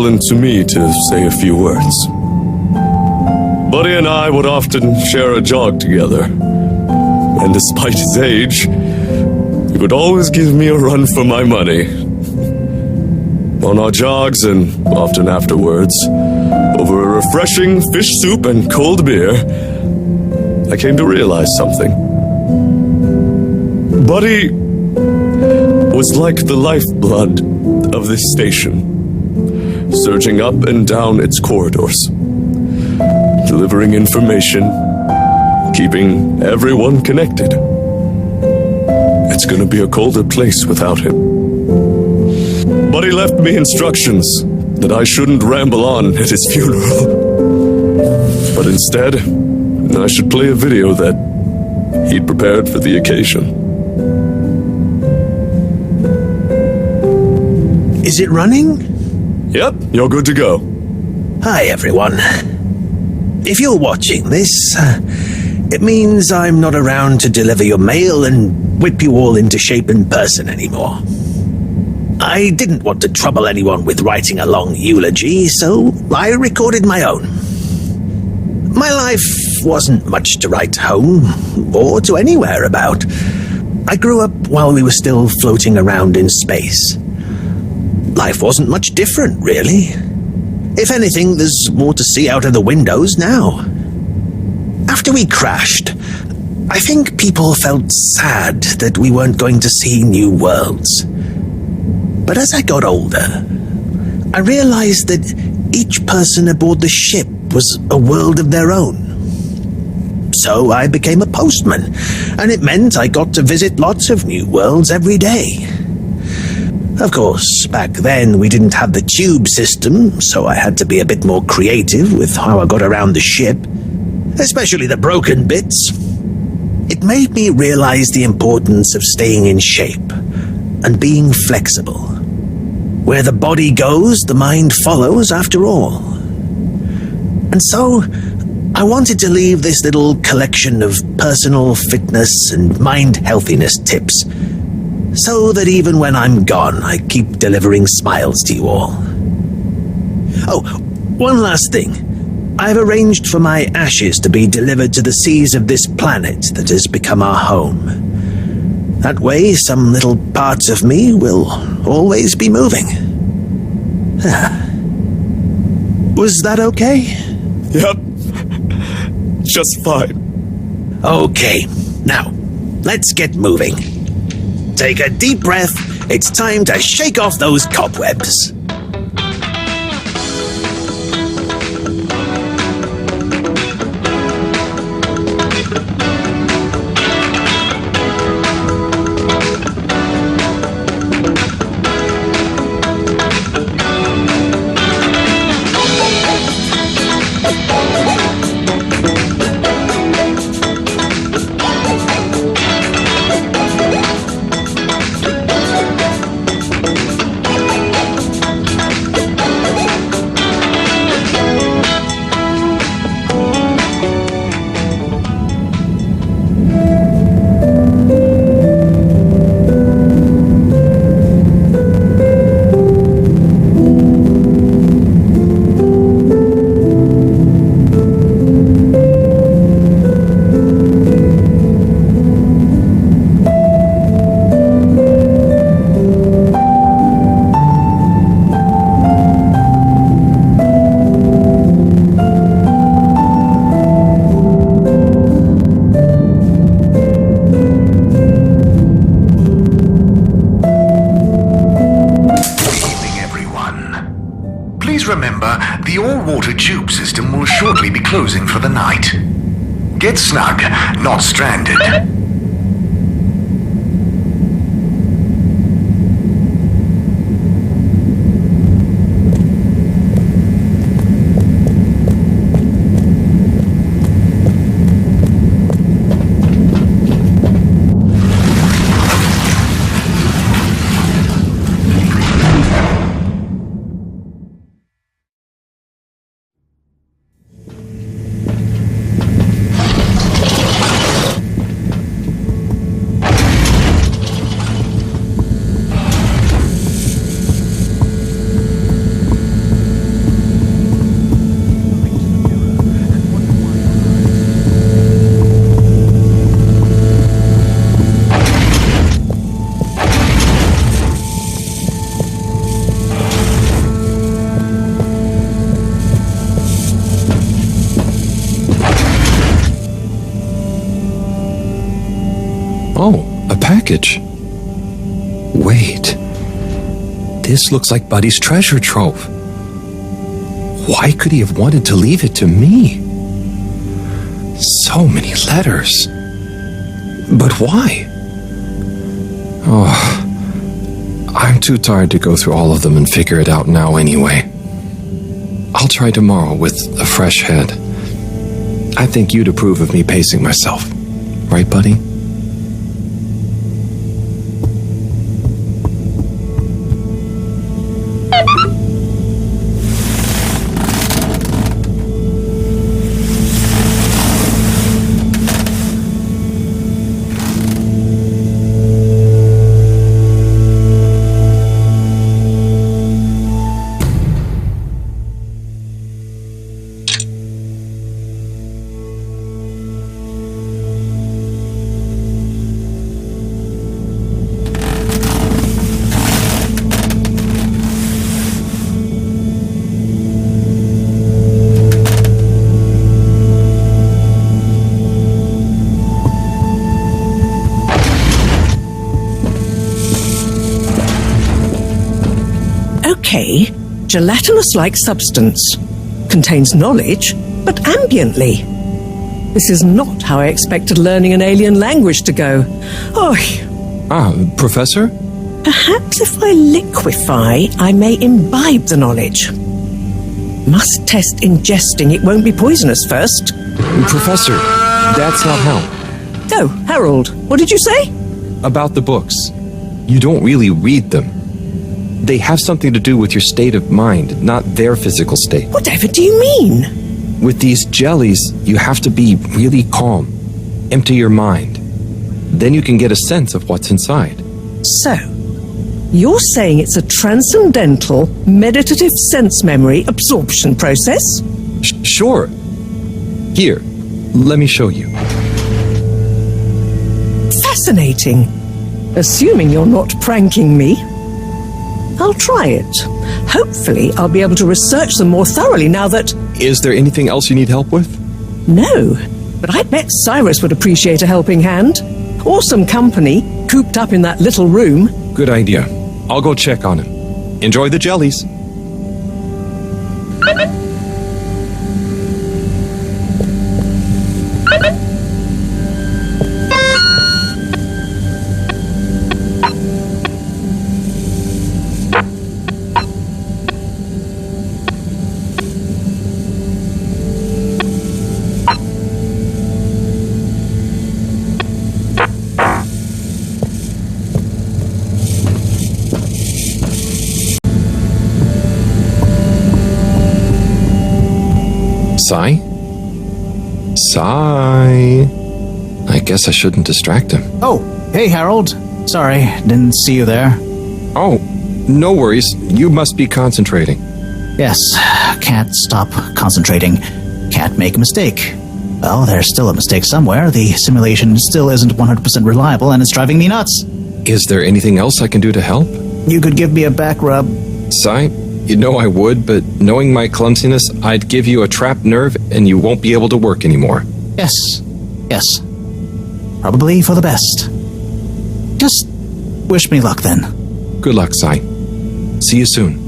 benevolent to me to say a few words. Buddy and I would often share a jog together, and despite his age, he would always give me a run for my money. On our jogs, and often afterwards, over a refreshing fish soup and cold beer, I came to realize something. Buddy was like the lifeblood of this station, surging up and down its corridors, delivering information, keeping everyone connected. It's gonna be a colder place without him. Buddy left me instructions that I shouldn't ramble on at his funeral, but instead, I should play a video that he'd prepared for the occasion. Is it running? Yep, you're good to go. Hi, everyone. If you're watching this, it means I'm not around to deliver your mail and whip you all into shape in person anymore. I didn't want to trouble anyone with writing a long eulogy, so I recorded my own. My life wasn't much to write home, or to anywhere about. I grew up while we were still floating around in space. Life wasn't much different, really. If anything, there's more to see out of the windows now. After we crashed, I think people felt sad that we weren't going to see new worlds. But as I got older, I realized that each person aboard the ship was a world of their own. So I became a postman, and it meant I got to visit lots of new worlds every day. Of course, back then we didn't have the tube system, so I had to be a bit more creative with how I got around the ship, especially the broken bits. It made me realize the importance of staying in shape and being flexible. Where the body goes, the mind follows after all. And so, I wanted to leave this little collection of personal fitness and mind healthiness tips, so that even when I'm gone, I keep delivering smiles to you all. Oh, one last thing. I've arranged for my ashes to be delivered to the seas of this planet that has become our home. That way, some little parts of me will always be moving. Was that okay? Yep. Just fine. Okay, now, let's get moving. Take a deep breath. It's time to shake off those cobwebs. Remember, the all-water tube system will shortly be closing for the night. Get snug, not stranded. Oh, a package. Wait. This looks like Buddy's treasure trove. Why could he have wanted to leave it to me? So many letters. But why? Oh, I'm too tired to go through all of them and figure it out now anyway. I'll try tomorrow with a fresh head. I think you'd approve of me pacing myself. Right, buddy? Okay, gelatinous-like substance. Contains knowledge, but ambiently. This is not how I expected learning an alien language to go. Oh, Professor? perhaps if I liquefy, I may imbibe the knowledge. Must test ingesting. It won't be poisonous first. Professor, that's not how. Oh, Harold, what did you say? About the books. You don't really read them. They have something to do with your state of mind, not their physical state. Whatever do you mean? With these jellies, you have to be really calm. Empty your mind. Then you can get a sense of what's inside. So, you're saying it's a transcendental, meditative sense memory absorption process? Sure. Here, let me show you. Fascinating. Assuming you're not pranking me. I'll try it. Hopefully, I'll be able to research them more thoroughly now that... Is there anything else you need help with? No, but I bet Cyrus would appreciate a helping hand. Or some company, cooped up in that little room. Good idea. I'll go check on him. Enjoy the jellies. Sai? I guess I shouldn't distract him. Oh, hey Harold. Sorry, didn't see you there. Oh, no worries. You must be concentrating. Yes, can't stop concentrating. Can't make a mistake. Well, there's still a mistake somewhere. The simulation still isn't 100% reliable and it's driving me nuts. Is there anything else I can do to help? You could give me a back rub. Sai, you know I would, but knowing my clumsiness, I'd give you a trapped nerve and you won't be able to work anymore. Yes. Probably for the best. Just wish me luck then. Good luck, Sai. See you soon.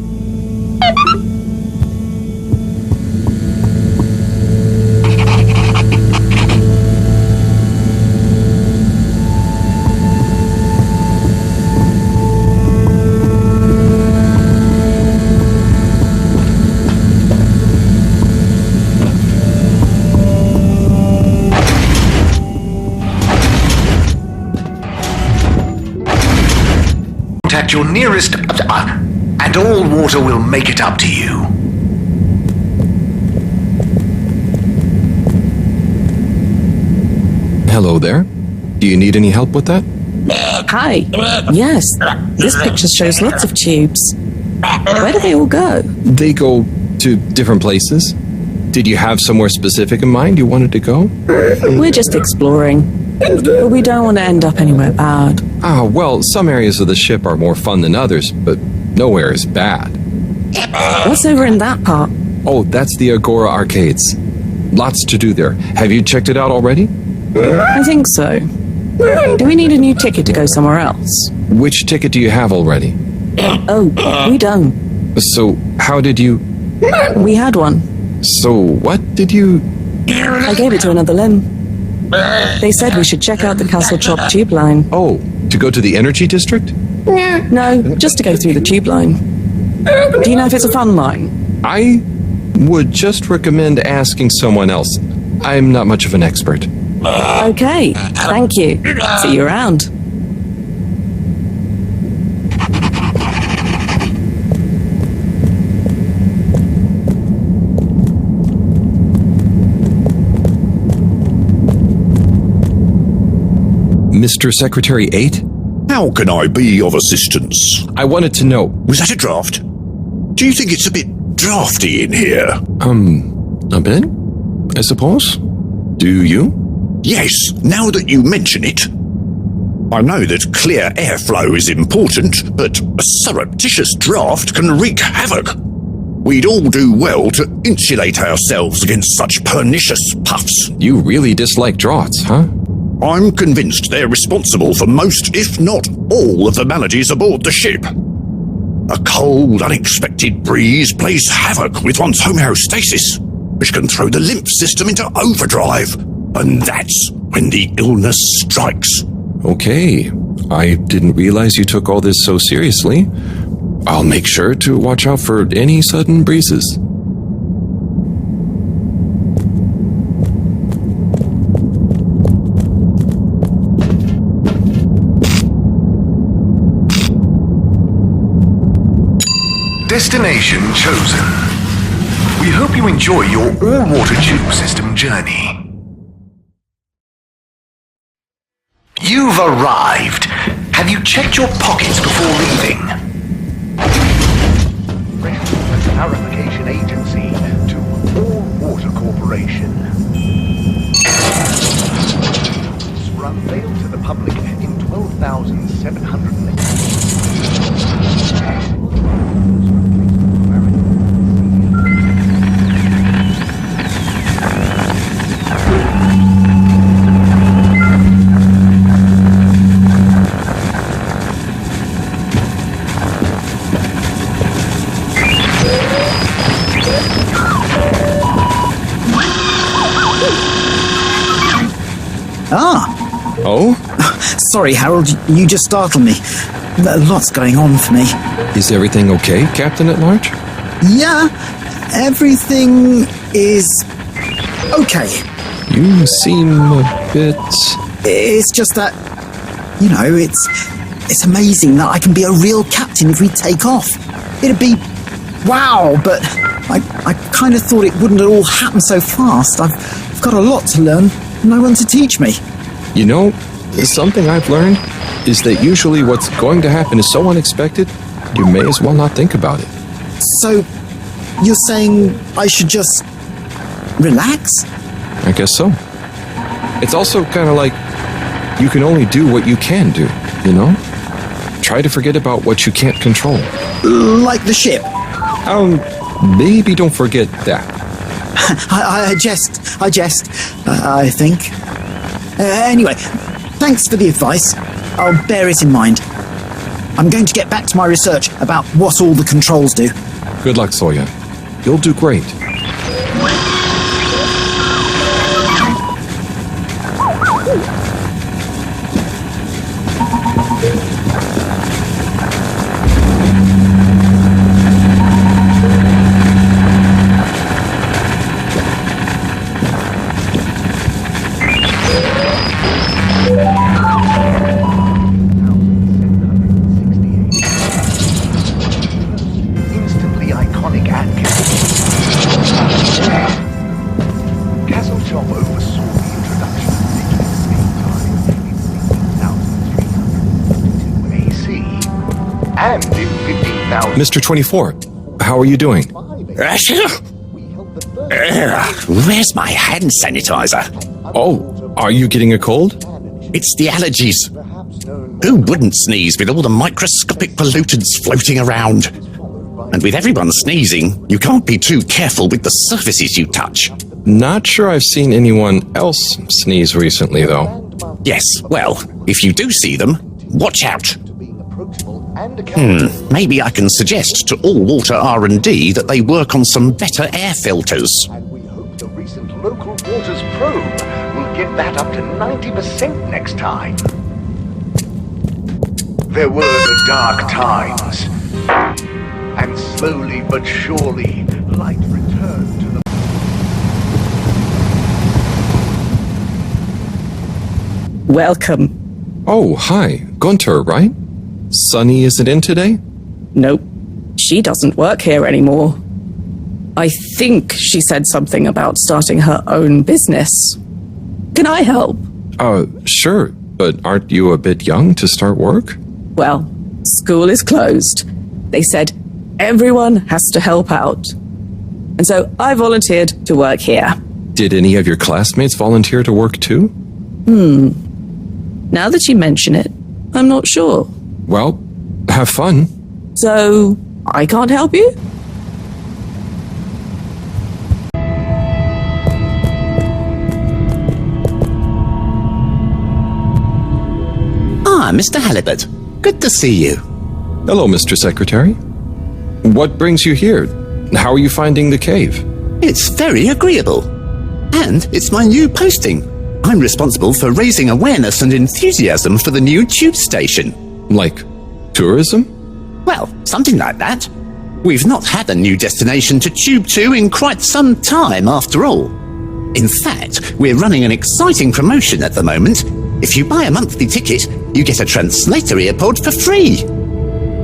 Contact your nearest, and all water will make it up to you. Hello there. Do you need any help with that? Hi. Yes, this picture shows lots of tubes. Where do they all go? They go to different places. Did you have somewhere specific in mind you wanted to go? We're just exploring. But we don't want to end up anywhere bad. Well, some areas of the ship are more fun than others, but nowhere is bad. What's over in that part? Oh, that's the Agora Arcades. Lots to do there. Have you checked it out already? I think so. Do we need a new ticket to go somewhere else? Which ticket do you have already? Oh, we don't. So, how did you... We had one. So, what did you... I gave it to another limb. They said we should check out the Castle Chop tube line. Oh, to go to the energy district? No, just to go through the tube line. Do you know if it's a fun line? I would just recommend asking someone else. I'm not much of an expert. Okay, thank you. See you around. Mr. Secretary 8? How can I be of assistance? I wanted to know. Was that a draft? Do you think it's a bit drafty in here? A bit? I suppose? Do you? Yes, now that you mention it. I know that clear airflow is important, but a surreptitious draft can wreak havoc. We'd all do well to insulate ourselves against such pernicious puffs. You really dislike draughts, huh? I'm convinced they're responsible for most, if not all, of the maladies aboard the ship. A cold, unexpected breeze plays havoc with one's homeostasis, which can throw the lymph system into overdrive. And that's when the illness strikes. Okay. I didn't realize you took all this so seriously. I'll make sure to watch out for any sudden breezes. Destination chosen. We hope you enjoy your all-water tube system journey. You've arrived. Have you checked your pockets before leaving? Fresh Clarification Agency to All Water Corporation. Unveiled to the public in 12,700 Oh? Sorry, Harold, you just startled me. Lots going on for me. Is everything okay, Captain at Large? Yeah, everything is okay. You seem a bit... It's just that, it's amazing that I can be a real captain if we take off. It'd be wow, but I kind of thought it wouldn't at all happen so fast. I've got a lot to learn, no one to teach me. You know, something I've learned is that usually what's going to happen is so unexpected, you may as well not think about it. So, you're saying I should just relax? I guess so. It's also kind of like you can only do what you can do, you know? Try to forget about what you can't control. Like the ship? Maybe don't forget that. I jest, I think. Anyway, thanks for the advice. I'll bear it in mind. I'm going to get back to my research about what all the controls do. Good luck, Sawyer. You'll do great. Instantly iconic Atkins. Castle Chop oversaw the introduction of digital skate time in 16,352 AC and in 15,000. Mr. 24, how are you doing? Where's my hand sanitizer? Oh, are you getting a cold? It's the allergies. Who wouldn't sneeze with all the microscopic pollutants floating around? And with everyone sneezing, you can't be too careful with the surfaces you touch. Not sure I've seen anyone else sneeze recently, though. Yes, well, if you do see them, watch out. Maybe I can suggest to all water R&D that they work on some better air filters. And we hope the recent local waters probe will get that up to 90% next time. There were the dark times, and slowly but surely, light returned to the... Welcome. Oh, hi. Gunter, right? Sunny isn't in today? Nope. She doesn't work here anymore. I think she said something about starting her own business. Can I help? Sure. But aren't you a bit young to start work? Well, school is closed. They said everyone has to help out. And so I volunteered to work here. Did any of your classmates volunteer to work too? Now that you mention it, I'm not sure. Well, have fun. So, I can't help you? Ah, Mr. Halibut. Good to see you. Hello, Mr. Secretary. What brings you here? How are you finding the cave? It's very agreeable. And it's my new posting. I'm responsible for raising awareness and enthusiasm for the new tube station. Like tourism? Well, something like that. We've not had a new destination to tube to in quite some time, after all. In fact, we're running an exciting promotion at the moment. If you buy a monthly ticket, you get a translator earpod for free.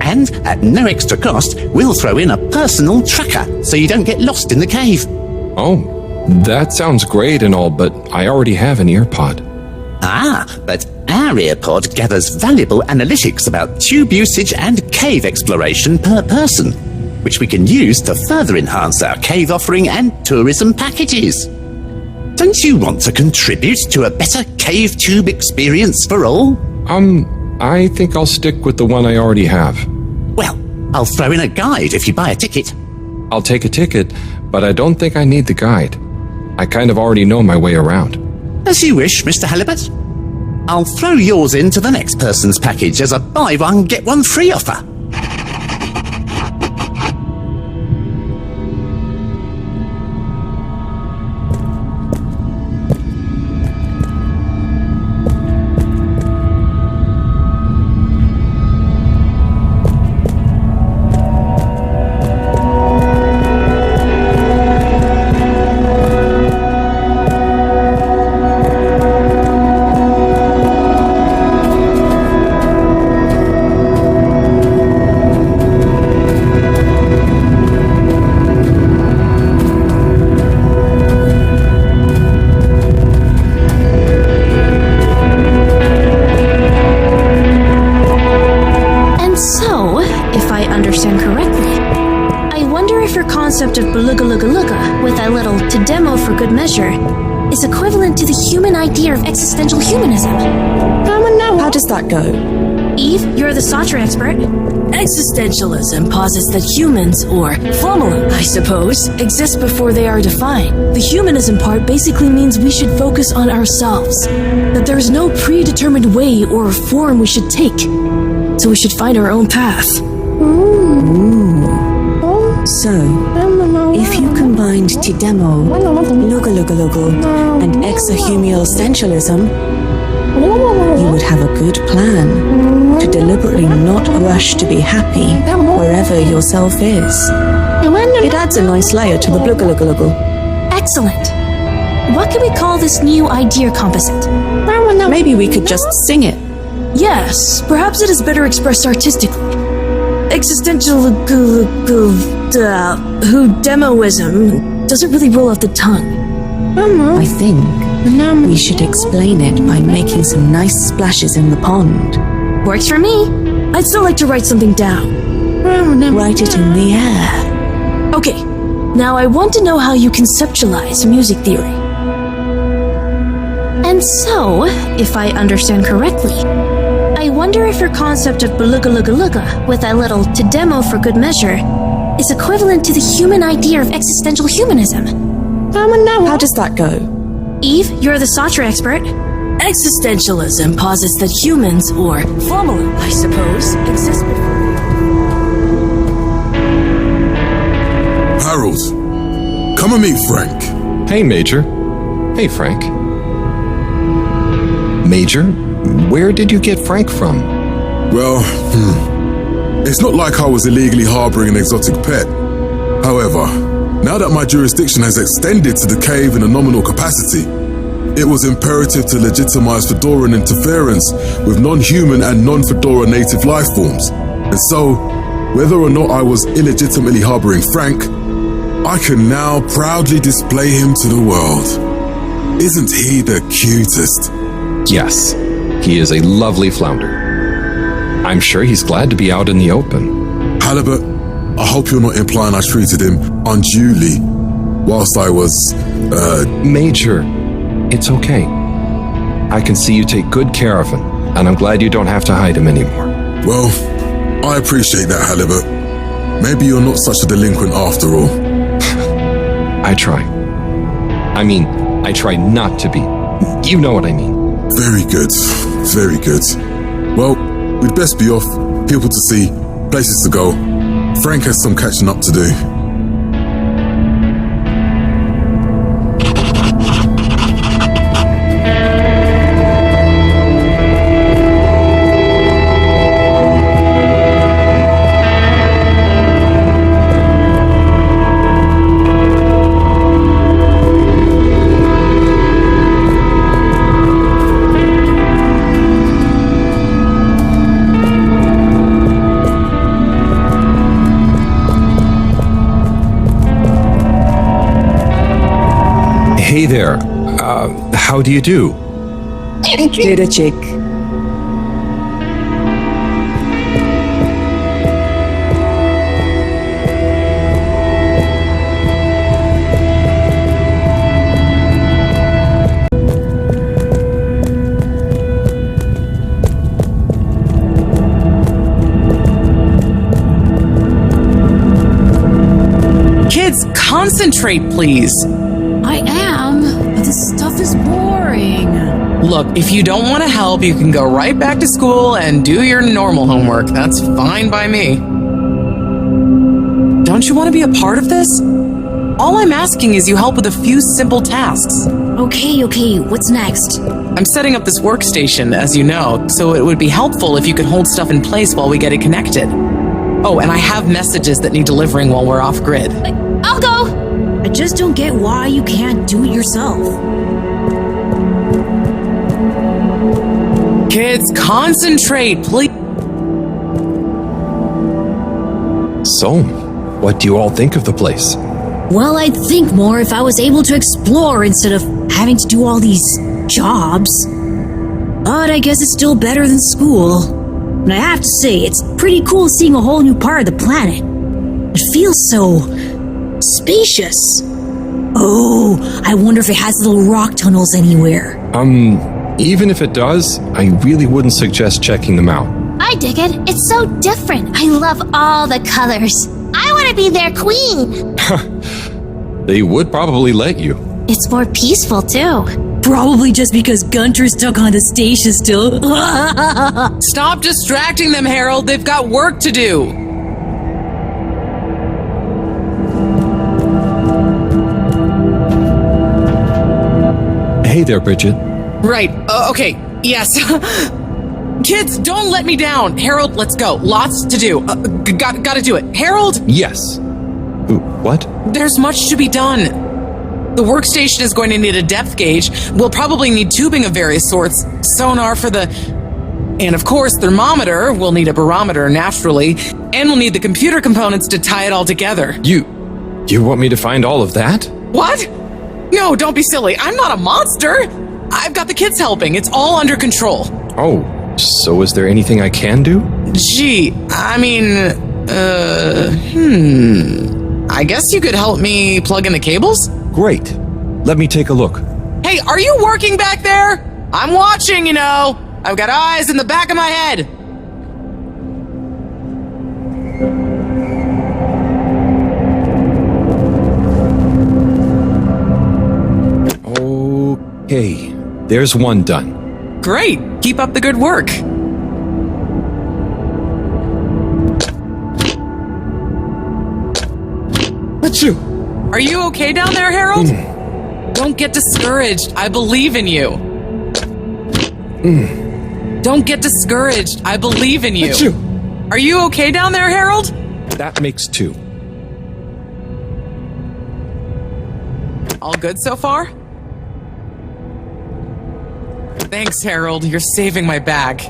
And at no extra cost, we'll throw in a personal tracker so you don't get lost in the cave. Oh, that sounds great and all, but I already have an earpod. Ah, but our earpod gathers valuable analytics about tube usage and cave exploration per person, which we can use to further enhance our cave offering and tourism packages. Don't you want to contribute to a better cave tube experience for all? I think I'll stick with the one I already have. Well, I'll throw in a guide if you buy a ticket. I'll take a ticket, but I don't think I need the guide. I kind of already know my way around. As you wish, Mr. Halibut. I'll throw yours into the next person's package as a buy one, get one free offer. Of beluga with a little to demo for good measure is equivalent to the human idea of existential humanism. How does that go? Eve, you're the Sauter expert. Existentialism posits that humans, or formula, I suppose, exist before they are defined. The humanism part basically means we should focus on ourselves, that there is no predetermined way or form we should take, so we should find our own path. So, if you combined Tidemo, and exohumial-essentialism, you would have a good plan to deliberately not rush to be happy wherever yourself is. It adds a nice layer to the blugga. Excellent. What can we call this new idea composite? Maybe we could just sing it. Yes, perhaps it is better expressed artistically. Existential who-demoism doesn't really roll off the tongue. I think we should explain it by making some nice splashes in the pond. Works for me. I'd still like to write something down. Write it in the air. Okay, now I want to know how you conceptualize music theory. And so, if I understand correctly, I wonder if your concept of beluga with a little to demo for good measure is equivalent to the human idea of existential humanism. How does that go? Eve, you're the Sauter expert. Existentialism posits that humans, or formula, I suppose, exist before. Harold, come and meet Frank. Hey, Major. Hey, Frank. Major, where did you get Frank from? Well, it's not like I was illegally harboring an exotic pet. However, now that my jurisdiction has extended to the cave in a nominal capacity, it was imperative to legitimize Fedoran interference with non-human and non-Fedora native life forms. And so, whether or not I was illegitimately harboring Frank, I can now proudly display him to the world. Isn't he the cutest? Yes, he is a lovely flounder. I'm sure he's glad to be out in the open. Halibut, I hope you're not implying I treated him unduly whilst I was, Major, it's okay. I can see you take good care of him, and I'm glad you don't have to hide him anymore. Well, I appreciate that, Halibut. Maybe you're not such a delinquent after all. I try. I mean, I try not to be. You know what I mean. Very good. Very good. Well, we'd best be off. People to see, places to go. Frank has some catching up to do. Hey there. How do you do? Data check. Kids, concentrate, please. I am, but this stuff is boring. Look, if you don't want to help, you can go right back to school and do your normal homework. That's fine by me. Don't you want to be a part of this? All I'm asking is you help with a few simple tasks. Okay, what's next? I'm setting up this workstation, as you know, so it would be helpful if you could hold stuff in place while we get it connected. Oh, and I have messages that need delivering while we're off grid. I'll go! I just don't get why you can't do it yourself. Kids, concentrate, please. So, what do you all think of the place? Well, I'd think more if I was able to explore instead of having to do all these jobs. But I guess it's still better than school. And I have to say, it's pretty cool seeing a whole new part of the planet. It feels so spacious. Oh, I wonder if it has little rock tunnels anywhere. Even if it does, I really wouldn't suggest checking them out. I dig it. It's so different. I love all the colors. I want to be their queen. They would probably let you. It's more peaceful, too. Probably just because Gunter's stuck on the station still. Stop distracting them, Harold. They've got work to do. Hey there, Bridget. Right. Okay. Yes. Kids, don't let me down. Harold, let's go. Lots to do. Gotta do it. Harold? Yes. What? There's much to be done. The workstation is going to need a depth gauge. We'll probably need tubing of various sorts. Sonar for the... And of course, thermometer. We'll need a barometer, naturally. And we'll need the computer components to tie it all together. You want me to find all of that? What? No, don't be silly. I'm not a monster. I've got the kids helping. It's all under control. Oh, so is there anything I can do? Gee, I mean, I guess you could help me plug in the cables? Great. Let me take a look. Hey, are you working back there? I'm watching, you know. I've got eyes in the back of my head. Okay, there's one done. Great. Keep up the good work. Achoo! Are you okay down there, Harold? Don't get discouraged. I believe in you. Don't get discouraged. I believe in you. Achoo! Are you okay down there, Harold? That makes 2. All good so far? Thanks, Harold. You're saving my bag.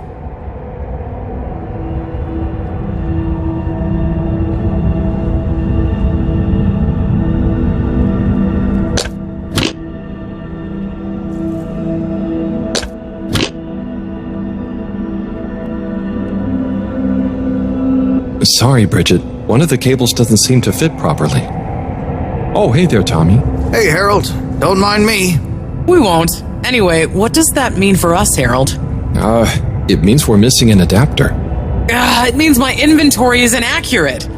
Sorry, Bridget. One of the cables doesn't seem to fit properly. Oh, hey there, Tommy. Hey, Harold. Don't mind me. We won't. Anyway, what does that mean for us, Harold? It means we're missing an adapter. It means my inventory is inaccurate.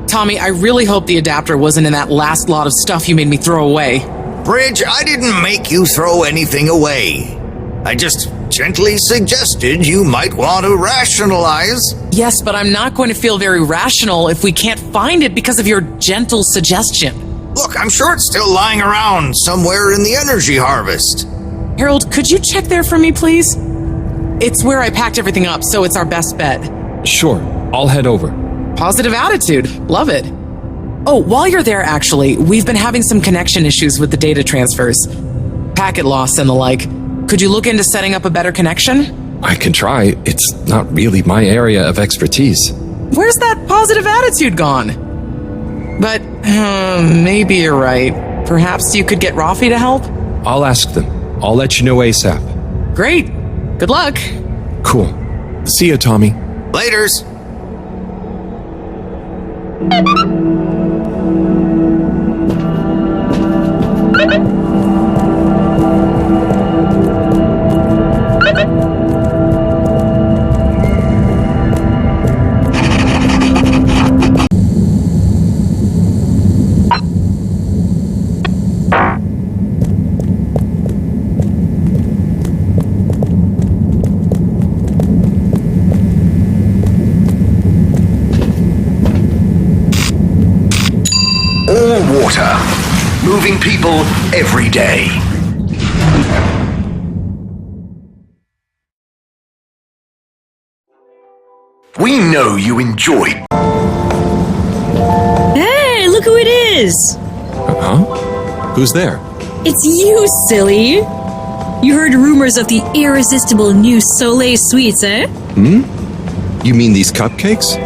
Tommy, I really hope the adapter wasn't in that last lot of stuff you made me throw away. Bridge, I didn't make you throw anything away. I just gently suggested you might want to rationalize. Yes, but I'm not going to feel very rational if we can't find it because of your gentle suggestion. Look, I'm sure it's still lying around somewhere in the energy harvest. Harold, could you check there for me, please? It's where I packed everything up, so it's our best bet. Sure, I'll head over. Positive attitude. Love it. Oh, while you're there, actually, we've been having some connection issues with the data transfers. Packet loss and the like. Could you look into setting up a better connection? I can try. It's not really my area of expertise. Where's that positive attitude gone? But, maybe you're right. Perhaps you could get Rafi to help? I'll ask them. I'll let you know ASAP. Great. Good luck. Cool. See ya, Tommy. Laters. All water. Moving people every day. We know you enjoyed. Hey, look who it is! Huh? Who's there? It's you, silly! You heard rumors of the irresistible new Soleil sweets, eh? You mean these cupcakes?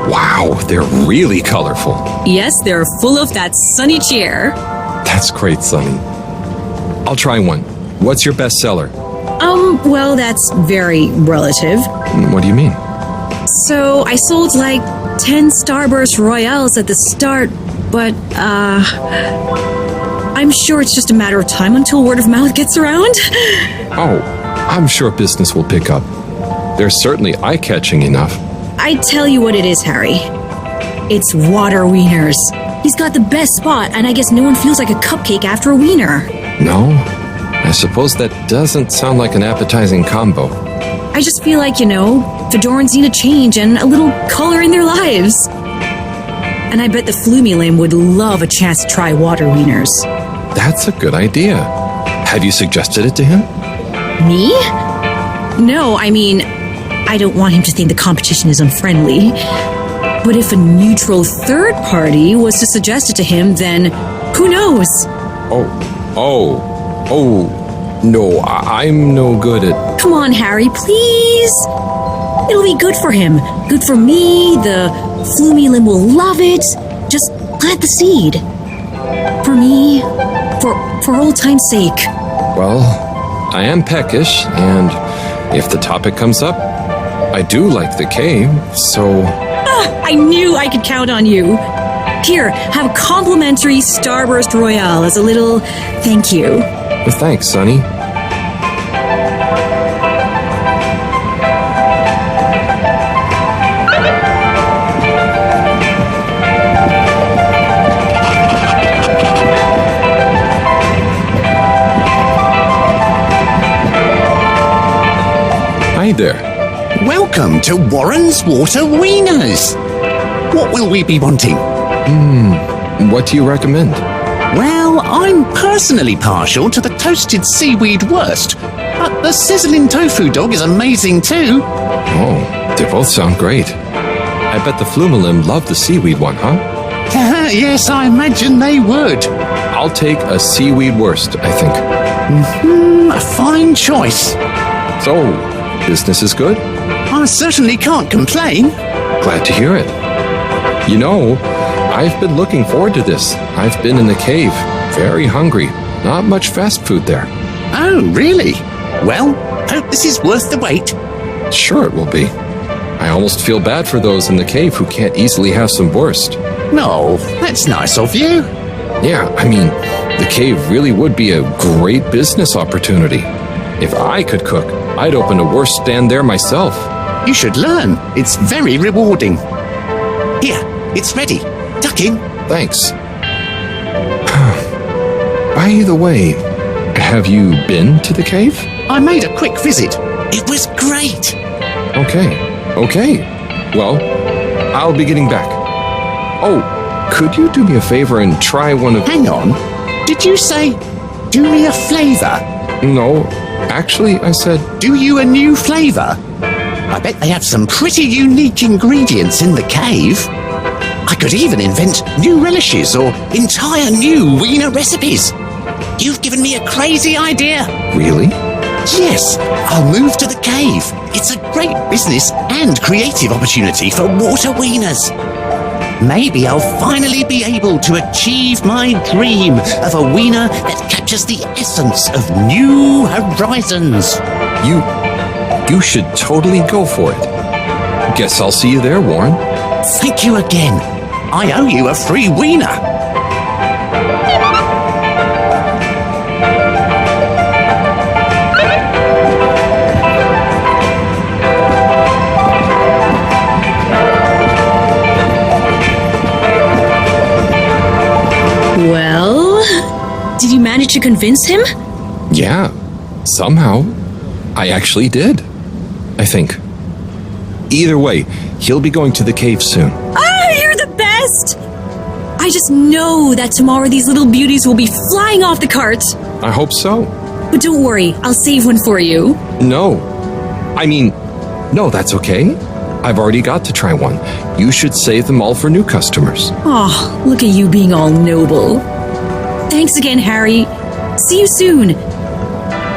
Wow, they're really colorful. Yes, they're full of that sunny cheer. That's great, Sonny. I'll try one. What's your best seller? Well, that's very relative. What do you mean? So, I sold like 10 Starburst Royales at the start, but, I'm sure it's just a matter of time until word of mouth gets around. Oh, I'm sure business will pick up. They're certainly eye-catching enough. I tell you what it is, Harry. It's water wieners. He's got the best spot, and I guess no one feels like a cupcake after a wiener. No? I suppose that doesn't sound like an appetizing combo. I just feel like, Fedorans need a change and a little color in their lives. And I bet the Flumilim would love a chance to try water wieners. That's a good idea. Have you suggested it to him? Me? No, I mean, I don't want him to think the competition is unfriendly. But if a neutral third party was to suggest it to him, then who knows? No, I'm no good at... Come on, Harry, please. It'll be good for him. Good for me. The Flumilim will love it. Just plant the seed. For me. For old time's sake. Well, I am peckish, and if the topic comes up, I do like the cave, so... I knew I could count on you. Here, have a complimentary Starburst Royale as a little thank you. Thanks, Sonny. Hi there. Welcome to Warren's Water Wieners. What will we be wanting? What do you recommend? Well, I'm personally partial to the toasted seaweed wurst, but the sizzling tofu dog is amazing too. Oh, they both sound great. I bet the Flumelim love the seaweed one, huh? Yes, I imagine they would. I'll take a seaweed wurst, I think. A fine choice. So, business is good? I certainly can't complain. Glad to hear it. You know, I've been looking forward to this. I've been in the cave, very hungry. Not much fast food there. Oh, really? Well, hope this is worth the wait. Sure it will be. I almost feel bad for those in the cave who can't easily have some wurst. No, that's nice of you. Yeah, I mean, the cave really would be a great business opportunity. If I could cook, I'd open a wurst stand there myself. You should learn. It's very rewarding. Here, it's ready. Tuck in. Thanks. By the way, have you been to the cave? I made a quick visit. It was great. Okay. Well, I'll be getting back. Oh, could you do me a favor and try one of... Hang on. Did you say, do me a flavor? No, actually, I said... Do you a new flavor? I bet they have some pretty unique ingredients in the cave. I could even invent new relishes or entire new wiener recipes. You've given me a crazy idea. Really? Yes, I'll move to the cave. It's a great business and creative opportunity for water wieners. Maybe I'll finally be able to achieve my dream of a wiener that captures the essence of new horizons. You should totally go for it. Guess I'll see you there, Warren. Thank you again. I owe you a free wiener. Well, did you manage to convince him? Yeah, somehow. I actually did. I think. Either way, he'll be going to the cave soon. Oh, you're the best! I just know that tomorrow these little beauties will be flying off the cart. I hope so. But don't worry, I'll save one for you. No, that's okay. I've already got to try one. You should save them all for new customers. Oh, look at you being all noble. Thanks again, Harry. See you soon.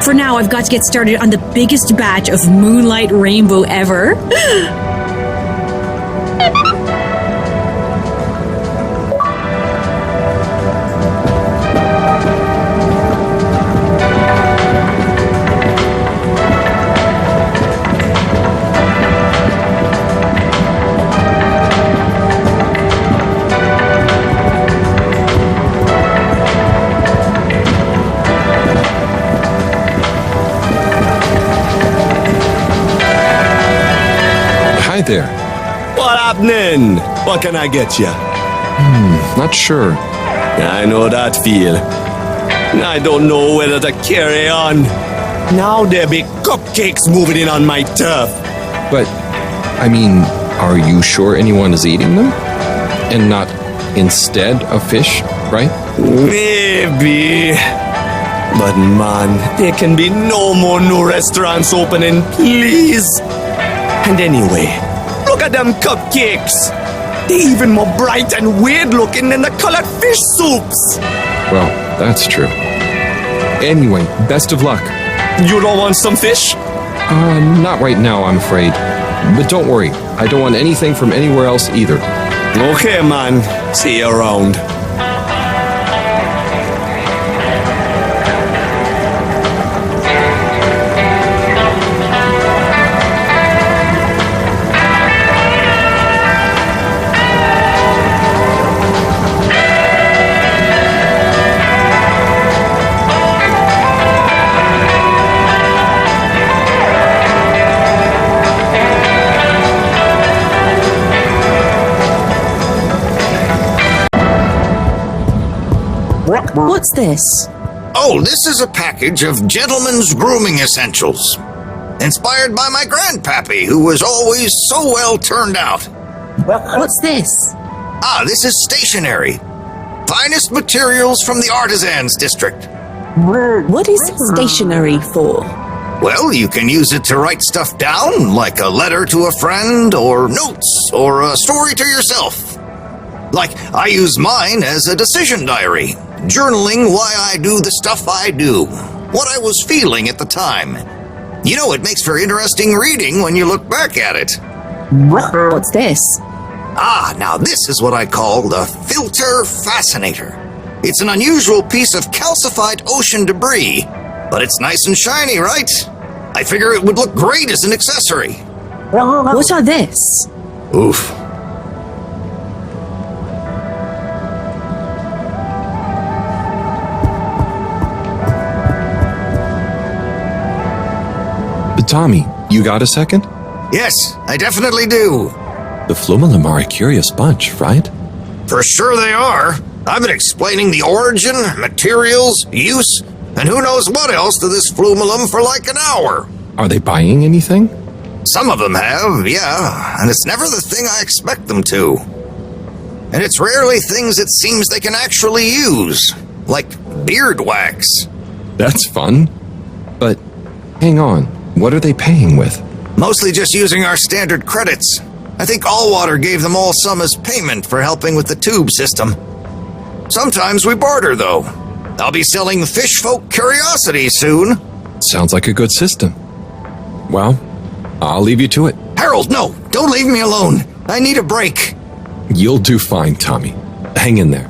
For now, I've got to get started on the biggest batch of Moonlight Rainbow ever. Hi there. What happening? What can I get you? Not sure. I know that feel. I don't know whether to carry on. Now there be cupcakes moving in on my turf. But, are you sure anyone is eating them? And not instead of fish, right? Maybe. But man, there can be no more new restaurants opening, please. And anyway, look at them cupcakes. They're even more bright and weird looking than the colored fish soups. Well, that's true. Anyway, best of luck. You don't want some fish? Not right now, I'm afraid. But don't worry, I don't want anything from anywhere else either. Okay, man. See you around. What's this? Oh, this is a package of gentlemen's grooming essentials. Inspired by my grandpappy, who was always so well turned out. What's this? Ah, this is stationery. Finest materials from the artisans district. What is stationery for? Well, you can use it to write stuff down, like a letter to a friend, or notes, or a story to yourself. Like, I use mine as a decision diary, journaling why I do the stuff I do, what I was feeling at the time. You know, it makes for interesting reading when you look back at it. What's this? Ah, now this is what I call the filter fascinator. It's an unusual piece of calcified ocean debris, but it's nice and shiny, right? I figure it would look great as an accessory. What are this? Oof. Tommy, you got a second? Yes, I definitely do. The Flumelum are a curious bunch, right? For sure they are. I've been explaining the origin, materials, use, and who knows what else to this Flumelum for like an hour. Are they buying anything? Some of them have, yeah, and it's never the thing I expect them to. And it's rarely things it seems they can actually use, like beard wax. That's fun. But hang on, what are they paying with? Mostly just using our standard credits. I think Allwater gave them all some as payment for helping with the tube system. Sometimes we barter, though. I'll be selling fish folk curiosities soon. Sounds like a good system. Well, I'll leave you to it. Harold, no! Don't leave me alone! I need a break. You'll do fine, Tommy. Hang in there.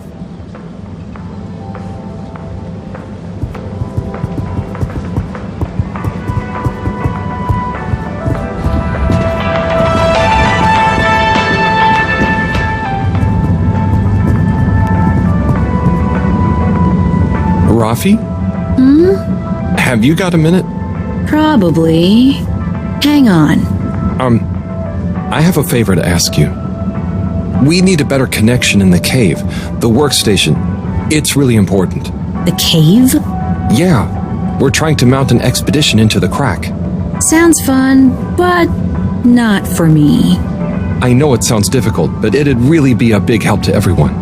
Rafi? Have you got a minute? Probably. Hang on. I have a favor to ask you. We need a better connection in the cave. The workstation. It's really important. The cave? Yeah. We're trying to mount an expedition into the crack. Sounds fun, but not for me. I know it sounds difficult, but it'd really be a big help to everyone.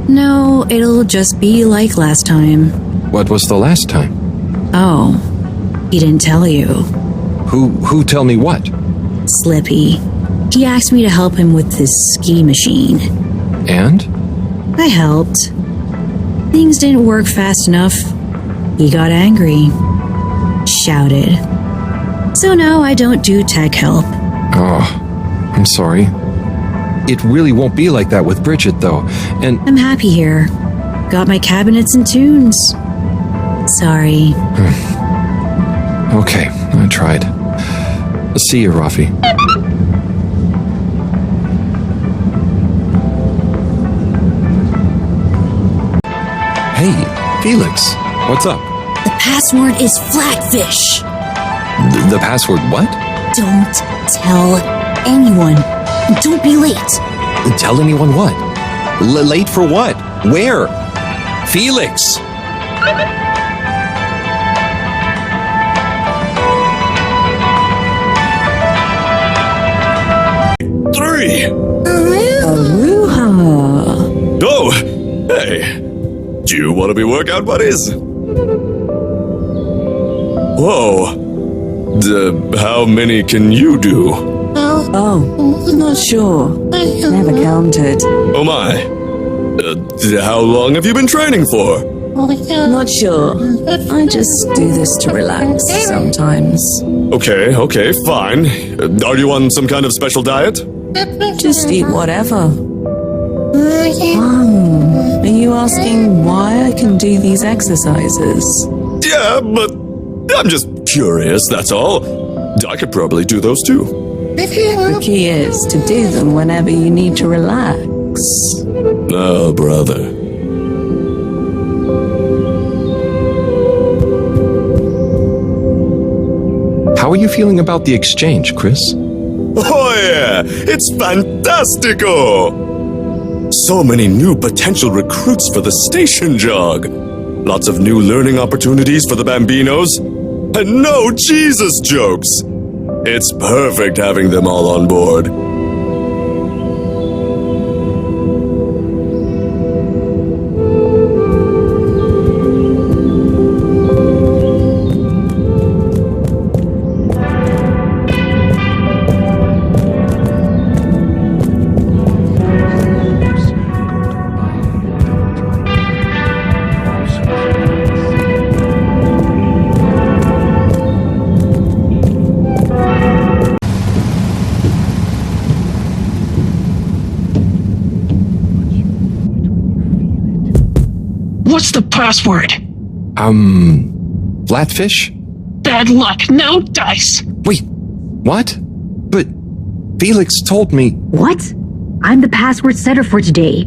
No, it'll just be like last time. What was the last time? Oh, he didn't tell you. Who tell me what? Slippy. He asked me to help him with his ski machine. And? I helped. Things didn't work fast enough. He got angry. Shouted. So now I don't do tech help. Oh, I'm sorry. It really won't be like that with Bridget, though, and... I'm happy here. Got my cabinets and tunes. Sorry. Okay, I tried. See you, Rafi. Hey, Felix. What's up? The password is flatfish. The password what? Don't tell anyone. And don't be late. Tell anyone what? Late for what? Where? Felix! Three! Aruha. Oh! Hey! Do you want to be workout buddies? Whoa! How many can you do? Oh, not sure. Never counted. Oh my! How long have you been training for? Not sure. I just do this to relax sometimes. Okay, fine. Are you on some kind of special diet? Just eat whatever. Are you asking why I can do these exercises? Yeah, but I'm just curious, that's all. I could probably do those too. The key is to do them whenever you need to relax. Oh, brother. How are you feeling about the exchange, Chris? Oh yeah, it's fantastico! So many new potential recruits for the station jog. Lots of new learning opportunities for the Bambinos. And no Jesus jokes. It's perfect having them all on board. What's the password? Flatfish? Bad luck, no dice. Wait, what? But Felix told me. What? I'm the password setter for today.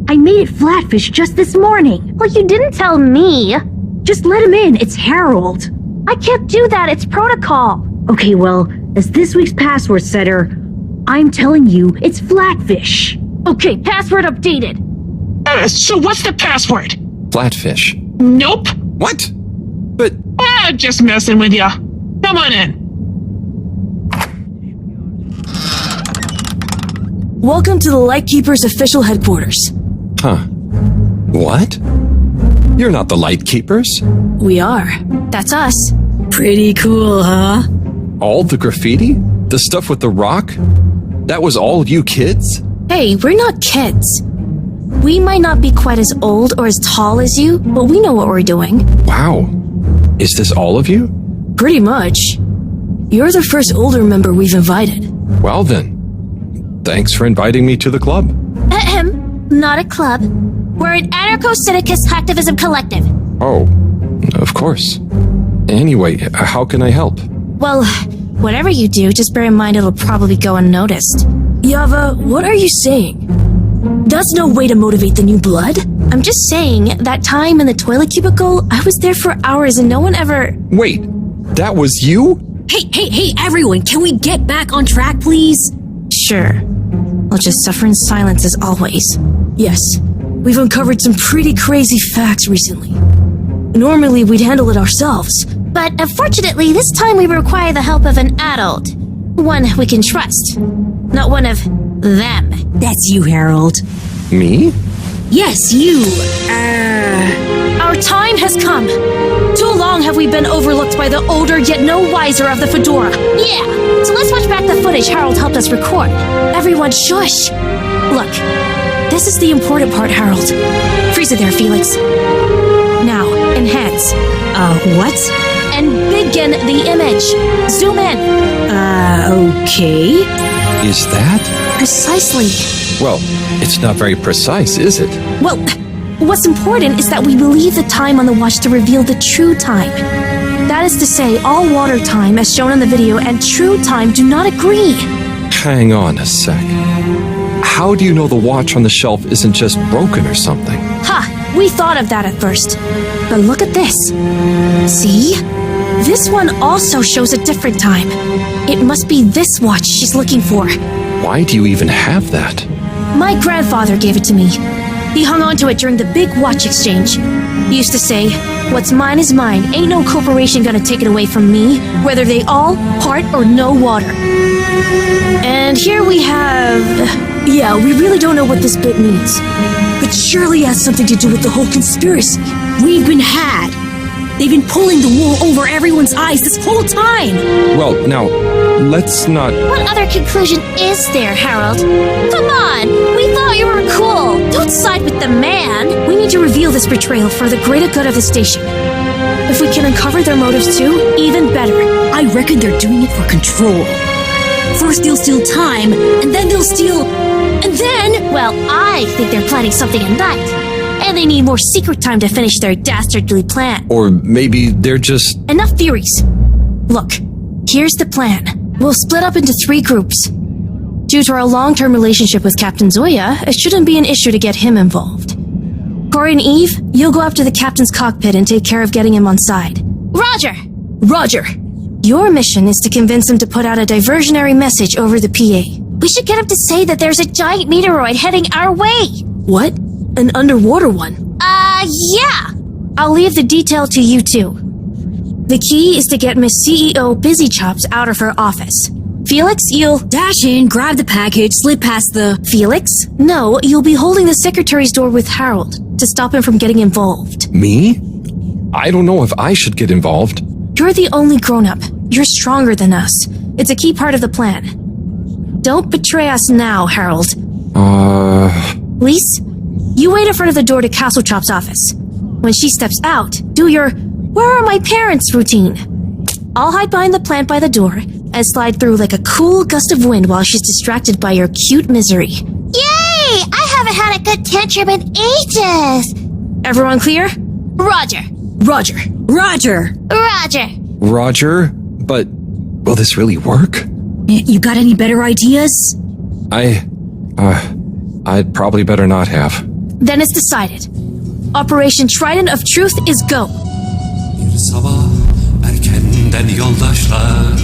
I made it Flatfish just this morning. Well, you didn't tell me. Just let him in, it's Harold. I can't do that, it's protocol. Okay, well, as this week's password setter, I'm telling you it's Flatfish. Okay, password updated. So what's the password? Flatfish. Nope. What? But... just messing with ya. Come on in. Welcome to the Lightkeeper's official headquarters. Huh. What? You're not the Lightkeepers? We are. That's us. Pretty cool, huh? All the graffiti? The stuff with the rock? That was all you kids? Hey, we're not kids. We might not be quite as old or as tall as you, but we know what we're doing. Wow. Is this all of you? Pretty much. You're the first older member we've invited. Well then. Thanks for inviting me to the club. Not a club. We're an anarcho-syndicalist hacktivism collective. Oh, of course. Anyway, how can I help? Well, whatever you do, just bear in mind it'll probably go unnoticed. Yava, what are you saying? That's no way to motivate the new blood. I'm just saying, that time in the toilet cubicle, I was there for hours and no one ever... Wait, that was you? Hey, everyone, can we get back on track, please? Sure. I'll just suffer in silence as always. Yes, we've uncovered some pretty crazy facts recently. Normally, we'd handle it ourselves. But unfortunately, this time we require the help of an adult. One we can trust. Not one of them. That's you, Harold. Me? Yes, you. Our time has come. Too long have we been overlooked by the older yet no wiser of the fedora. Yeah, so let's watch back the footage Harold helped us record. Everyone shush! Look, this is the important part, Harold. Freeze it there, Felix. Now, enhance. What? And begin the image. Zoom in. Okay. Is that? Precisely. Well, it's not very precise, is it? Well, what's important is that we believe the time on the watch to reveal the true time. That is to say, all water time, as shown in the video, and true time do not agree. Hang on a sec. How do you know the watch on the shelf isn't just broken or something? Ha! We thought of that at first. But look at this. See? This one also shows a different time. It must be this watch she's looking for. Why do you even have that? My grandfather gave it to me. He hung on to it during the big watch exchange. He used to say, "What's mine is mine. Ain't no corporation gonna take it away from me, whether they all, part, or no water." And here we have... Yeah, we really don't know what this bit means. But surely it has something to do with the whole conspiracy. We've been had. They've been pulling the wool over everyone's eyes this whole time. Well, now, let's not... What other conclusion is there, Harold? Come on! We thought you were cool! Don't side with the man! We need to reveal this betrayal for the greater good of the station. If we can uncover their motives too, even better. I reckon they're doing it for control. First they'll steal time, and then they'll steal... And then... Well, I think they're planning something at night. And they need more secret time to finish their dastardly plan. Or maybe they're just... Enough theories. Look, here's the plan. We'll split up into 3 groups. Due to our long-term relationship with Captain Zoya, it shouldn't be an issue to get him involved. Corey and Eve, you'll go up to the captain's cockpit and take care of getting him on side. Roger! Roger! Your mission is to convince him to put out a diversionary message over the PA. We should get him to say that there's a giant meteoroid heading our way. What? An underwater one? Yeah. I'll leave the detail to you two. The key is to get Miss CEO Busy Chops out of her office. Felix, you'll dash in, grab the package, slip past the... Felix? No, you'll be holding the secretary's door with Harold to stop him from getting involved. Me? I don't know if I should get involved. You're the only grown-up. You're stronger than us. It's a key part of the plan. Don't betray us now, Harold. Lise, you wait in front of the door to Castle Chop's office. When she steps out, do your "Where are my parents?" routine. I'll hide behind the plant by the door and slide through like a cool gust of wind while she's distracted by your cute misery. Yay! I haven't had a good tantrum in ages! Everyone clear? Roger. Roger. Roger. Roger. Roger, but will this really work? You got any better ideas? I'd probably better not have. Then it's decided. Operation Trident of Truth is go. Bir sabah erkenden yoldaşlar.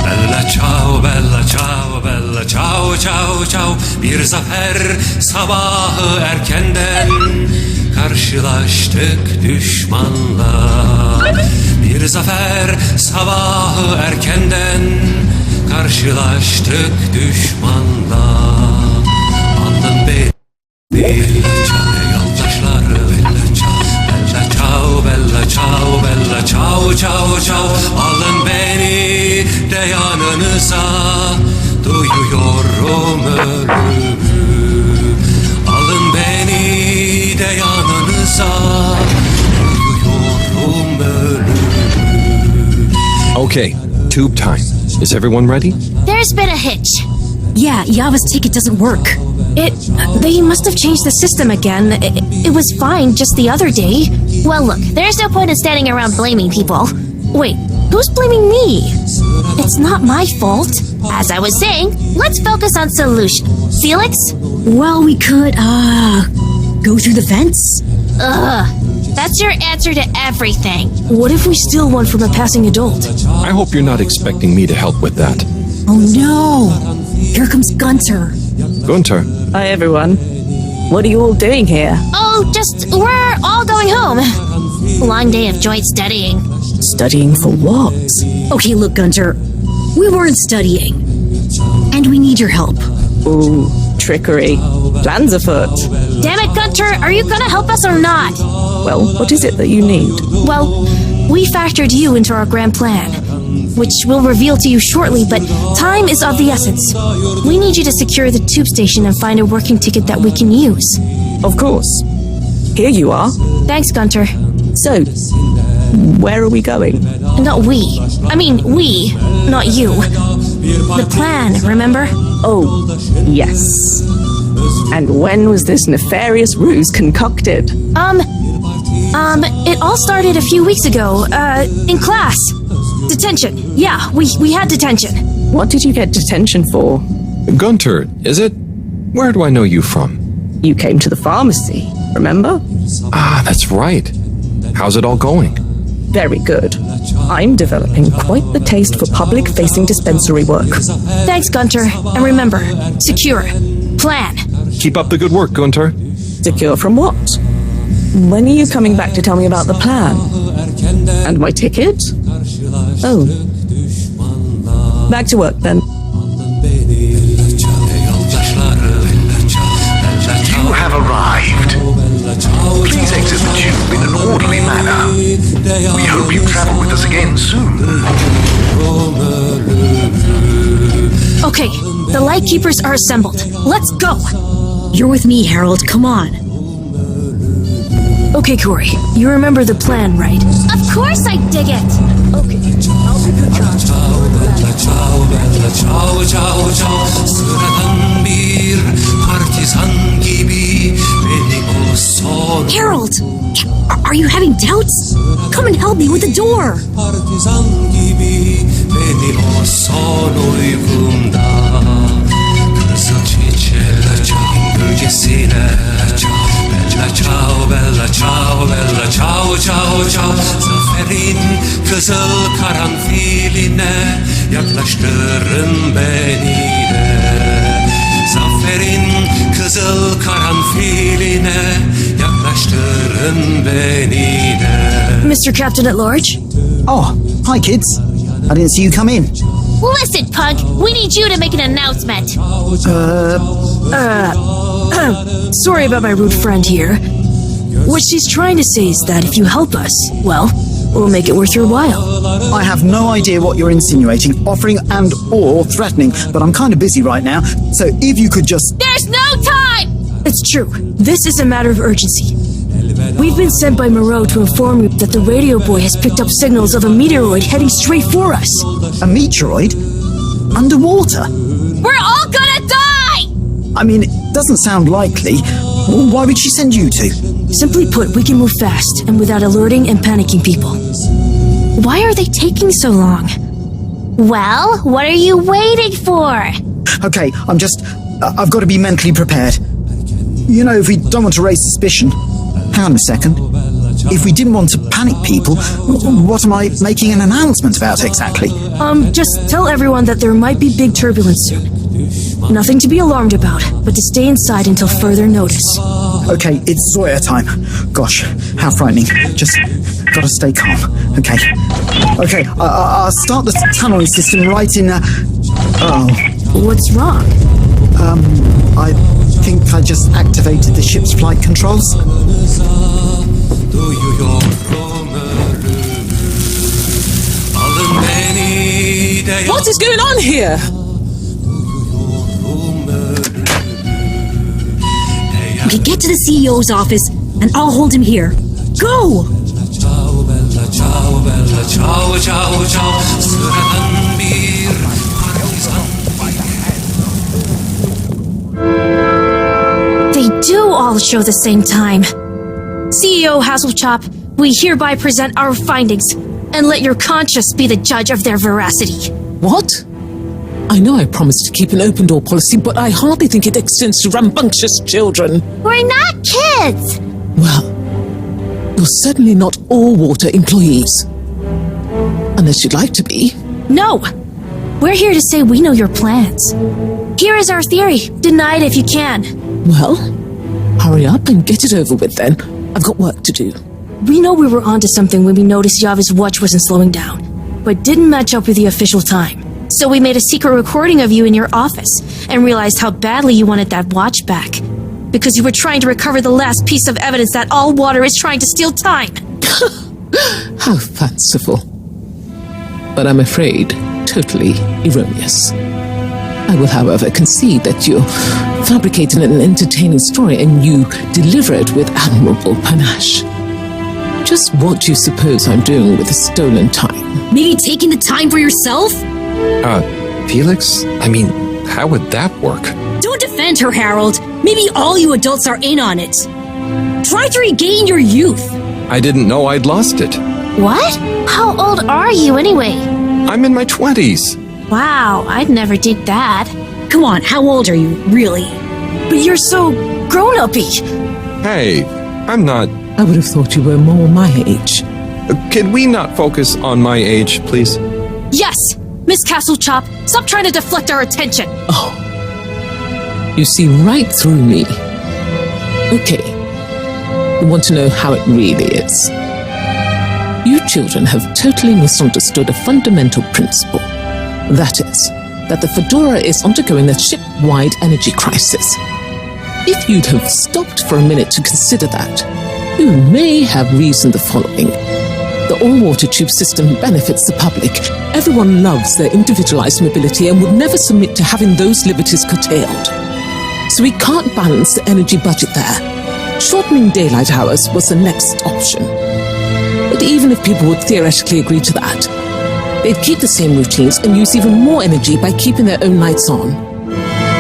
Bella ciao, bella ciao, bella ciao, ciao, ciao. Bir zafer sabahı erkenden karşılaştık düşmanla. Bir zafer sabahı erkenden karşılaştık düşmanla. Alın beni yoldaşlar. Bella ciao, bella ciao, bella ciao, ciao, ciao. Alın beni de yanınıza, duyuyorum ölümü. Alın beni de yanınıza, duyuyorum ölümü. Okay, tube time. Is everyone ready? There's been a hitch. Yeah, Yava's ticket doesn't work. They must have changed the system again. It was fine just the other day. Well, look, there's no point in standing around blaming people. Wait, who's blaming me? It's not my fault. As I was saying, let's focus on solution. Felix? Well, we could, go through the vents? Ugh. That's your answer to everything. What if we steal one from a passing adult? I hope you're not expecting me to help with that. Oh no! Here comes Gunter. Gunter. Hi, everyone. What are you all doing here? Oh, we're all going home. Long day of joint studying. Studying for what? Okay, look, Gunter. We weren't studying. And we need your help. Ooh, trickery. Plans afoot. Damn it, Gunter, are you gonna help us or not? Well, what is it that you need? Well, we factored you into our grand plan, which we'll reveal to you shortly, but time is of the essence. We need you to secure the tube station and find a working ticket that we can use. Of course. Here you are. Thanks, Gunter. So, where are we going? Not we. I mean, we, not you. The plan, remember? Oh, yes. And when was this nefarious ruse concocted? It all started a few weeks ago, in class. Detention. Yeah, we had detention. What did you get detention for? Gunter, is it? Where do I know you from? You came to the pharmacy, remember? Ah, that's right. How's it all going? Very good. I'm developing quite the taste for public-facing dispensary work. Thanks, Gunter. And remember, secure. Plan. Keep up the good work, Gunter. Secure from what? When are you coming back to tell me about the plan? And my ticket? Oh. Back to work, then. You have arrived. Please exit the tube in an orderly manner. We hope you travel with us again soon. Okay, the Lightkeepers are assembled. Let's go! You're with me, Harold. Come on. Okay, Corey, you remember the plan, right? Of course I dig it! Okay, I'll be good Harold! Are you having doubts? Come and help me with the door! Partizan gibi beni o son uykumda kızıl çiçeğin gölgesine Bella ciao, bella ciao, bella ciao, ciao, ciao. Zaferin kızıl karanfiline yaklaştırın beni de. Zaferin kızıl karanfiline yaklaştırın beni de. Mr. Captain at Large? Oh, hi kids. I didn't see you come in. Listen, Pug, we need you to make an announcement. Sorry about my rude friend here. What she's trying to say is that if you help us, well, we'll make it worth your while. I have no idea what you're insinuating, offering and or threatening, but I'm kind of busy right now, so if you could just... There's no time! It's true. This is a matter of urgency. We've been sent by Moreau to inform you that the radio boy has picked up signals of a meteoroid heading straight for us. A meteoroid? Underwater? We're all gonna die! I mean, it doesn't sound likely. Why would she send you two? Simply put, we can move fast and without alerting and panicking people. Why are they taking so long? Well, what are you waiting for? Okay, I've got to be mentally prepared. You know, if we don't want to raise suspicion... Hang on a second. If we didn't want to panic people, what am I making an announcement about exactly? Just tell everyone that there might be big turbulence soon. Nothing to be alarmed about, but to stay inside until further notice. Okay, it's Sawyer time. Gosh, how frightening. Just gotta stay calm. Okay. Okay, I'll start the tunneling system right in... What's wrong? I think I just activated the ship's flight controls. What is going on here? Okay, get to the CEO's office, and I'll hold him here. Go! They do all show the same time. CEO Hasselchop, we hereby present our findings, and let your conscience be the judge of their veracity. What? I know I promised to keep an open door policy, but I hardly think it extends to rambunctious children. We're not kids! Well, you're certainly not all water employees. Unless you'd like to be. No! We're here to say we know your plans. Here is our theory. Deny it if you can. Well, hurry up and get it over with then. I've got work to do. We know we were onto something when we noticed Yava's watch wasn't slowing down, but didn't match up with the official time. So we made a secret recording of you in your office and realized how badly you wanted that watch back. Because you were trying to recover the last piece of evidence that all water is trying to steal time. How fanciful. But I'm afraid totally erroneous. I will, however, concede that you fabricated an entertaining story and you deliver it with admirable panache. Just what do you suppose I'm doing with the stolen time? Maybe taking the time for yourself? Felix? I mean, how would that work? Don't defend her, Harold. Maybe all you adults are in on it. Try to regain your youth. I didn't know I'd lost it. What? How old are you anyway? I'm in my 20s. Wow, I'd never did that. Come on, how old are you, really? But you're so grown-uppy. Hey, I'm not... I would have thought you were more my age. Could we not focus on my age, please? Yes! Miss Castlechop, stop trying to deflect our attention. Oh. You see right through me. Okay. You want to know how it really is. You children have totally misunderstood a fundamental principle. That is, that the Fedora is undergoing a ship-wide energy crisis. If you'd have stopped for a minute to consider that, you may have reasoned the following. The all-water tube system benefits the public. Everyone loves their individualized mobility and would never submit to having those liberties curtailed. So we can't balance the energy budget there. Shortening daylight hours was the next option. But even if people would theoretically agree to that, they'd keep the same routines and use even more energy by keeping their own lights on.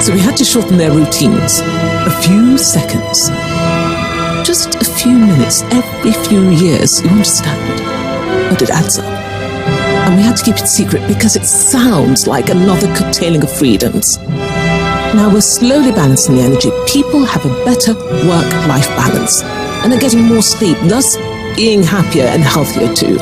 So we had to shorten their routines. A few seconds. Just a few minutes every few years, you understand? But it adds up. And we had to keep it secret because it sounds like another curtailing of freedoms. Now we're slowly balancing the energy. People have a better work-life balance. And are getting more sleep, thus being happier and healthier too.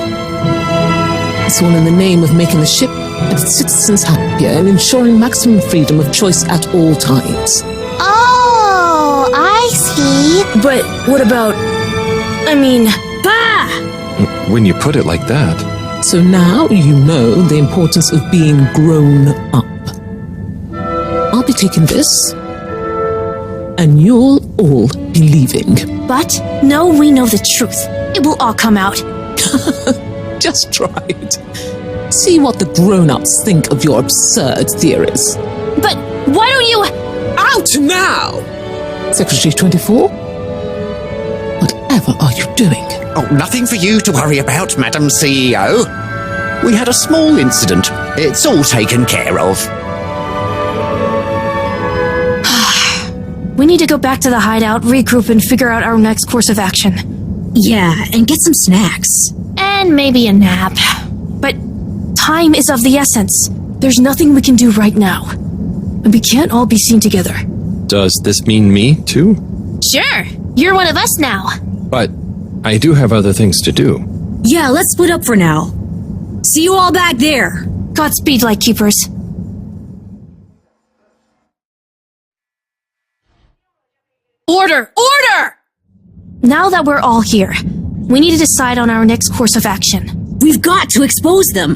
It's all in the name of making the ship and its citizens happier and ensuring maximum freedom of choice at all times. Oh, I see. But what about... I mean... Bah! When you put it like that... So now you know the importance of being grown up. I'll be taking this, and you'll all be leaving. But no, we know the truth. It will all come out. Just try it. See what the grown-ups think of your absurd theories. But why don't you... Out now! Secretary 24? Whatever are you doing? Oh, nothing for you to worry about, Madam CEO. We had a small incident. It's all taken care of. We need to go back to the hideout, regroup, and figure out our next course of action. Yeah, and get some snacks. And maybe a nap. But time is of the essence. There's nothing we can do right now. And we can't all be seen together. Does this mean me, too? Sure, you're one of us now. But I do have other things to do. Yeah, let's split up for now. See you all back there. Godspeed, Lightkeepers. Order! Order! Now that we're all here, we need to decide on our next course of action. We've got to expose them.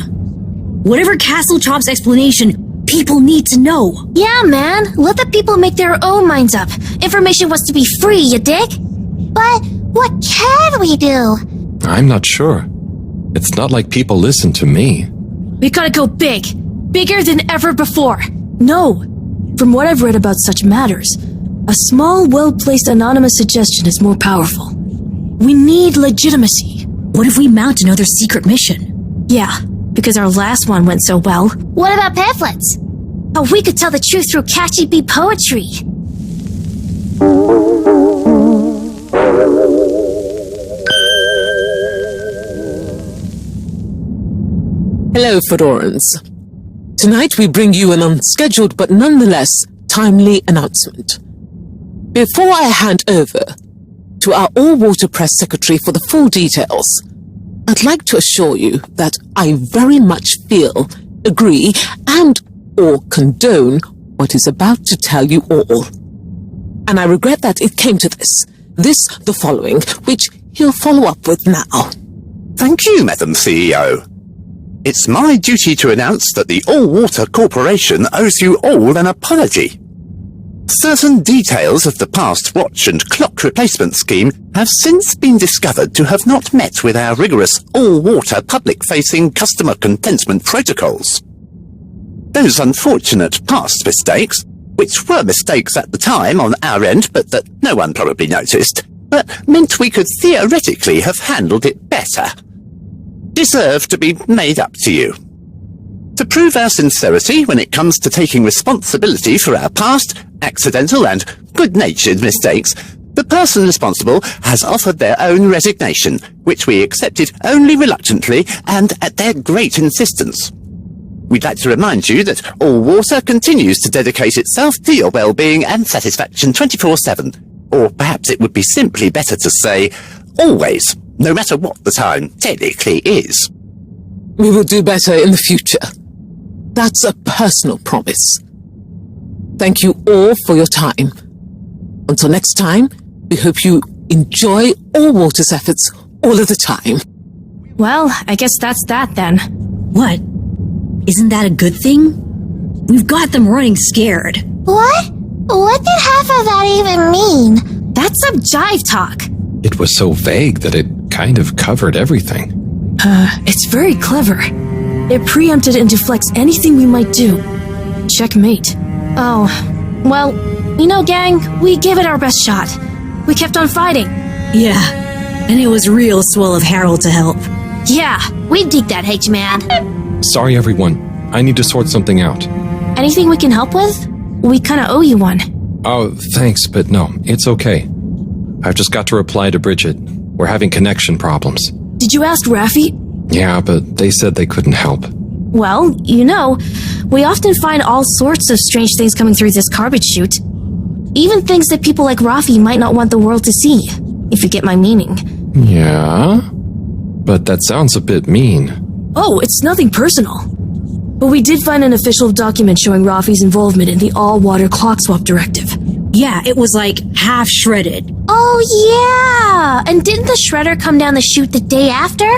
Whatever Castle Chop's explanation, people need to know. Yeah, man. Let the people make their own minds up. Information was to be free, you dig? But what can we do? I'm not sure. It's not like people listen to me. We gotta go big. Bigger than ever before. No. From what I've read about such matters, a small, well-placed anonymous suggestion is more powerful. We need legitimacy. What if we mount another secret mission? Yeah, because our last one went so well. What about pamphlets? Oh, we could tell the truth through catchy beat poetry. Hello, Fedorans. Tonight we bring you an unscheduled but nonetheless timely announcement. Before I hand over to our all-water press secretary for the full details, I'd like to assure you that I very much feel, agree, and or condone what is about to tell you all. And I regret that it came to this, the following, which he'll follow up with now. Thank you, Madam CEO. It's my duty to announce that the All-Water Corporation owes you all an apology. Certain details of the past watch and clock replacement scheme have since been discovered to have not met with our rigorous all-water public-facing customer contentment protocols. Those unfortunate past mistakes, which were mistakes at the time on our end but that no one probably noticed, but meant we could theoretically have handled it better, deserve to be made up to you. To prove our sincerity when it comes to taking responsibility for our past, accidental and good-natured mistakes, the person responsible has offered their own resignation, which we accepted only reluctantly and at their great insistence. We'd like to remind you that All Water continues to dedicate itself to your well-being and satisfaction 24/7. Or perhaps it would be simply better to say, always, no matter what the time technically is. We will do better in the future. That's a personal promise. Thank you all for your time. Until next time, we hope you enjoy All Water's efforts all of the time. Well, I guess that's that then. What? Isn't that a good thing? We've got them running scared. What? What did half of that even mean? That's some jive talk. It was so vague that it kind of covered everything. It's very clever. It preempted and deflects anything we might do. Checkmate. Oh, well, you know, gang, we gave it our best shot. We kept on fighting. Yeah, and it was real swell of Harold to help. Yeah, We dig that, H-Man. Sorry, everyone. I need to sort something out. Anything we can help with? We kinda owe you one. Oh, thanks, but no, it's okay. I've just got to reply to Bridget. We're having connection problems. Did you ask Raffi? Yeah, but they said they couldn't help. Well, you know, we often find all sorts of strange things coming through this garbage chute. Even things that people like Raffi might not want the world to see, if you get my meaning. Yeah? But that sounds a bit mean. Oh, it's nothing personal. But we did find an official document showing Raffi's involvement in the all-water clock swap directive. Yeah, it was like half shredded. Oh, yeah! And didn't the shredder come down the chute the day after?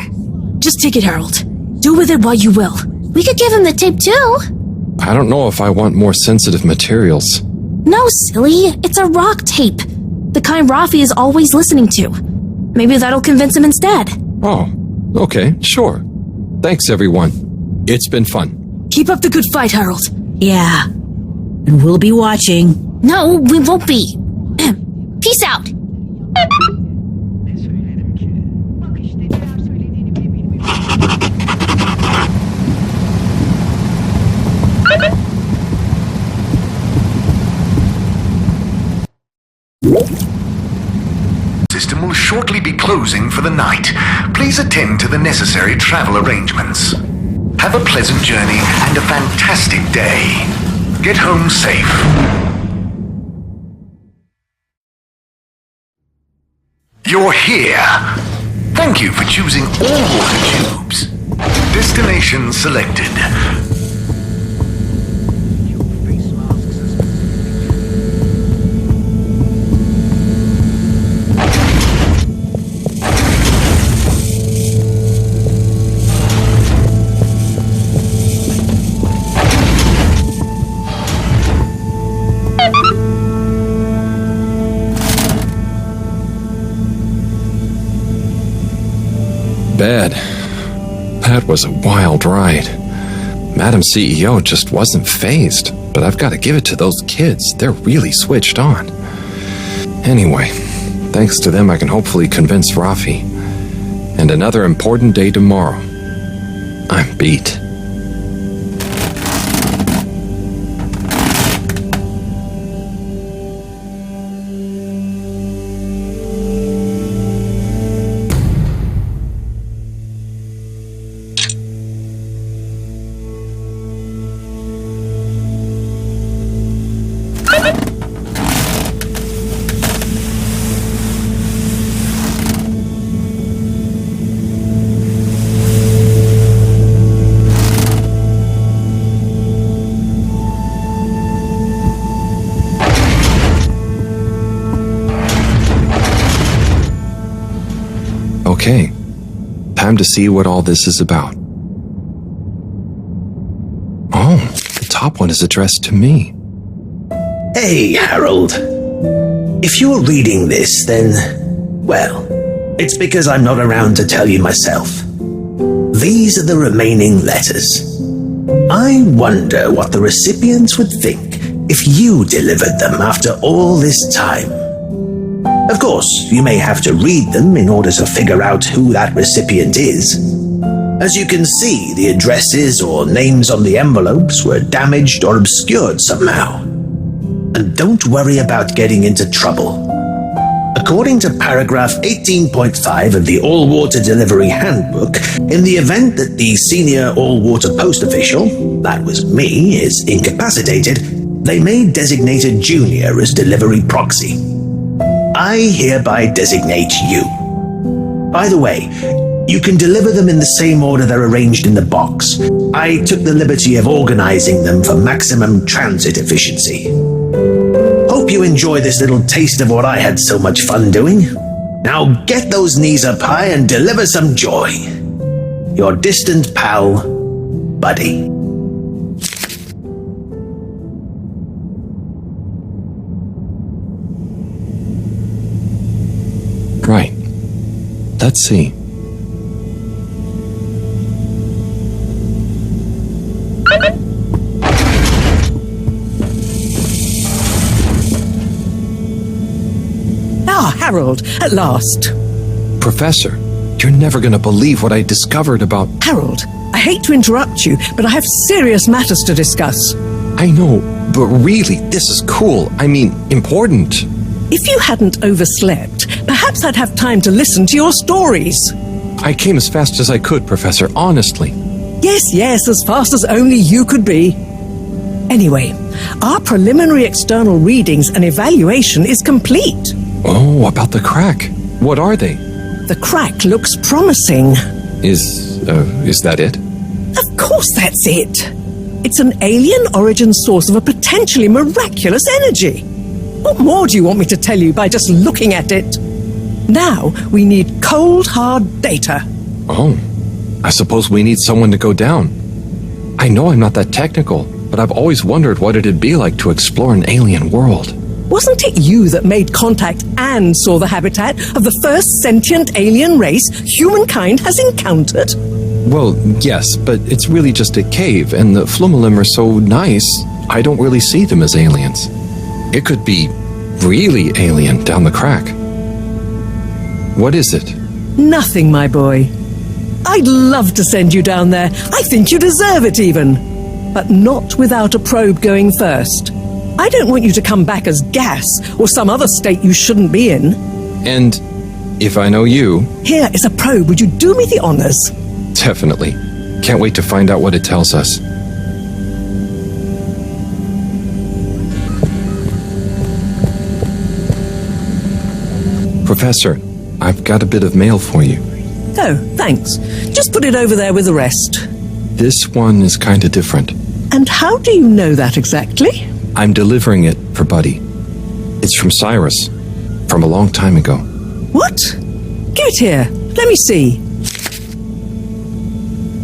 Just take it, Harold. Do with it what you will. We could give him the tape too. I don't know if I want more sensitive materials. No, silly. It's a rock tape. The kind Rafi is always listening to. Maybe that'll convince him instead. Oh, okay, sure. Thanks, everyone. It's been fun. Keep up the good fight, Harold. Yeah. And we'll be watching. No, we won't be. Peace out. System will shortly be closing for the night. Please attend to the necessary travel arrangements. Have a pleasant journey and a fantastic day. Get home safe. You're here. Thank you for choosing all water tubes. Destination selected. Bad. That was a wild ride. Madam CEO just wasn't fazed, but I've got to give it to those kids. They're really switched on. Anyway, thanks to them I can hopefully convince Rafi. And another important day tomorrow. I'm beat. Okay, time to see what all this is about. Oh, the top one is addressed to me. Hey, Harold. If you're reading this, then, well, it's because I'm not around to tell you myself. These are the remaining letters. I wonder what the recipients would think if you delivered them after all this time. Of course, you may have to read them in order to figure out who that recipient is. As you can see, the addresses or names on the envelopes were damaged or obscured somehow. And don't worry about getting into trouble. According to paragraph 18.5 of the All-Water Delivery Handbook, in the event that the senior all-water post official, that was me, is incapacitated, they may designate a junior as delivery proxy. I hereby designate you. By the way, you can deliver them in the same order they're arranged in the box. I took the liberty of organizing them for maximum transit efficiency. Hope you enjoy this little taste of what I had so much fun doing. Now get those knees up high and deliver some joy. Your distant pal, Buddy. Right. Let's see. Ah, Harold, at last. Professor, you're never going to believe what I discovered about... Harold, I hate to interrupt you, but I have serious matters to discuss. I know, but really, this is cool. I mean, important. If you hadn't overslept, perhaps I'd have time to listen to your stories. I came as fast as I could, Professor, honestly. Yes, as fast as only you could be. Anyway, our preliminary external readings and evaluation is complete. Oh, about the crack. What are they? The crack looks promising. Is that it? Of course that's it. It's an alien origin source of a potentially miraculous energy. What more do you want me to tell you by just looking at it? Now we need cold, hard data. Oh, I suppose we need someone to go down. I know I'm not that technical, but I've always wondered what it'd be like to explore an alien world. Wasn't it you that made contact and saw the habitat of the first sentient alien race humankind has encountered? Well, yes, but it's really just a cave, and the Flumalim are so nice, I don't really see them as aliens. It could be really alien down the crack. What is it? Nothing, my boy. I'd love to send you down there. I think you deserve it even. But not without a probe going first. I don't want you to come back as gas or some other state you shouldn't be in. And if I know you... Here is a probe. Would you do me the honors? Definitely. Can't wait to find out what it tells us. Professor, I've got a bit of mail for you. Oh, thanks. Just put it over there with the rest. This one is kind of different. And how do you know that exactly? I'm delivering it for Buddy. It's from Cyrus, from a long time ago. What? Give it here. Let me see.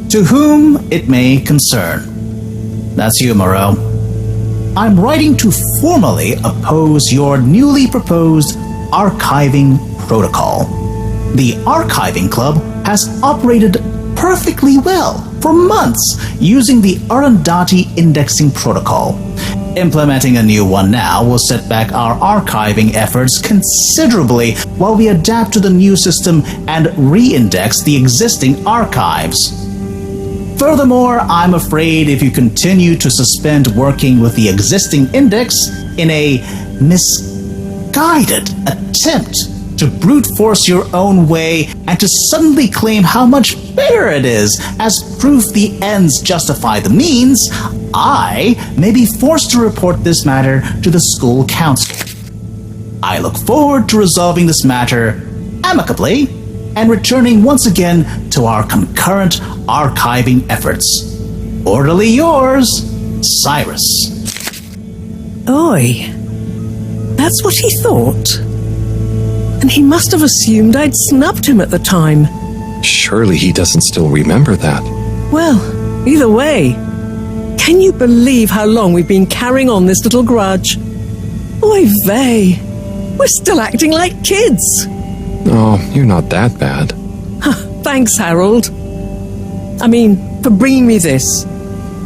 To whom it may concern. That's you, Moreau. I'm writing to formally oppose your newly proposed archiving protocol. The Archiving Club has operated perfectly well for months using the Arundhati indexing protocol. Implementing a new one now will set back our archiving efforts considerably while we adapt to the new system and re-index the existing archives. Furthermore, I'm afraid if you continue to suspend working with the existing index in a misguided attempt to brute force your own way and to suddenly claim how much better it is as proof the ends justify the means, I may be forced to report this matter to the school council. I look forward to resolving this matter amicably and returning once again to our concurrent archiving efforts. Orderly yours, Cyrus. Oi. That's what he thought. And he must have assumed I'd snubbed him at the time. Surely he doesn't still remember that. Well, either way, can you believe how long we've been carrying on this little grudge? Oy vey, we're still acting like kids. Oh, you're not that bad. Thanks, Harold. I mean, for bringing me this.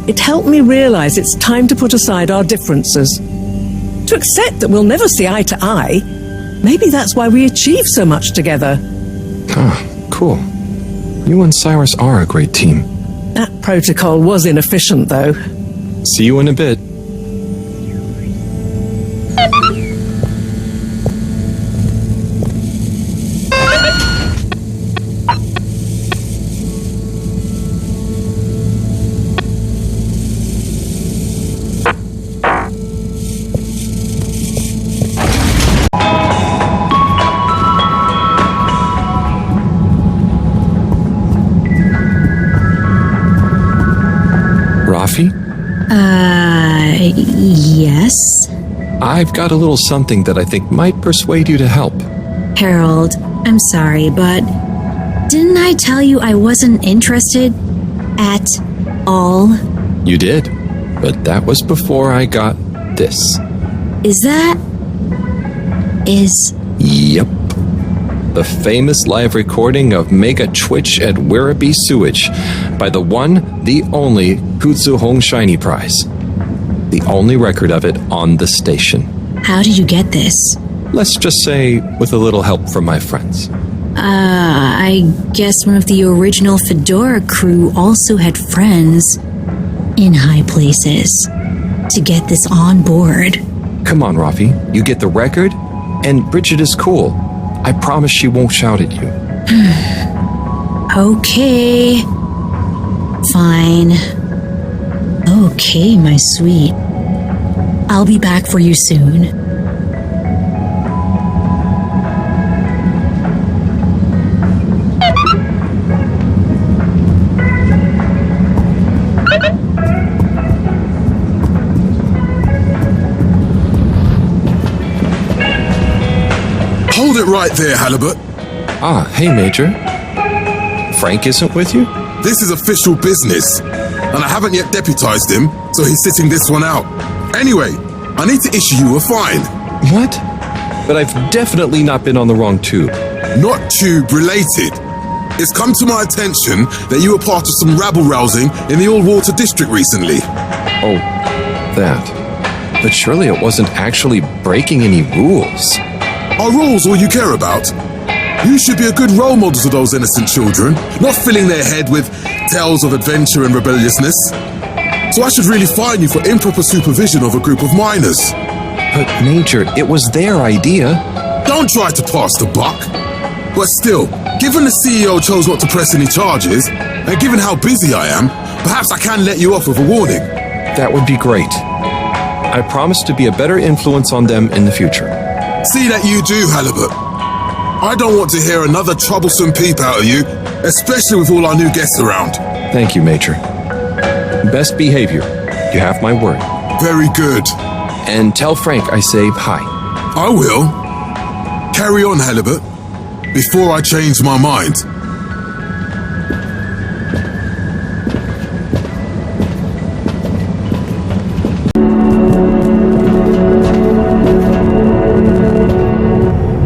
It helped me realize it's time to put aside our differences. To accept that we'll never see eye to eye. Maybe that's why we achieve so much together. Ah, cool. You and Cyrus are a great team. That protocol was inefficient, though. See you in a bit. Rafi? Yes? I've got a little something that I think might persuade you to help. Harold, I'm sorry, but didn't I tell you I wasn't interested at all? You did, but that was before I got this. Yep. The famous live recording of Mega Twitch at Werribee Sewage by the one, the only Kutsu Hong Shiny Prize. The only record of it on the station. How did you get this? Let's just say with a little help from my friends. I guess one of the original Fedora crew also had friends in high places to get this on board. Come on, Rafi. You get the record, and Bridget is cool. I promise she won't shout at you. Okay. Fine. Okay, my sweet. I'll be back for you soon. Hold it right there, Halibut. Ah, hey, Major. Frank isn't with you? This is official business, and I haven't yet deputized him, so he's sitting this one out. Anyway, I need to issue you a fine. What? But I've definitely not been on the wrong tube. Not tube related. It's come to my attention that you were part of some rabble-rousing in the All Water District recently. Oh, that. But surely it wasn't actually breaking any rules. Are rules all you care about? You should be a good role model to those innocent children, not filling their head with tales of adventure and rebelliousness. So I should really fine you for improper supervision of a group of minors. But Major, it was their idea. Don't try to pass the buck. But still, given the CEO chose not to press any charges, and given how busy I am, perhaps I can let you off with a warning. That would be great. I promise to be a better influence on them in the future. See that you do, Halibut. I don't want to hear another troublesome peep out of you, especially with all our new guests around. Thank you, Major. Best behavior. You have my word. Very good. And tell Frank I say hi. I will. Carry on, Halibut, before I change my mind.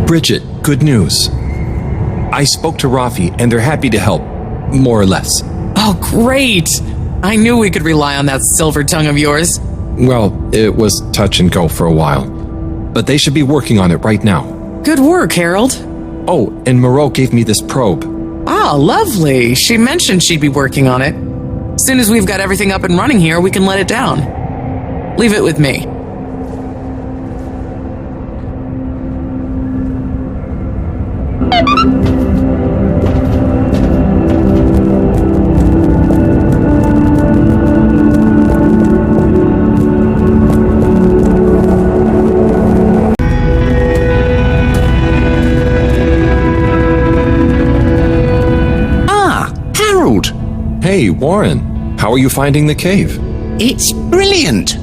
Bridget, good news. I spoke to Rafi and they're happy to help, more or less. Oh, great! I knew we could rely on that silver tongue of yours. Well, it was touch and go for a while. But they should be working on it right now. Good work, Harold. Oh, and Moreau gave me this probe. Ah, lovely. She mentioned she'd be working on it. As soon as we've got everything up and running here, we can let it down. Leave it with me. Hey, Warren, how are you finding the cave? It's brilliant.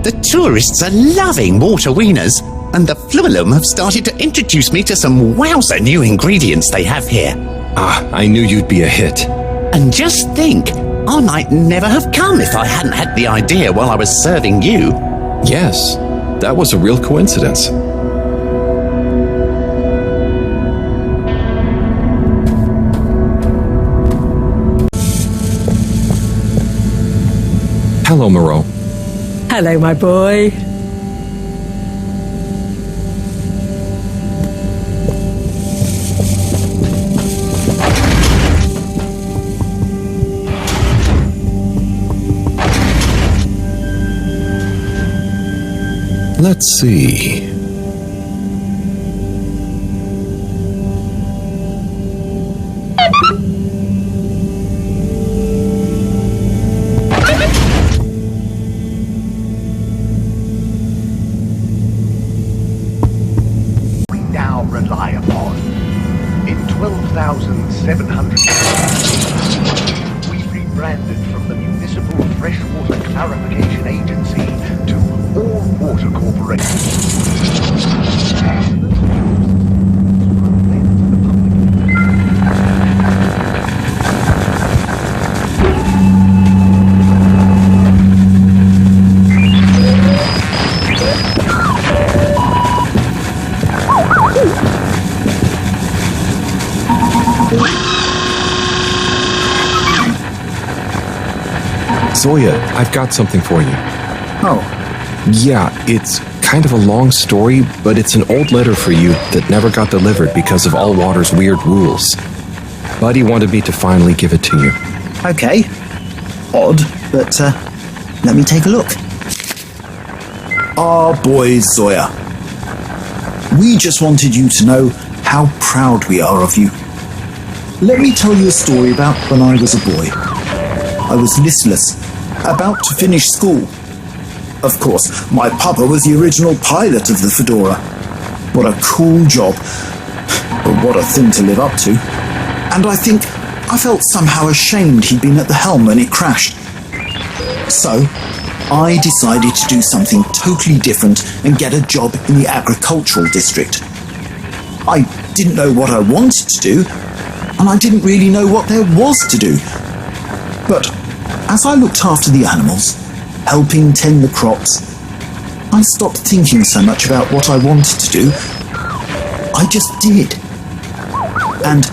The tourists are loving water wieners, and the Flumelum have started to introduce me to some wowzer new ingredients they have here. Ah, I knew you'd be a hit. And just think, I might never have come if I hadn't had the idea while I was serving you. Yes, that was a real coincidence. Hello, Moreau. Hello, my boy. Let's see. Rely upon. In 12,700 we rebranded from the Municipal Freshwater Clarification Agency to All Water Corporation. Zoya, I've got something for you. Oh. Yeah, it's kind of a long story, but it's an old letter for you that never got delivered because of All Water's weird rules. Buddy wanted me to finally give it to you. Okay. Odd, but let me take a look. Our boy Zoya. We just wanted you to know how proud we are of you. Let me tell you a story about when I was a boy. I was listless, about to finish school. Of course, my papa was the original pilot of the Fedora. What a cool job. But what a thing to live up to. And I think I felt somehow ashamed he'd been at the helm when it crashed. So, I decided to do something totally different and get a job in the agricultural district. I didn't know what I wanted to do, and I didn't really know what there was to do. But as I looked after the animals, helping tend the crops, I stopped thinking so much about what I wanted to do. I just did. And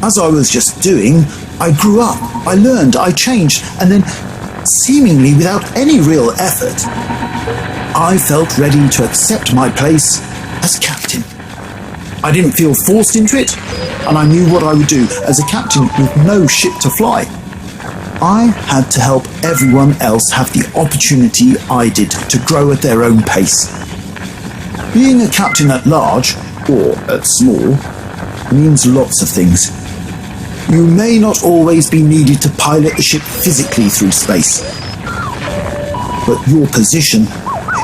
as I was just doing, I grew up, I learned, I changed, and then, seemingly without any real effort, I felt ready to accept my place as captain. I didn't feel forced into it, and I knew what I would do as a captain with no ship to fly. I had to help everyone else have the opportunity I did to grow at their own pace. Being a captain at large, or at small, means lots of things. You may not always be needed to pilot the ship physically through space, but your position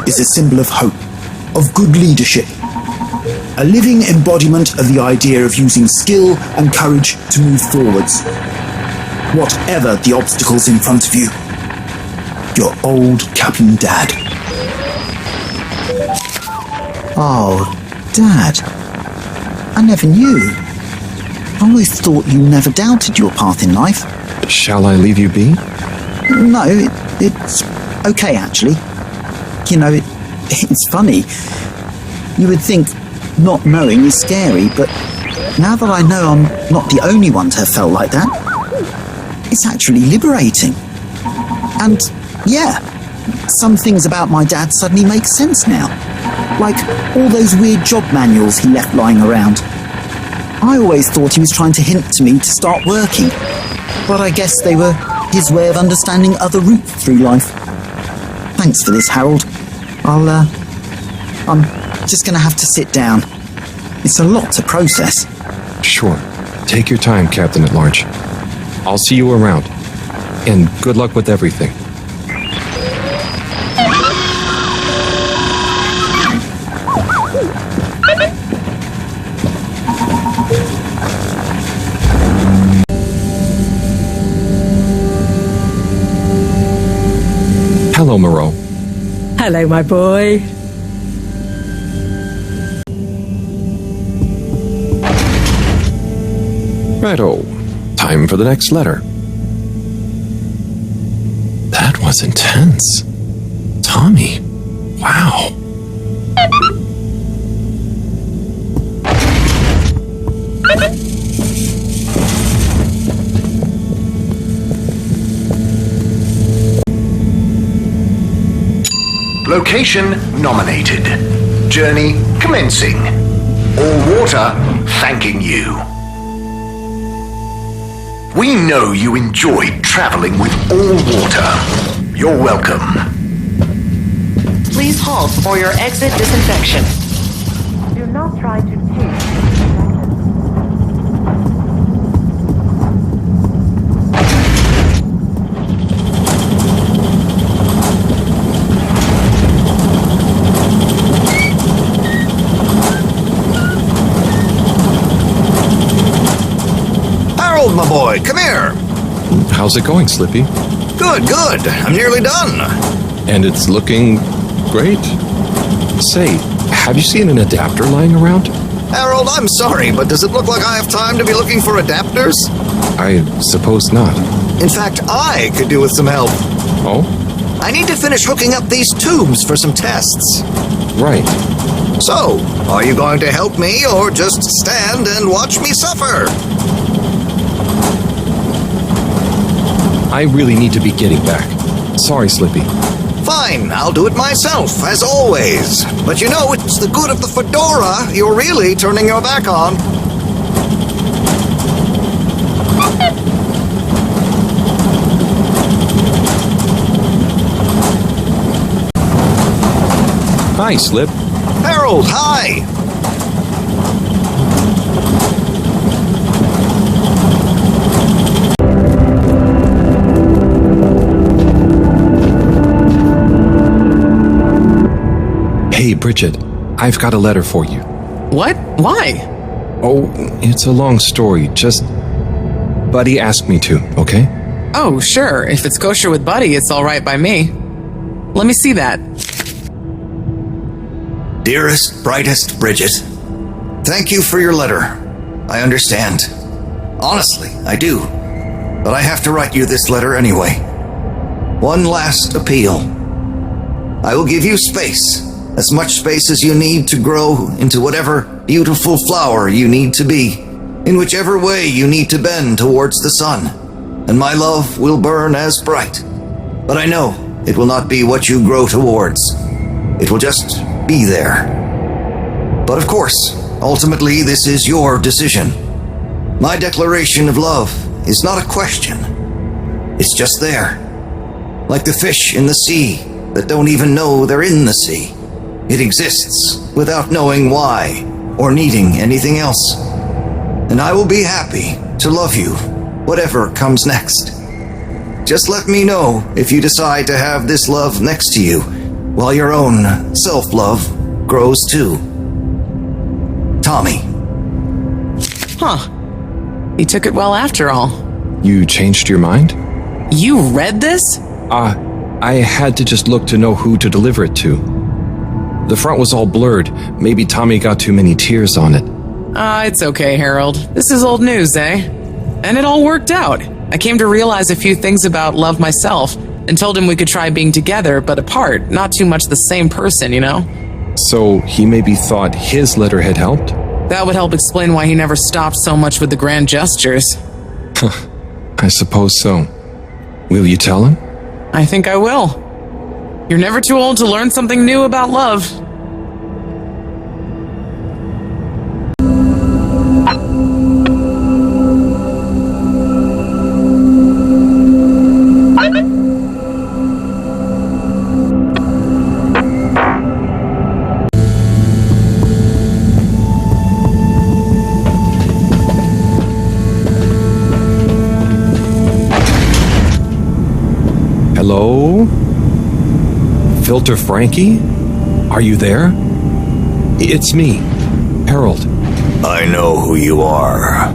is a symbol of hope, of good leadership, a living embodiment of the idea of using skill and courage to move forwards, whatever the obstacles in front of you. Your old Captain Dad. Oh, Dad. I never knew. I always thought you never doubted your path in life. Shall I leave you be? No, it's okay, actually. You know, it's funny. You would think not knowing is scary, but now that I know I'm not the only one to have felt like that, it's actually liberating. And yeah, some things about my dad suddenly make sense now. Like all those weird job manuals he left lying around. I always thought he was trying to hint to me to start working, but I guess they were his way of understanding other routes through life. Thanks for this, Harold. I'm just gonna have to sit down. It's a lot to process. Sure. Take your time, Captain at Large. I'll see you around. And good luck with everything. Hello, Moreau. Hello, my boy. Righto. Time for the next letter. That was intense. Tommy. Wow. Location nominated. Journey commencing. All water thanking you. We know you enjoyed traveling with all water. You're welcome. Please halt for your exit disinfection. Do not try to change. Harold, my boy, come here. How's it going, Slippy? Good, good. I'm nearly done. And it's looking great. Say, have you seen an adapter lying around? Harold, I'm sorry, but does it look like I have time to be looking for adapters? I suppose not. In fact, I could do with some help. Oh? I need to finish hooking up these tubes for some tests. Right. So, are you going to help me or just stand and watch me suffer? I really need to be getting back. Sorry, Slippy. Fine, I'll do it myself, as always. But you know, it's the good of the fedora you're really turning your back on. Hi, Slip. Harold, hi! Hey, Bridget, I've got a letter for you. What? Why? Oh, it's a long story. Just Buddy asked me to, okay? Oh, sure. If it's kosher with Buddy, it's all right by me. Let me see that. Dearest, brightest Bridget, thank you for your letter. I understand. Honestly, I do. but I have to write you this letter anyway. One last appeal. I will give you space, as much space as you need to grow into whatever beautiful flower you need to be, in whichever way you need to bend towards the sun, and my love will burn as bright. But I know it will not be what you grow towards. It will just be there. But of course, ultimately this is your decision. My declaration of love is not a question. It's just there. Like the fish in the sea that don't even know they're in the sea. It exists without knowing why or needing anything else. And I will be happy to love you, whatever comes next. Just let me know if you decide to have this love next to you, while your own self-love grows too. Tommy. Huh. He took it well after all. You changed your mind? You read this? I had to just look to know who to deliver it to. The front was all blurred. Maybe Tommy got too many tears on it. It's okay, Harold. This is old news, eh? And it all worked out. I came to realize a few things about love myself and told him we could try being together but apart, not too much the same person, you know? So he maybe thought his letter had helped? That would help explain why he never stopped so much with the grand gestures. I suppose so. Will you tell him? I think I will. You're never too old to learn something new about love. Hello? Filter Frankie? Are you there? It's me, Harold. I know who you are.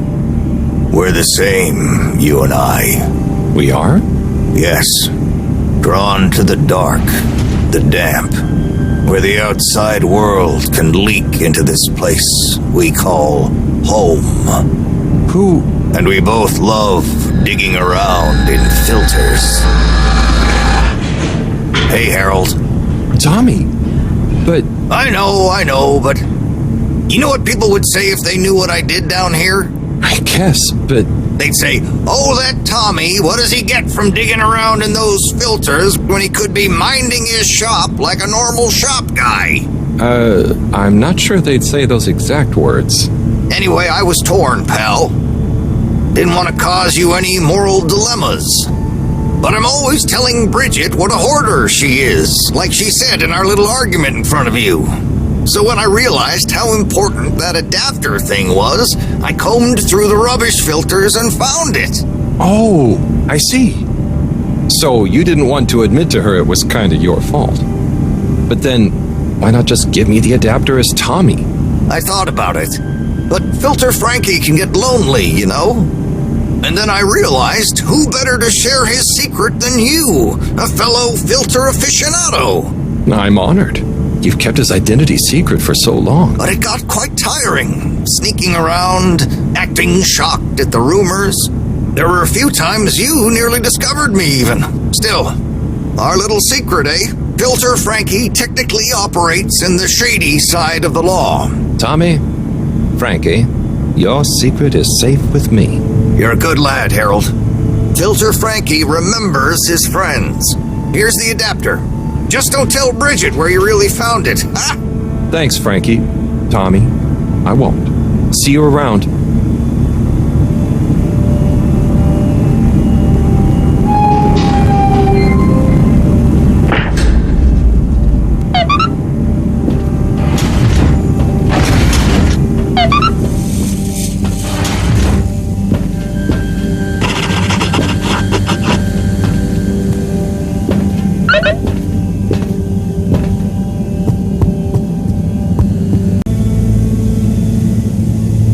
We're the same, you and I. We are? Yes. Drawn to the dark, the damp, where the outside world can leak into this place we call home. Who? And we both love digging around in filters. Hey, Harold. Tommy, but... I know, but... You know what people would say if they knew what I did down here? I guess, but... They'd say, oh, that Tommy, what does he get from digging around in those filters when he could be minding his shop like a normal shop guy? I'm not sure they'd say those exact words. Anyway, I was torn, pal. Didn't want to cause you any moral dilemmas. But I'm always telling Bridget what a hoarder she is, like she said in our little argument in front of you. So when I realized how important that adapter thing was, I combed through the rubbish filters and found it. Oh, I see. So you didn't want to admit to her it was kind of your fault. But then, why not just give me the adapter as Tommy? I thought about it. But Filter Frankie can get lonely, you know? And then I realized who better to share his secret than you, a fellow filter aficionado. I'm honored. You've kept his identity secret for so long. But it got quite tiring, sneaking around, acting shocked at the rumors. There were a few times you nearly discovered me even. Still, our little secret, eh? Filter Frankie technically operates in the shady side of the law. Tommy, Frankie, your secret is safe with me. You're a good lad, Harold. Filter Frankie remembers his friends. Here's the adapter. Just don't tell Bridget where you really found it, huh? Thanks, Frankie. Tommy, I won't. See you around.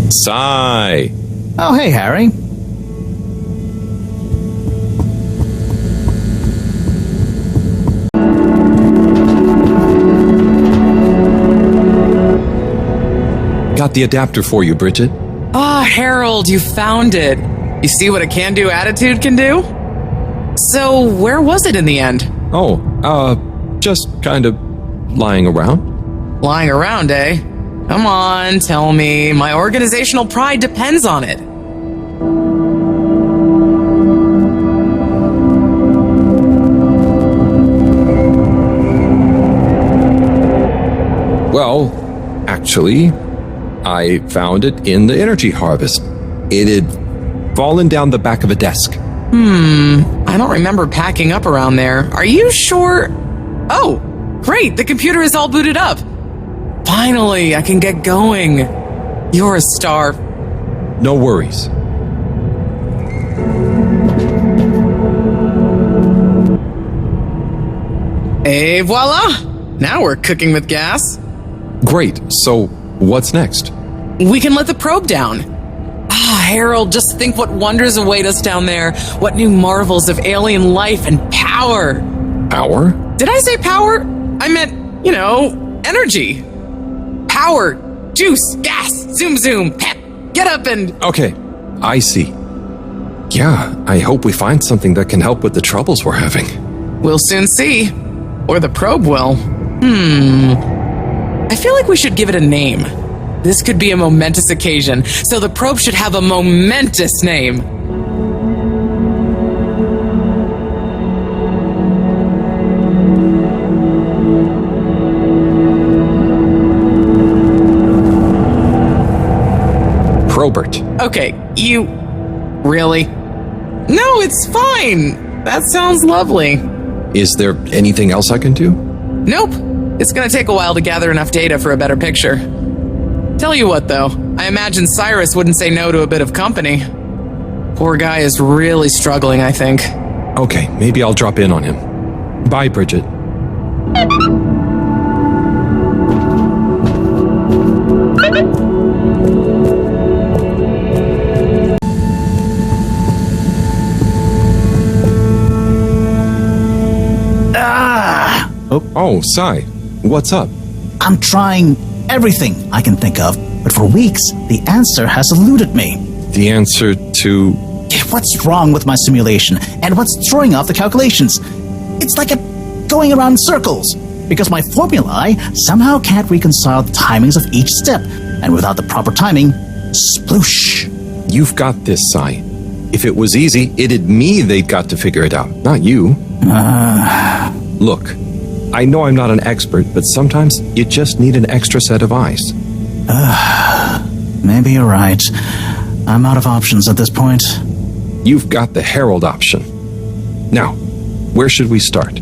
Sigh. Oh, hey, Harry. Got the adapter for you, Bridget. Ah, Harold, you found it. You see what a can-do attitude can do? So, where was it in the end? Oh, just kind of lying around. Lying around, eh? Come on, tell me. My organizational pride depends on it. Well, actually, I found it in the energy harvest. It had fallen down the back of a desk. I don't remember packing up around there. Are you sure? Oh, great, the computer is all booted up. Finally, I can get going. You're a star. No worries. Et voila! Now we're cooking with gas. Great, so what's next? We can let the probe down. Harold, just think what wonders await us down there. What new marvels of alien life and power. Power? Did I say power? I meant, energy. Power, juice, gas, zoom zoom, pep, get up and... Okay, I see. Yeah, I hope we find something that can help with the troubles we're having. We'll soon see. Or the probe will. I feel like we should give it a name. This could be a momentous occasion, so the probe should have a momentous name. Probert. Okay, you... Really? No, it's fine. That sounds lovely. Is there anything else I can do? Nope. It's gonna take a while to gather enough data for a better picture. Tell you what, though, I imagine Cyrus wouldn't say no to a bit of company. Poor guy is really struggling, I think. Okay, maybe I'll drop in on him. Bye, Bridget. Oh, Sai, what's up? I'm trying everything I can think of, but for weeks, the answer has eluded me. The answer to... What's wrong with my simulation, and what's throwing off the calculations? It's like going around in circles, because my formulae somehow can't reconcile the timings of each step, and without the proper timing, sploosh. You've got this, Sai. If it was easy, it'd me they'd got to figure it out, not you. Look, I know I'm not an expert, but sometimes you just need an extra set of eyes. Maybe you're right. I'm out of options at this point. You've got the Herald option. Now, where should we start?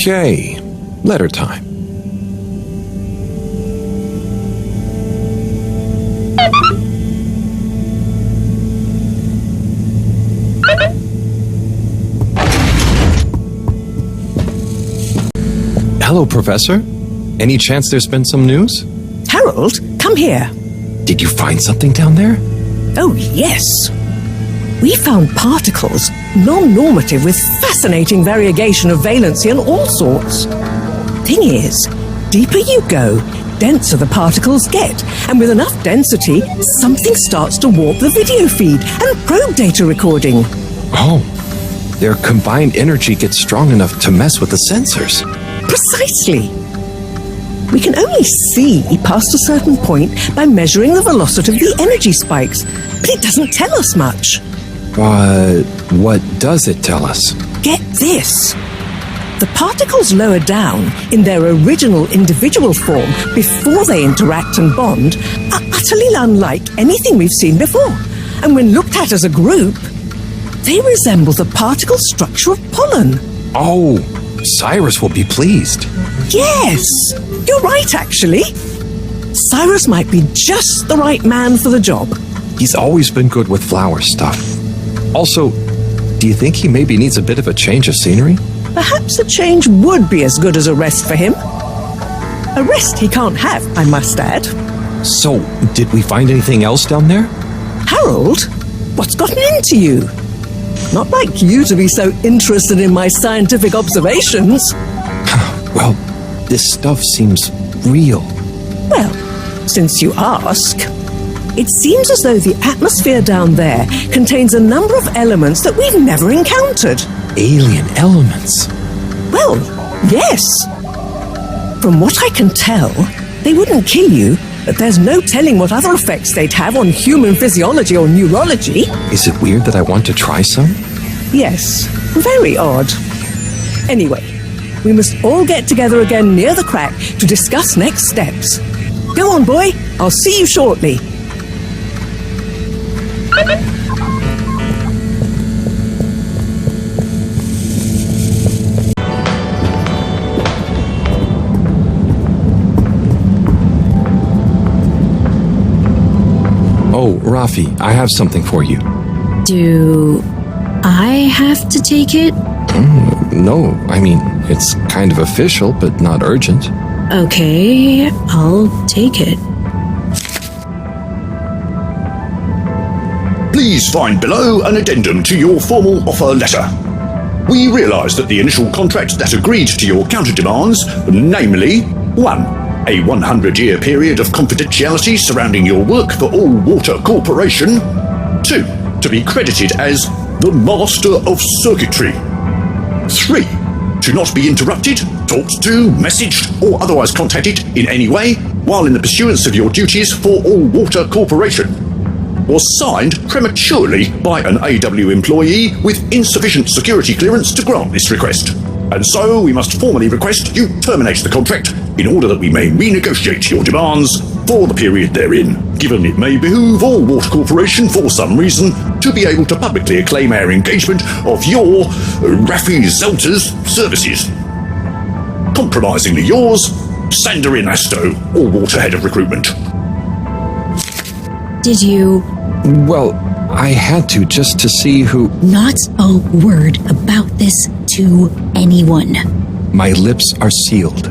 Okay, letter time. Hello, Professor. Any chance there's been some news? Harold, come here. Did you find something down there? Oh, yes. We found particles, non-normative with fascinating variegation of valency and all sorts. Thing is, deeper you go, denser the particles get, and with enough density, something starts to warp the video feed and probe data recording. Oh, their combined energy gets strong enough to mess with the sensors. Precisely. We can only see past a certain point by measuring the velocity of the energy spikes, but it doesn't tell us much. But what does it tell us? Get this. The particles lower down in their original individual form before they interact and bond are utterly unlike anything we've seen before. And when looked at as a group, they resemble the particle structure of pollen. Oh, Cyrus will be pleased. Yes, you're right, actually. Cyrus might be just the right man for the job. He's always been good with flower stuff. Also, do you think he maybe needs a bit of a change of scenery? Perhaps a change would be as good as a rest for him. A rest he can't have, I must add. So, did we find anything else down there? Harold, what's gotten into you? Not like you to be so interested in my scientific observations. Well, this stuff seems real. Well, since you ask, it seems as though the atmosphere down there contains a number of elements that we've never encountered. Alien elements? Well, yes. From what I can tell, they wouldn't kill you, but there's no telling what other effects they'd have on human physiology or neurology. Is it weird that I want to try some? Yes, very odd. Anyway, we must all get together again near the crack to discuss next steps. Go on, boy. I'll see you shortly. Oh, Rafi, I have something for you. Do I have to take it? No, I mean, it's kind of official, but not urgent. Okay, I'll take it. Please find below an addendum to your formal offer letter. We realise that the initial contract that agreed to your counter demands, namely 1. A 100-year period of confidentiality surrounding your work for All Water Corporation. 2. To be credited as the Master of Circuitry. 3. To not be interrupted, talked to, messaged, or otherwise contacted in any way while in the pursuance of your duties for All Water Corporation. Was signed prematurely by an AW employee with insufficient security clearance to grant this request. And so we must formally request you terminate the contract in order that we may renegotiate your demands for the period therein, given it may behoove All Water Corporation for some reason to be able to publicly acclaim our engagement of your Raffi Zelter's services. Compromisingly yours, Sandorin Asto, All Water Head of Recruitment. Did you? Well, I had to just to see who... Not a word about this to anyone. My lips are sealed.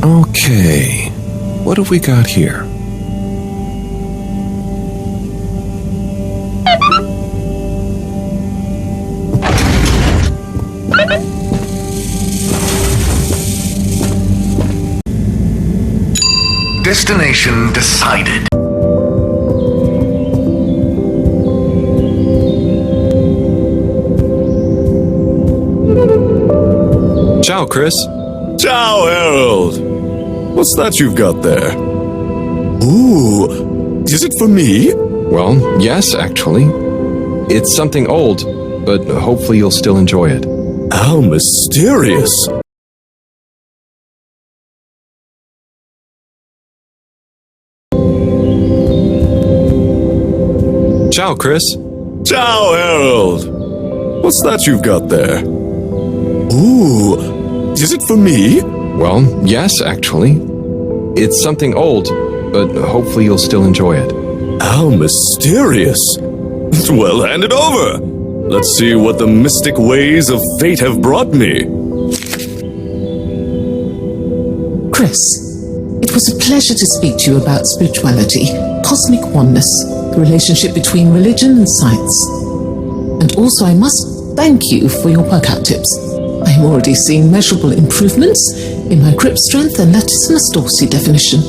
Okay, what have we got here? Destination decided. Ciao, Chris. Ciao, Harold. What's that you've got there? Ooh, is it for me? Well, yes, actually. It's something old, but hopefully you'll still enjoy it. How mysterious. Ciao, Chris. Ciao, Harold. What's that you've got there? Ooh, is it for me? Well, yes, actually. It's something old, but hopefully you'll still enjoy it. How mysterious. Well, hand it over. Let's see what the mystic ways of fate have brought me. Chris, it was a pleasure to speak to you about spirituality, cosmic oneness, the relationship between religion and science. And also, I must thank you for your workout tips. I am already seeing measurable improvements in my grip strength and latissimus dorsi definition.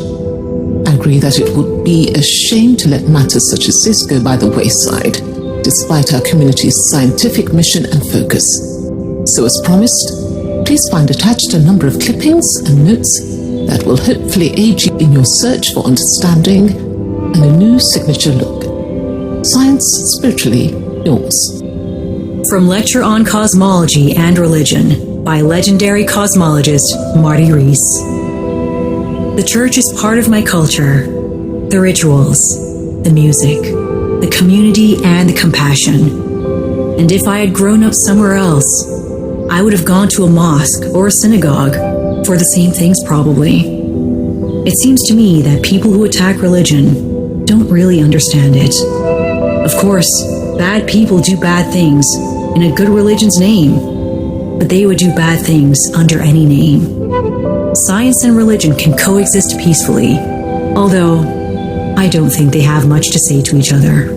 I agree that it would be a shame to let matters such as this go by the wayside, despite our community's scientific mission and focus. So as promised, please find attached a number of clippings and notes that will hopefully aid you in your search for understanding and a new signature look. Science, spiritually, yours. From Lecture on Cosmology and Religion by legendary cosmologist Marty Rees. The church is part of my culture, the rituals, the music, the community, and the compassion. And if I had grown up somewhere else, I would have gone to a mosque or a synagogue for the same things probably. It seems to me that people who attack religion don't really understand it. Of course, bad people do bad things in a good religion's name, but they would do bad things under any name. Science and religion can coexist peacefully, although I don't think they have much to say to each other.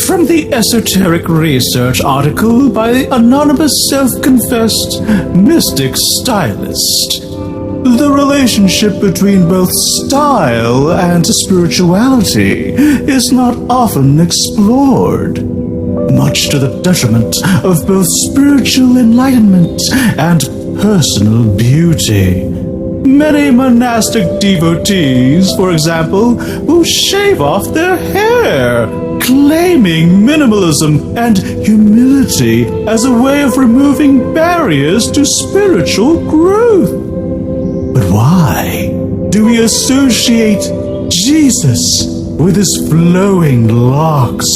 From the esoteric research article by the anonymous self-confessed mystic stylist, the relationship between both style and spirituality is not often explored, much to the detriment of both spiritual enlightenment and personal beauty. Many monastic devotees, for example, will shave off their hair, claiming minimalism and humility as a way of removing barriers to spiritual growth. But why do we associate Jesus with his flowing locks?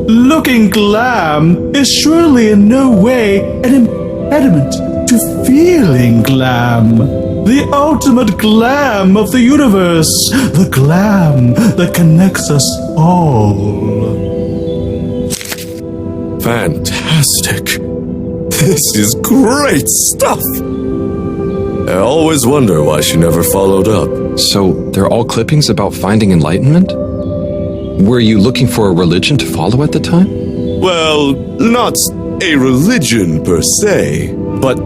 Looking glam is surely in no way an impediment to feeling glam. The ultimate glam of the universe. The glam that connects us all. Fantastic. This is great stuff. I always wonder why she never followed up. So, they're all clippings about finding enlightenment? Were you looking for a religion to follow at the time? Well, not a religion per se, but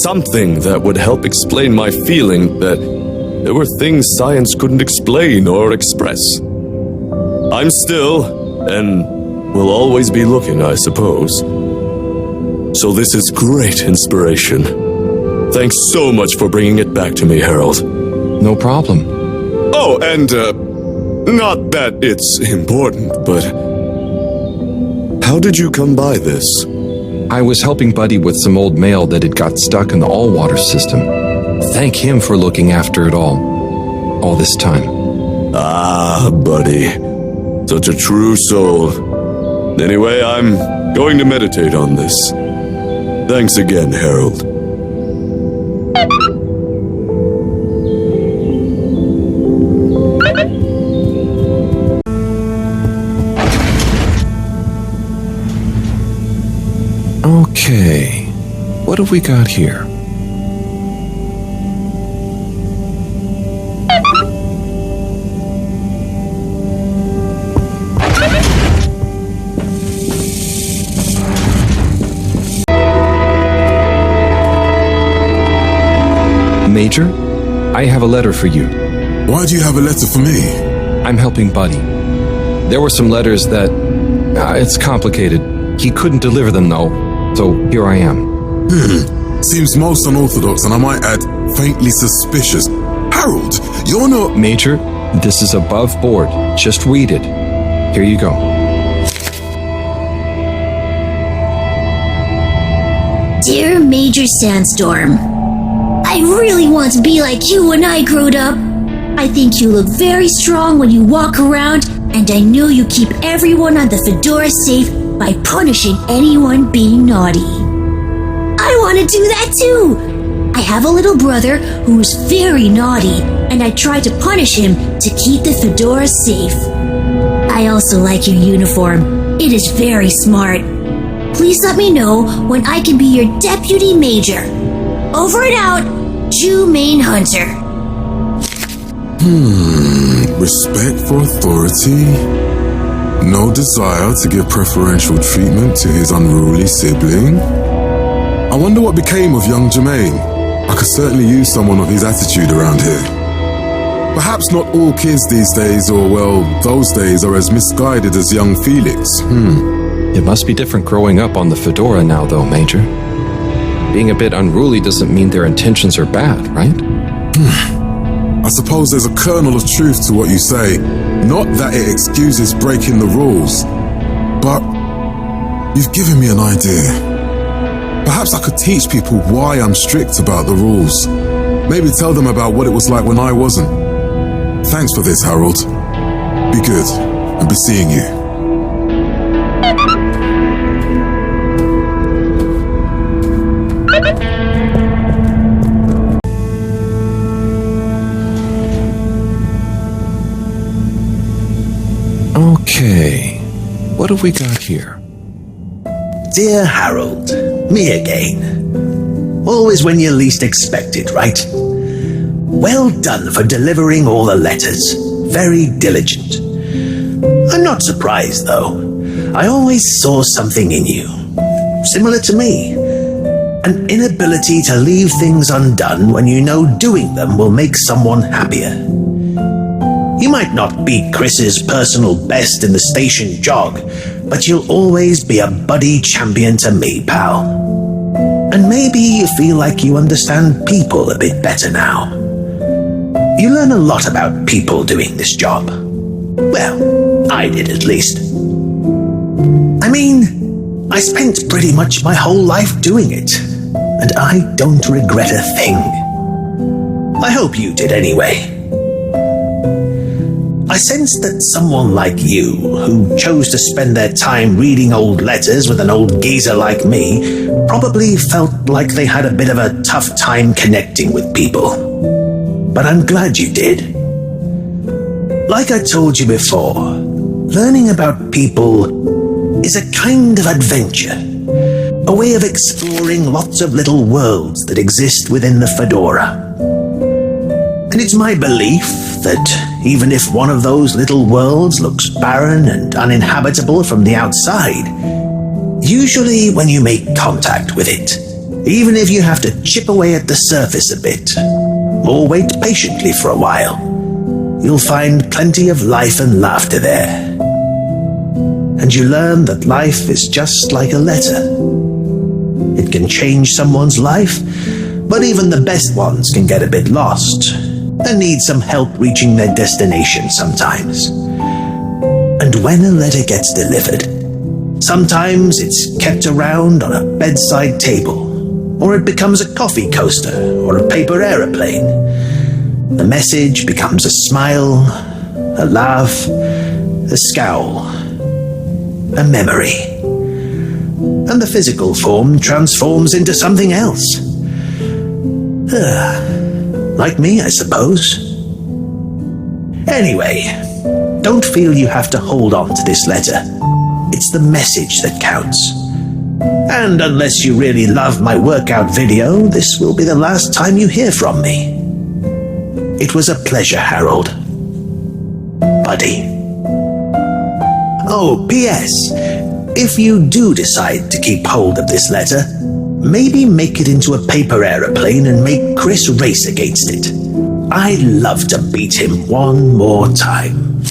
something that would help explain my feeling that there were things science couldn't explain or express. I'm still, and will always be looking, I suppose. So this is great inspiration. Thanks so much for bringing it back to me, Harold. No problem. Oh, and, not that it's important, but how did you come by this? I was helping Buddy with some old mail that had got stuck in the all-water system. Thank him for looking after it all this time. Ah, Buddy. Such a true soul. Anyway, I'm going to meditate on this. Thanks again, Harold. Okay, what have we got here? Major, I have a letter for you. Why do you have a letter for me? I'm helping Buddy. There were some letters that... it's complicated. He couldn't deliver them, though, so here I am. Seems most unorthodox, and I might add, faintly suspicious. Harold, you're not... Major, this is above board. Just read it. Here you go. Dear Major Sandstorm, I really want to be like you when I growed up. I think you look very strong when you walk around, and I know you keep everyone on the Fedora safe by punishing anyone being naughty. I want to do that too. I have a little brother who is very naughty, and I try to punish him to keep the Fedora safe. I also like your uniform. It is very smart. Please let me know when I can be your deputy major. Over and out, Jew Main Hunter. Respect for authority. No desire to give preferential treatment to his unruly sibling. I wonder what became of young Jermaine. I could certainly use someone of his attitude around here. Perhaps not all kids these days, or well, those days, are as misguided as young Felix. It must be different growing up on the Fedora now, though, Major. Being a bit unruly doesn't mean their intentions are bad, right? I suppose there's a kernel of truth to what you say. Not that it excuses breaking the rules, but you've given me an idea. Perhaps I could teach people why I'm strict about the rules. Maybe tell them about what it was like when I wasn't. Thanks for this, Harold. Be good, and be seeing you. Okay, what have we got here? Dear Harold, me again. Always when you least expect it, right? Well done for delivering all the letters. Very diligent. I'm not surprised, though. I always saw something in you. Similar to me. An inability to leave things undone when you know doing them will make someone happier. You might not beat Chris's personal best in the station jog, but you'll always be a buddy champion to me, pal. And maybe you feel like you understand people a bit better now. You learn a lot about people doing this job. Well, I did at least. I mean, I spent pretty much my whole life doing it, and I don't regret a thing. I hope you did anyway. I sensed that someone like you, who chose to spend their time reading old letters with an old geezer like me, probably felt like they had a bit of a tough time connecting with people. But I'm glad you did. Like I told you before, learning about people is a kind of adventure, a way of exploring lots of little worlds that exist within the Fedora. And it's my belief that even if one of those little worlds looks barren and uninhabitable from the outside, usually when you make contact with it, even if you have to chip away at the surface a bit, or wait patiently for a while, you'll find plenty of life and laughter there. And you learn that life is just like a letter. It can change someone's life, but even the best ones can get a bit lost and need some help reaching their destination sometimes. And when a letter gets delivered, sometimes it's kept around on a bedside table, or it becomes a coffee coaster or a paper aeroplane. The message becomes a smile, a laugh, a scowl, a memory. And the physical form transforms into something else. Like me, I suppose. Anyway, don't feel you have to hold on to this letter. It's the message that counts. And unless you really love my workout video, this will be the last time you hear from me. It was a pleasure, Harold. Buddy. Oh, P.S. If you do decide to keep hold of this letter, maybe make it into a paper aeroplane and make Chris race against it. I'd love to beat him one more time.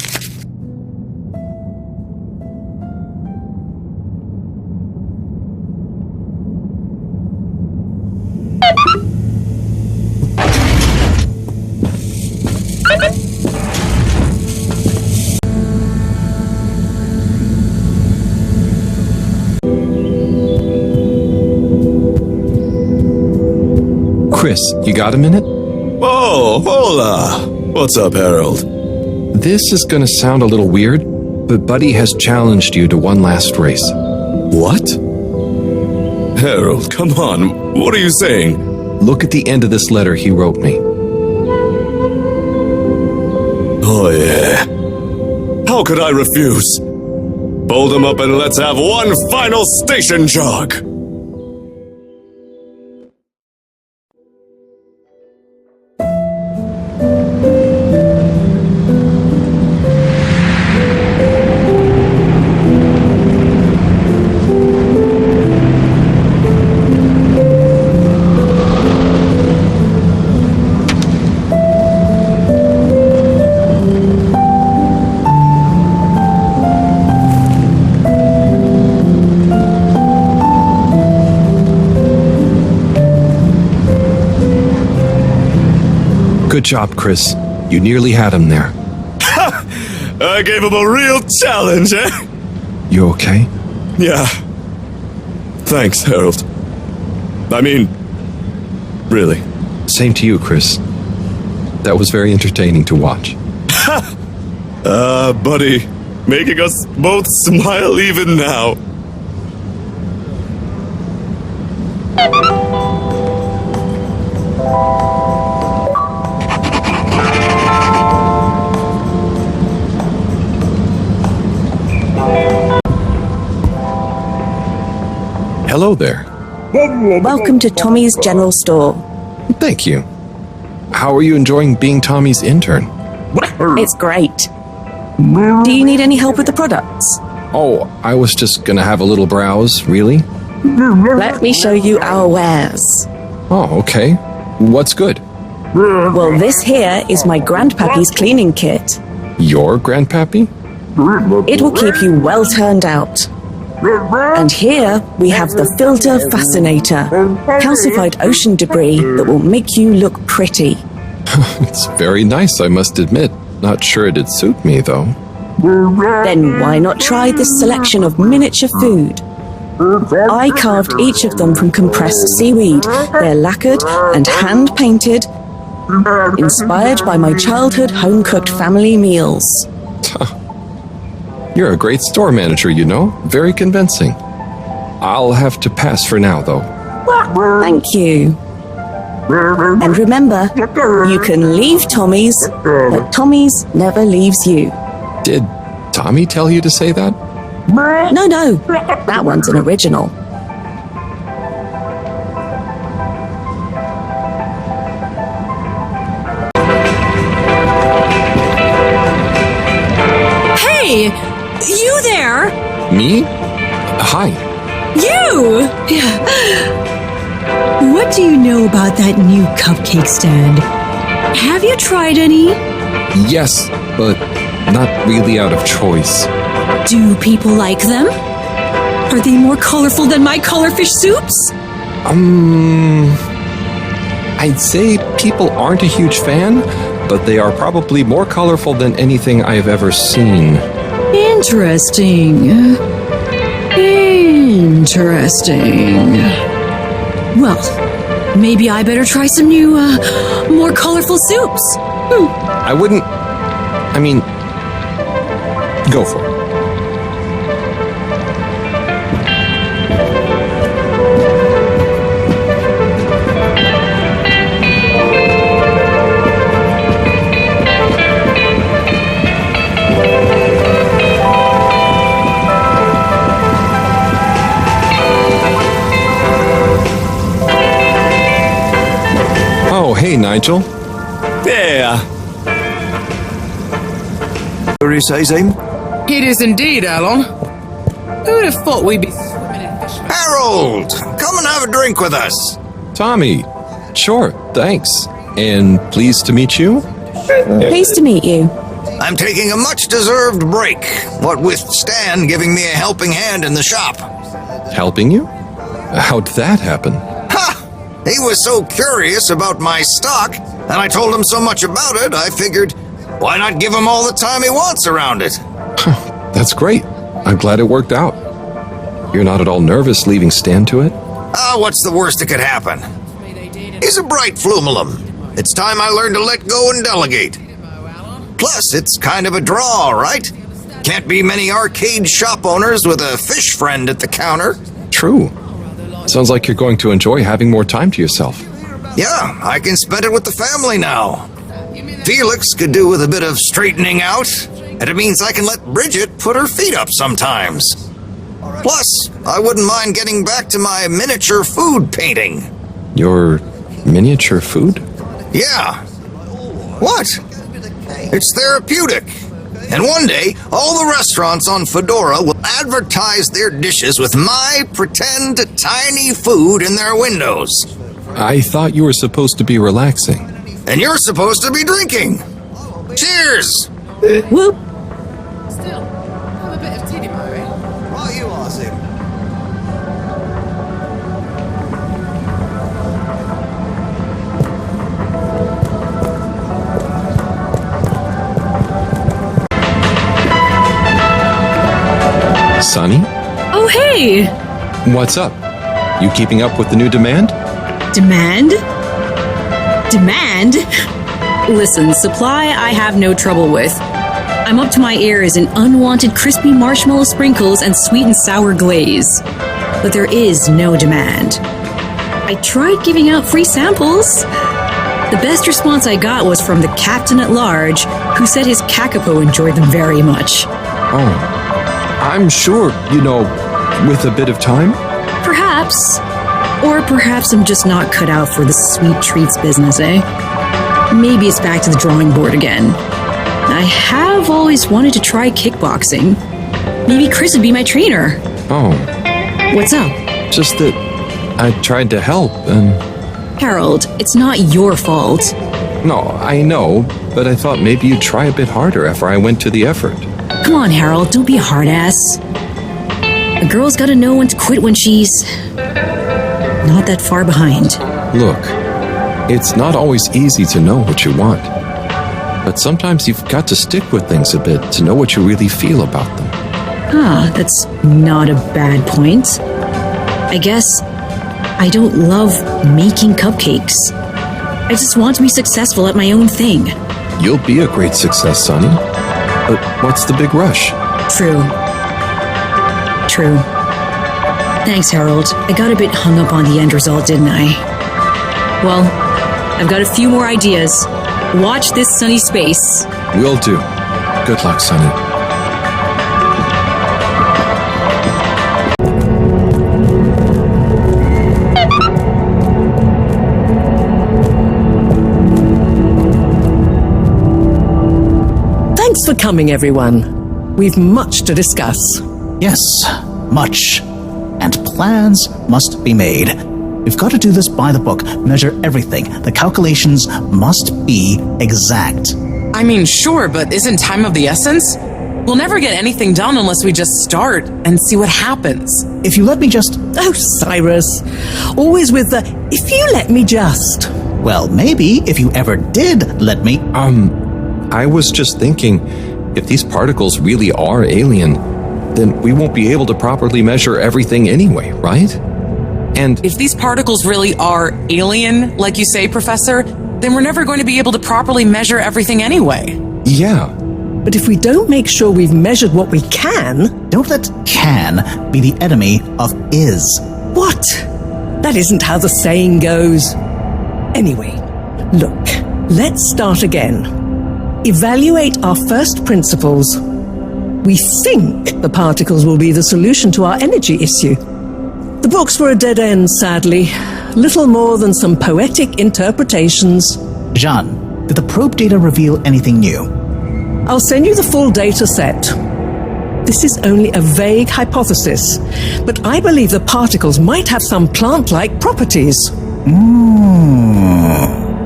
You got a minute? Oh, hola! What's up, Harold? This is gonna sound a little weird, but Buddy has challenged you to one last race. What? Harold, come on. What are you saying? Look at the end of this letter he wrote me. Oh, yeah. How could I refuse? Fold him up and let's have one final station jog! Good job, Chris. You nearly had him there. I gave him a real challenge, eh? You okay? Yeah. Thanks, Harold. I mean, really. Same to you, Chris. That was very entertaining to watch. Buddy, making us both smile even now. Hello there. Welcome to Tommy's General Store. Thank you. How are you enjoying being Tommy's intern? It's great. Do you need any help with the products? Oh, I was just gonna have a little browse, really? Let me show you our wares. Oh, okay. What's good? Well, this here is my grandpappy's cleaning kit. Your grandpappy? It will keep you well turned out. And here we have the filter fascinator, calcified ocean debris that will make you look pretty. It's very nice, I must admit. Not sure it'd suit me, though. Then why not try this selection of miniature food? I carved each of them from compressed seaweed. They're lacquered and hand-painted, inspired by my childhood home-cooked family meals. You're a great store manager, you know. Very convincing. I'll have to pass for now, though. Thank you. And remember, you can leave Tommy's, but Tommy's never leaves you. Did Tommy tell you to say that? No, that one's an original. Hey! You there? Me? Hi. You! What do you know about that new cupcake stand? Have you tried any? Yes, but not really out of choice. Do people like them? Are they more colorful than my colorfish soups? I'd say people aren't a huge fan, but they are probably more colorful than anything I've ever seen. Interesting. Well, maybe I better try some new, more colorful soups. I wouldn't... I mean... Go for it. Oh, hey, Nigel. Yeah. Resizing? It is indeed, Alan. Who'd have thought we'd be swimming in fish? Harold, come and have a drink with us. Tommy. Sure, thanks. And pleased to meet you? Pleased to meet you. I'm taking a much-deserved break, what with Stan giving me a helping hand in the shop. Helping you? How'd that happen? Ha! He was so curious about my stock, and I told him so much about it, I figured, why not give him all the time he wants around it? That's great. I'm glad it worked out. You're not at all nervous leaving Stan to it? What's the worst that could happen? He's a bright flumelum. It's time I learned to let go and delegate. Plus, it's kind of a draw, right? Can't be many arcade shop owners with a fish friend at the counter. True. Sounds like you're going to enjoy having more time to yourself. Yeah, I can spend it with the family now. Felix could do with a bit of straightening out, and it means I can let Bridget put her feet up sometimes. Plus, I wouldn't mind getting back to my miniature food painting. Your miniature food? Yeah. What? It's therapeutic. And one day, all the restaurants on Fedora will advertise their dishes with my pretend tiny food in their windows. I thought you were supposed to be relaxing. And you're supposed to be drinking. Cheers! Whoop! Still, have a bit of titty mo, eh? Right, you are, Sim. Sonny? Oh, hey! What's up? You keeping up with the new demand? Demand? Demand? Listen, supply I have no trouble with. I'm up to my ears in unwanted crispy marshmallow sprinkles and sweet and sour glaze. But there is no demand. I tried giving out free samples. The best response I got was from the captain at large, who said his kakapo enjoyed them very much. Oh. I'm sure, with a bit of time. Perhaps. Or perhaps I'm just not cut out for the sweet treats business, eh? Maybe it's back to the drawing board again. I have always wanted to try kickboxing. Maybe Chris would be my trainer. Oh. What's up? Just that I tried to help and... Harold, it's not your fault. No, I know, but I thought maybe you'd try a bit harder after I went to the effort. Come on, Harold, don't be a hard ass. A girl's gotta know when to quit when she's... not that far behind. Look, it's not always easy to know what you want. But sometimes you've got to stick with things a bit to know what you really feel about them. That's not a bad point. I guess I don't love making cupcakes. I just want to be successful at my own thing. You'll be a great success, Sonny. But what's the big rush? True. Thanks, Harold. I got a bit hung up on the end result, didn't I? Well, I've got a few more ideas. Watch this sunny space. Will do. Good luck, Sonny. Thanks for coming, everyone. We've much to discuss. Yes, much. And plans must be made. We've got to do this by the book, measure everything. The calculations must be exact. I mean, sure, but isn't time of the essence? We'll never get anything done unless we just start and see what happens. If you let me just... Oh, Cyrus. Always with the, if you let me just. Well, maybe if you ever did let me... I was just thinking, if these particles really are alien, then we won't be able to properly measure everything anyway, right? And if these particles really are alien, like you say, Professor, then we're never going to be able to properly measure everything anyway. Yeah. But if we don't make sure we've measured what we can... Don't let can be the enemy of is. What? That isn't how the saying goes. Anyway, look, let's start again. Evaluate our first principles. We think the particles will be the solution to our energy issue. The books were a dead end, sadly. Little more than some poetic interpretations. Jean, did the probe data reveal anything new? I'll send you the full data set. This is only a vague hypothesis, but I believe the particles might have some plant-like properties.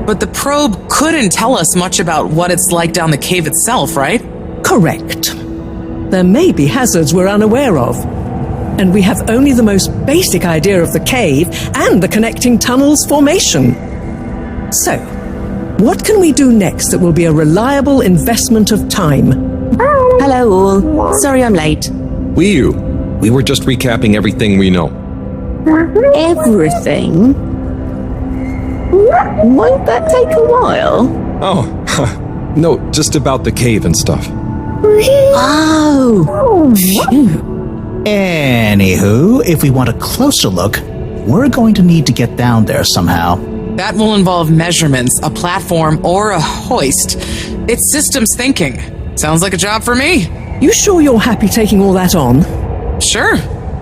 But the probe couldn't tell us much about what it's like down the cave itself, right? Correct. There may be hazards we're unaware of, and we have only the most basic idea of the cave and the connecting tunnel's formation. So, what can we do next that will be a reliable investment of time? Hello all. Sorry I'm late. We were just recapping everything we know. Everything? Won't that take a while? Oh, no, just about the cave and stuff. Oh, phew. Anywho, if we want a closer look, we're going to need to get down there somehow. That will involve measurements, a platform, or a hoist. It's systems thinking. Sounds like a job for me. You sure you're happy taking all that on? Sure.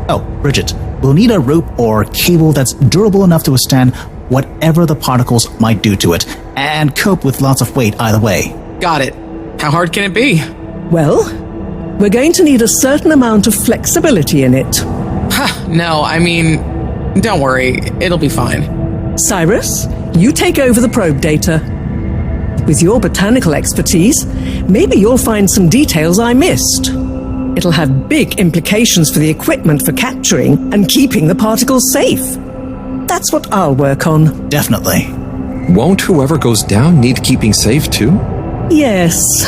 Oh, Bridget, we'll need a rope or cable that's durable enough to withstand whatever the particles might do to it, and cope with lots of weight either way. Got it. How hard can it be? Well, we're going to need a certain amount of flexibility in it. No, I mean, don't worry. It'll be fine. Cyrus, you take over the probe data. With your botanical expertise, maybe you'll find some details I missed. It'll have big implications for the equipment for capturing and keeping the particles safe. That's what I'll work on. Definitely. Won't whoever goes down need keeping safe too? Yes,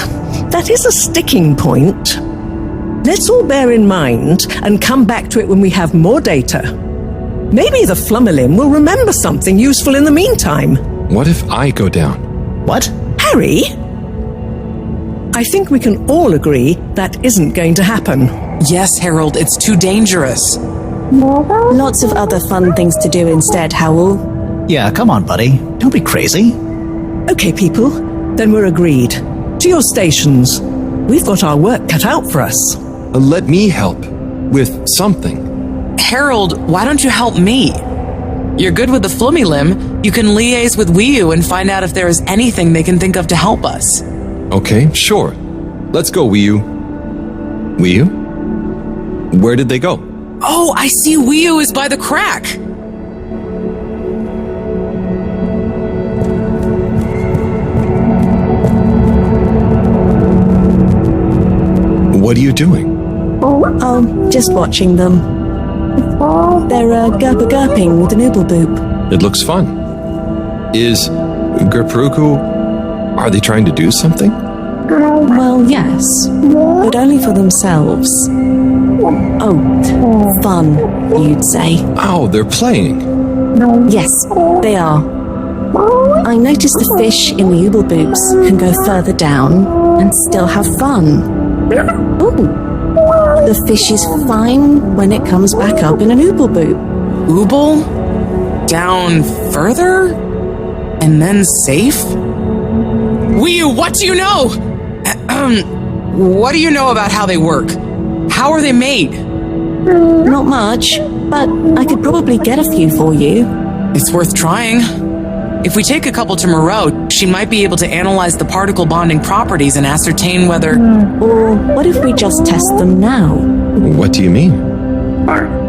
that is a sticking point. Let's all bear in mind and come back to it when we have more data. Maybe the Flummerlim will remember something useful in the meantime. What if I go down? What? Harry? I think we can all agree that isn't going to happen. Yes, Harold, it's too dangerous. Lots of other fun things to do instead, Howell. Yeah, come on, buddy. Don't be crazy. Okay, people, then we're agreed. To your stations. We've got our work cut out for us. Let me help with something. Harold, why don't you help me? You're good with the Flummerlim. You can liaise with Wiu and find out if there is anything they can think of to help us. Okay, sure. Let's go, Wiu. Wiu? Where did they go? Oh, I see Wiu is by the crack. What are you doing? Oh, just watching them. They're gurping with an ooble boop. It looks fun. Is Gerpruku... Are they trying to do something? Well, yes, but only for themselves. Oh, fun, you'd say. Oh, they're playing. Yes, they are. I noticed the fish in the ooble boops can go further down and still have fun. Ooh. The fish is fine when it comes back up in an ooble boop. Ooble? Down further? And then safe? Wiu, what do you know? What do you know about how they work? How are they made? Not much, but I could probably get a few for you. It's worth trying. If we take a couple to Moreau, she might be able to analyze the particle bonding properties and ascertain whether... Or what if we just test them now? What do you mean?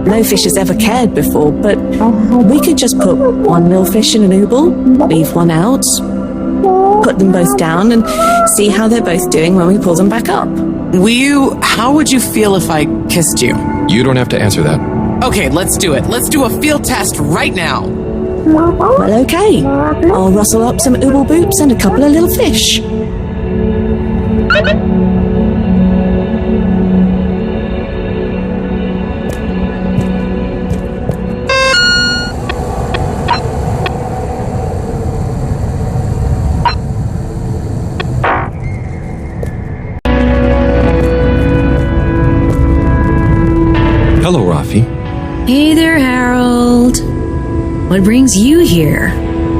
No fish has ever cared before, but we could just put one millfish in an ooble, leave one out, put them both down, and see how they're both doing when we pull them back up. Wiu, how would you feel if I kissed you? You don't have to answer that. Okay, let's do it. Let's do a field test right now. Well, okay. I'll rustle up some ooble boops and a couple of little fish. Hello, Rafi. Hey there, Harold. What brings you here?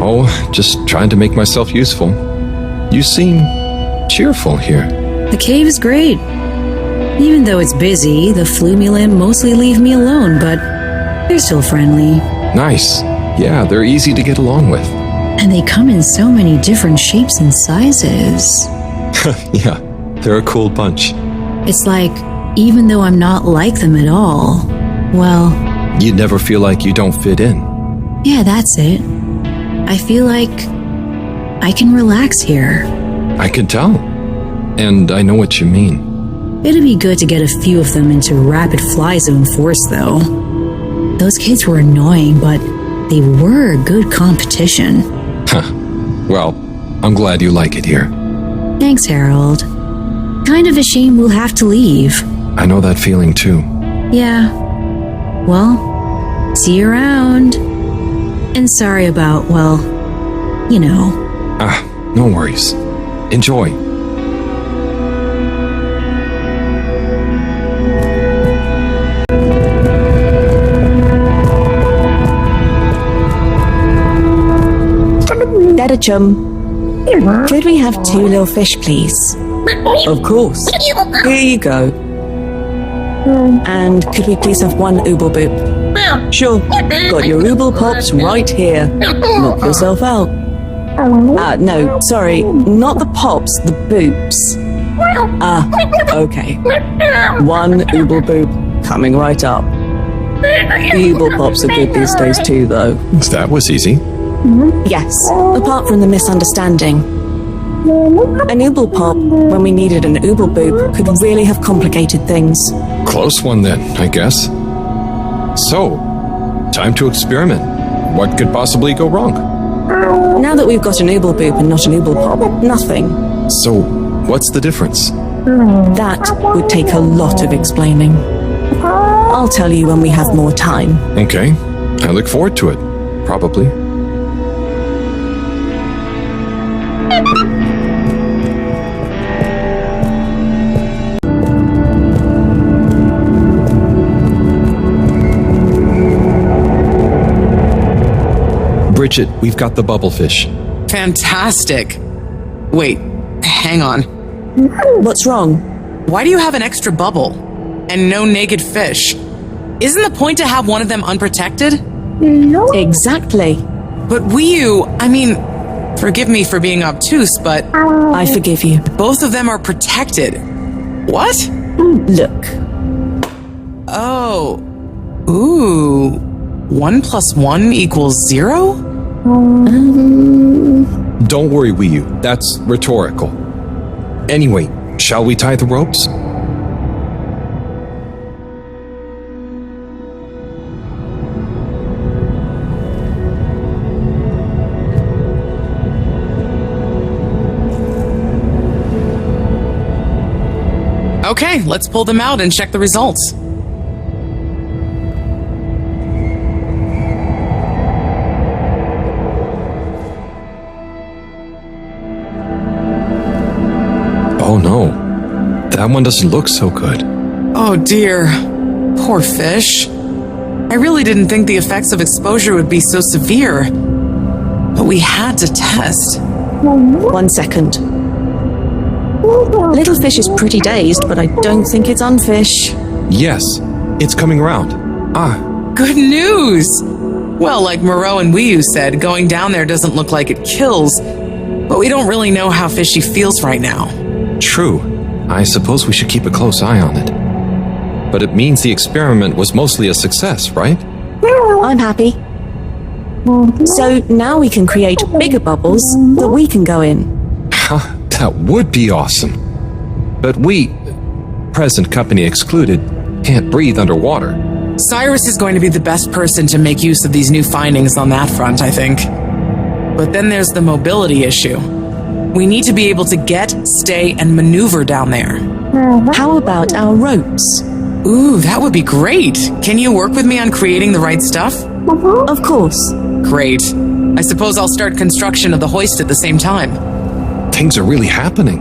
Oh, just trying to make myself useful. You seem cheerful here. The cave is great. Even though it's busy, the Flummerlim mostly leave me alone, but they're still friendly. Nice. Yeah, they're easy to get along with. And they come in so many different shapes and sizes. Yeah, they're a cool bunch. It's like, even though I'm not like them at all, well... You'd never feel like you don't fit in. Yeah, that's it. I feel like I can relax here. I can tell. And I know what you mean. It'd be good to get a few of them into rapid fly zone force, though. Those kids were annoying, but they were good competition. Huh. Well, I'm glad you like it here. Thanks, Harold. Kind of a shame we'll have to leave. I know that feeling too. Yeah. Well, see you around. And sorry about, well, you know. No worries. Enjoy. Dedachum, could we have 2 little fish, please? Of course. Here you go. And could we please have 1 ooble boop? Sure. Got your ooble pops right here. Knock yourself out. No, sorry, not the pops, the boops. Okay. 1 ooble boop coming right up. The ooble pops are good these days too, though. That was easy. Yes, apart from the misunderstanding. An ooble pop, when we needed an ooble boop, could really have complicated things. Close one then, I guess. So, time to experiment. What could possibly go wrong? Now that we've got an ooble boop and not an ooble pop, nothing. So, what's the difference? That would take a lot of explaining. I'll tell you when we have more time. Okay, I look forward to it. Probably. Bridget, we've got the bubblefish. Fantastic. Wait, hang on. What's wrong? Why do you have an extra bubble and no naked fish? Isn't the point to have one of them unprotected? Exactly. But forgive me for being obtuse, but... I forgive you. Both of them are protected. What? Look. Oh. Ooh. 1 + 1 = 0? Don't worry, Wiyu. That's rhetorical. Anyway, shall we tie the ropes? Okay, let's pull them out and check the results. Oh no, that one doesn't look so good. Oh dear, poor fish. I really didn't think the effects of exposure would be so severe, but we had to test. 1 second. Little fish is pretty dazed, but I don't think it's unfish. Yes, it's coming around. Good news! Well, like Moreau and Wiyu said, going down there doesn't look like it kills, but we don't really know how fishy feels right now. True. I suppose we should keep a close eye on it. But it means the experiment was mostly a success, right? I'm happy. So now we can create bigger bubbles that we can go in. That would be awesome. But we, present company excluded, can't breathe underwater. Cyrus is going to be the best person to make use of these new findings on that front, I think. But then there's the mobility issue. We need to be able to get, stay, and maneuver down there. How about our ropes? Ooh, that would be great. Can you work with me on creating the right stuff? Of course. Great. I suppose I'll start construction of the hoist at the same time. Things are really happening.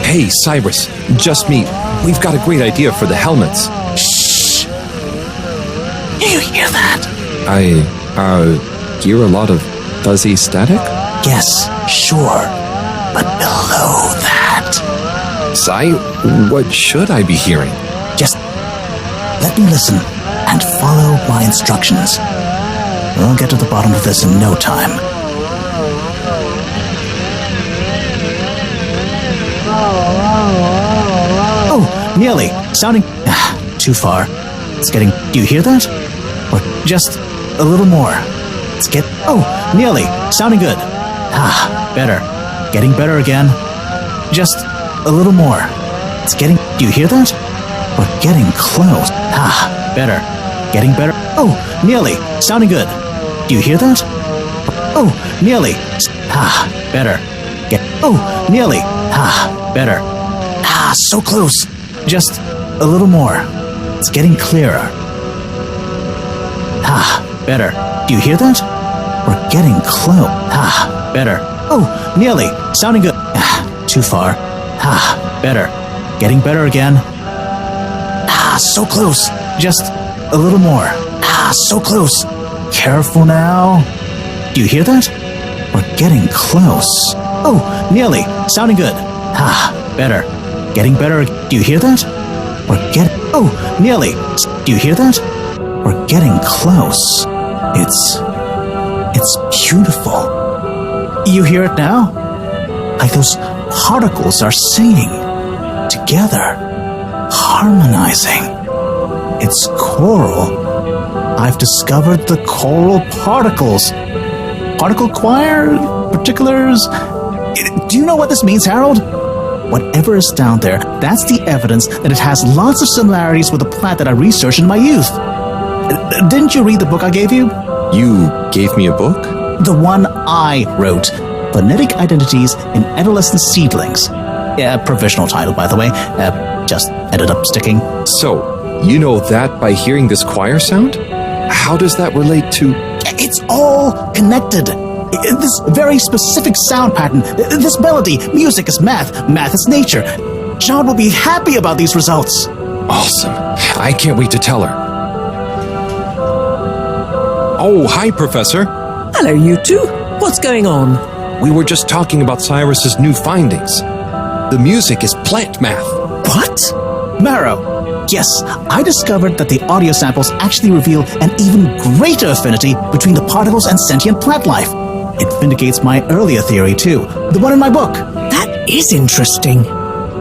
Hey, Cyrus, just me. We've got a great idea for the helmets. Shh! You hear that? I hear a lot of fuzzy static? Yes, sure. But below that... Cy, what should I be hearing? Just let me listen and follow my instructions. We'll get to the bottom of this in no time. Oh, nearly. Sounding too far. It's getting... Do you hear that? Or just a little more. Let's get... Oh, nearly. Sounding good. Better. Getting better again. Just a little more. It's getting... Do you hear that? We're getting close. Better. Getting better. Oh, nearly. Sounding good. Do you hear that? Oh, nearly. Better. Oh, nearly. Better. So close. Just a little more. It's getting clearer. Better. Do you hear that? We're getting close. Better. Oh, nearly. Sounding good. Too far. Better. Getting better again. So close. Just a little more. So close. Careful now. Do you hear that? We're getting close. Oh, nearly. Sounding good. Better. Getting better. Do you hear that? We're getting... Oh, nearly. Do you hear that? We're getting close. It's beautiful. You hear it now? Like those particles are singing together, harmonizing. It's choral. I've discovered the choral particles. Particle choir? Particulars? Do you know what this means, Harold? Whatever is down there, that's the evidence that it has lots of similarities with the plant that I researched in my youth. Didn't you read the book I gave you? You gave me a book? The one I wrote. Phonetic Identities in Adolescent Seedlings. Provisional title, by the way. Just ended up sticking. So, you know that by hearing this choir sound? How does that relate to... It's all connected. This very specific sound pattern, this melody, music is math, math is nature. John will be happy about these results. Awesome. I can't wait to tell her. Oh, hi, Professor. Hello, you two. What's going on? We were just talking about Cyrus's new findings. The music is plant math. What? Marrow. Yes, I discovered that the audio samples actually reveal an even greater affinity between the particles and sentient plant life. It vindicates my earlier theory, too. The one in my book. That is interesting.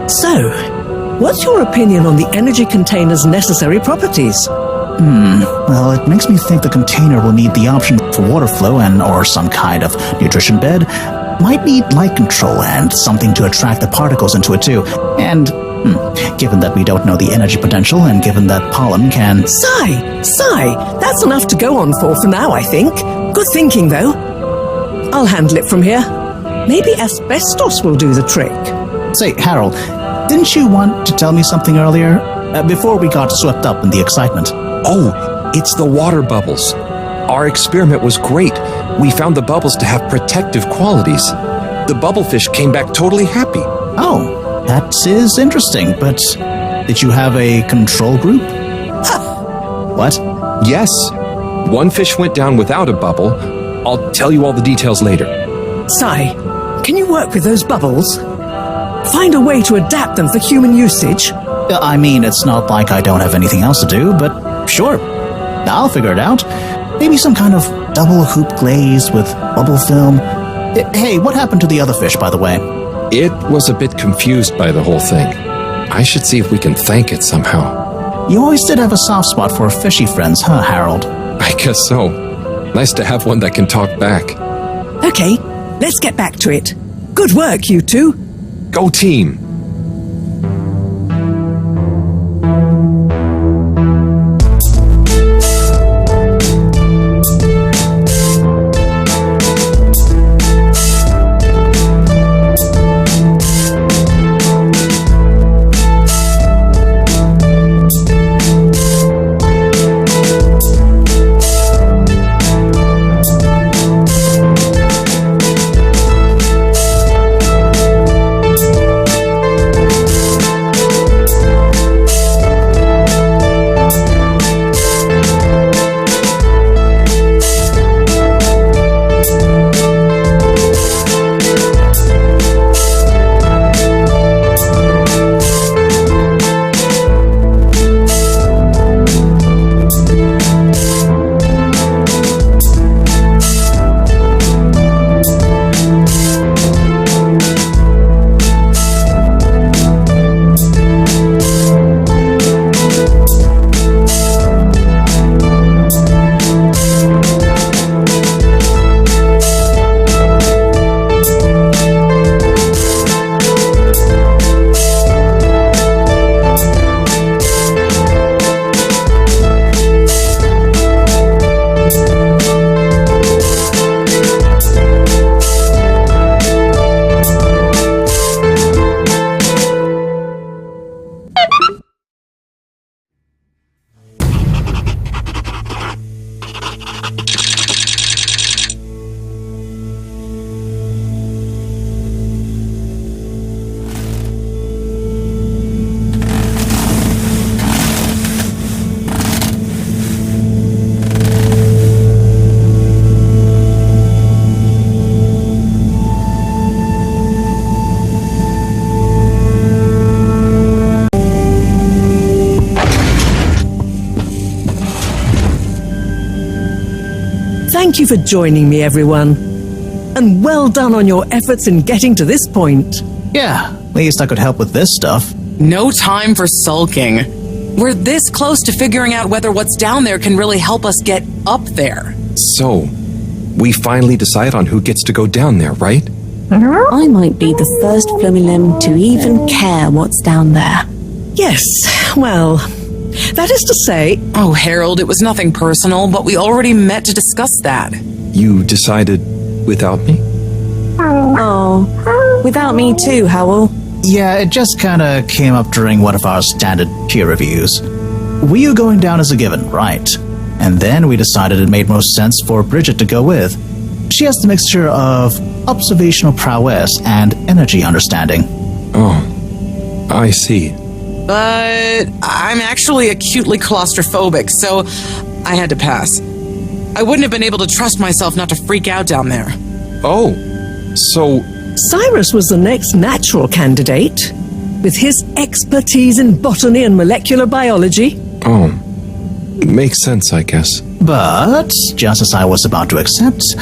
So, what's your opinion on the energy container's necessary properties? Well, it makes me think the container will need the option for water flow or some kind of nutrition bed. Might need light control and something to attract the particles into it, too. And, given that we don't know the energy potential and given that pollen can... Sigh! That's enough to go on for now, I think. Good thinking, though. I'll handle it from here. Maybe asbestos will do the trick. Say, Harold, didn't you want to tell me something earlier? Before we got swept up in the excitement. Oh, it's the water bubbles. Our experiment was great. We found the bubbles to have protective qualities. The bubblefish came back totally happy. Oh, that is interesting, but did you have a control group? What? Yes. One fish went down without a bubble. I'll tell you all the details later. Sai, can you work with those bubbles? Find a way to adapt them for human usage? I mean, it's not like I don't have anything else to do, but sure. I'll figure it out. Maybe some kind of double hoop glaze with bubble film. Hey, what happened to the other fish, by the way? It was a bit confused by the whole thing. I should see if we can thank it somehow. You always did have a soft spot for fishy friends, huh, Harold? I guess so. Nice to have one that can talk back. Okay, let's get back to it. Good work, you two. Go team! Thank you for joining me, everyone. And well done on your efforts in getting to this point. Yeah, at least I could help with this stuff. No time for sulking. We're this close to figuring out whether what's down there can really help us get up there. So, we finally decide on who gets to go down there, right? I might be the first Flumilim to even care what's down there. Yes, well, that is to say... Oh, Harold, it was nothing personal, but we already met to discuss that. You decided without me? Oh, without me too, Howell. Yeah, it just kinda came up during one of our standard peer reviews. We were going down as a given, right? And then we decided it made most sense for Bridget to go with. She has the mixture of observational prowess and energy understanding. Oh, I see. But I'm actually acutely claustrophobic, so I had to pass. I wouldn't have been able to trust myself not to freak out down there. Oh, so... Cyrus was the next natural candidate, with his expertise in botany and molecular biology. Oh, makes sense, I guess. But, just as I was about to accept,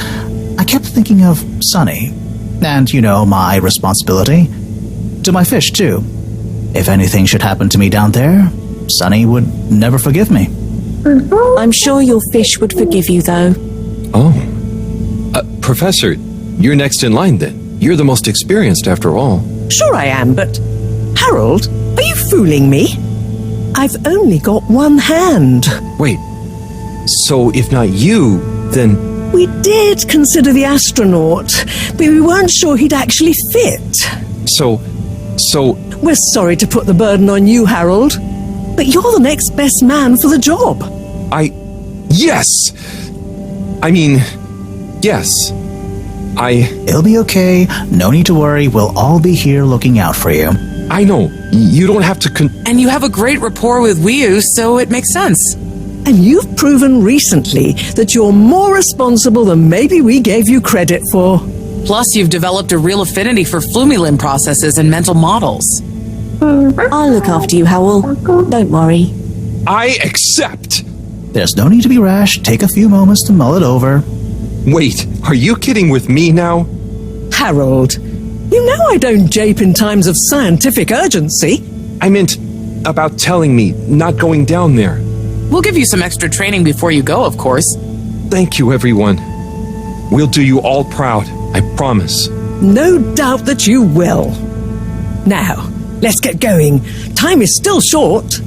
I kept thinking of Sunny. And, my responsibility. To my fish, too. If anything should happen to me down there, Sunny would never forgive me. I'm sure your fish would forgive you, though. Oh. Professor, you're next in line, then. You're the most experienced, after all. Sure I am, but... Harold, are you fooling me? I've only got one hand. Wait. So, if not you, then... We did consider the astronaut, but we weren't sure he'd actually fit. So... We're sorry to put the burden on you, Harold, but you're the next best man for the job. Yes! I mean, yes. It'll be okay. No need to worry. We'll all be here looking out for you. I know. You don't have to And you have a great rapport with Wiu, so it makes sense. And you've proven recently that you're more responsible than maybe we gave you credit for. Plus, you've developed a real affinity for Flumilim processes and mental models. I'll look after you, Howell. Don't worry. I accept! There's no need to be rash. Take a few moments to mull it over. Wait, are you kidding with me now? Harold, you know I don't jape in times of scientific urgency. I meant about telling me, not going down there. We'll give you some extra training before you go, of course. Thank you, everyone. We'll do you all proud, I promise. No doubt that you will. Now, let's get going. Time is still short.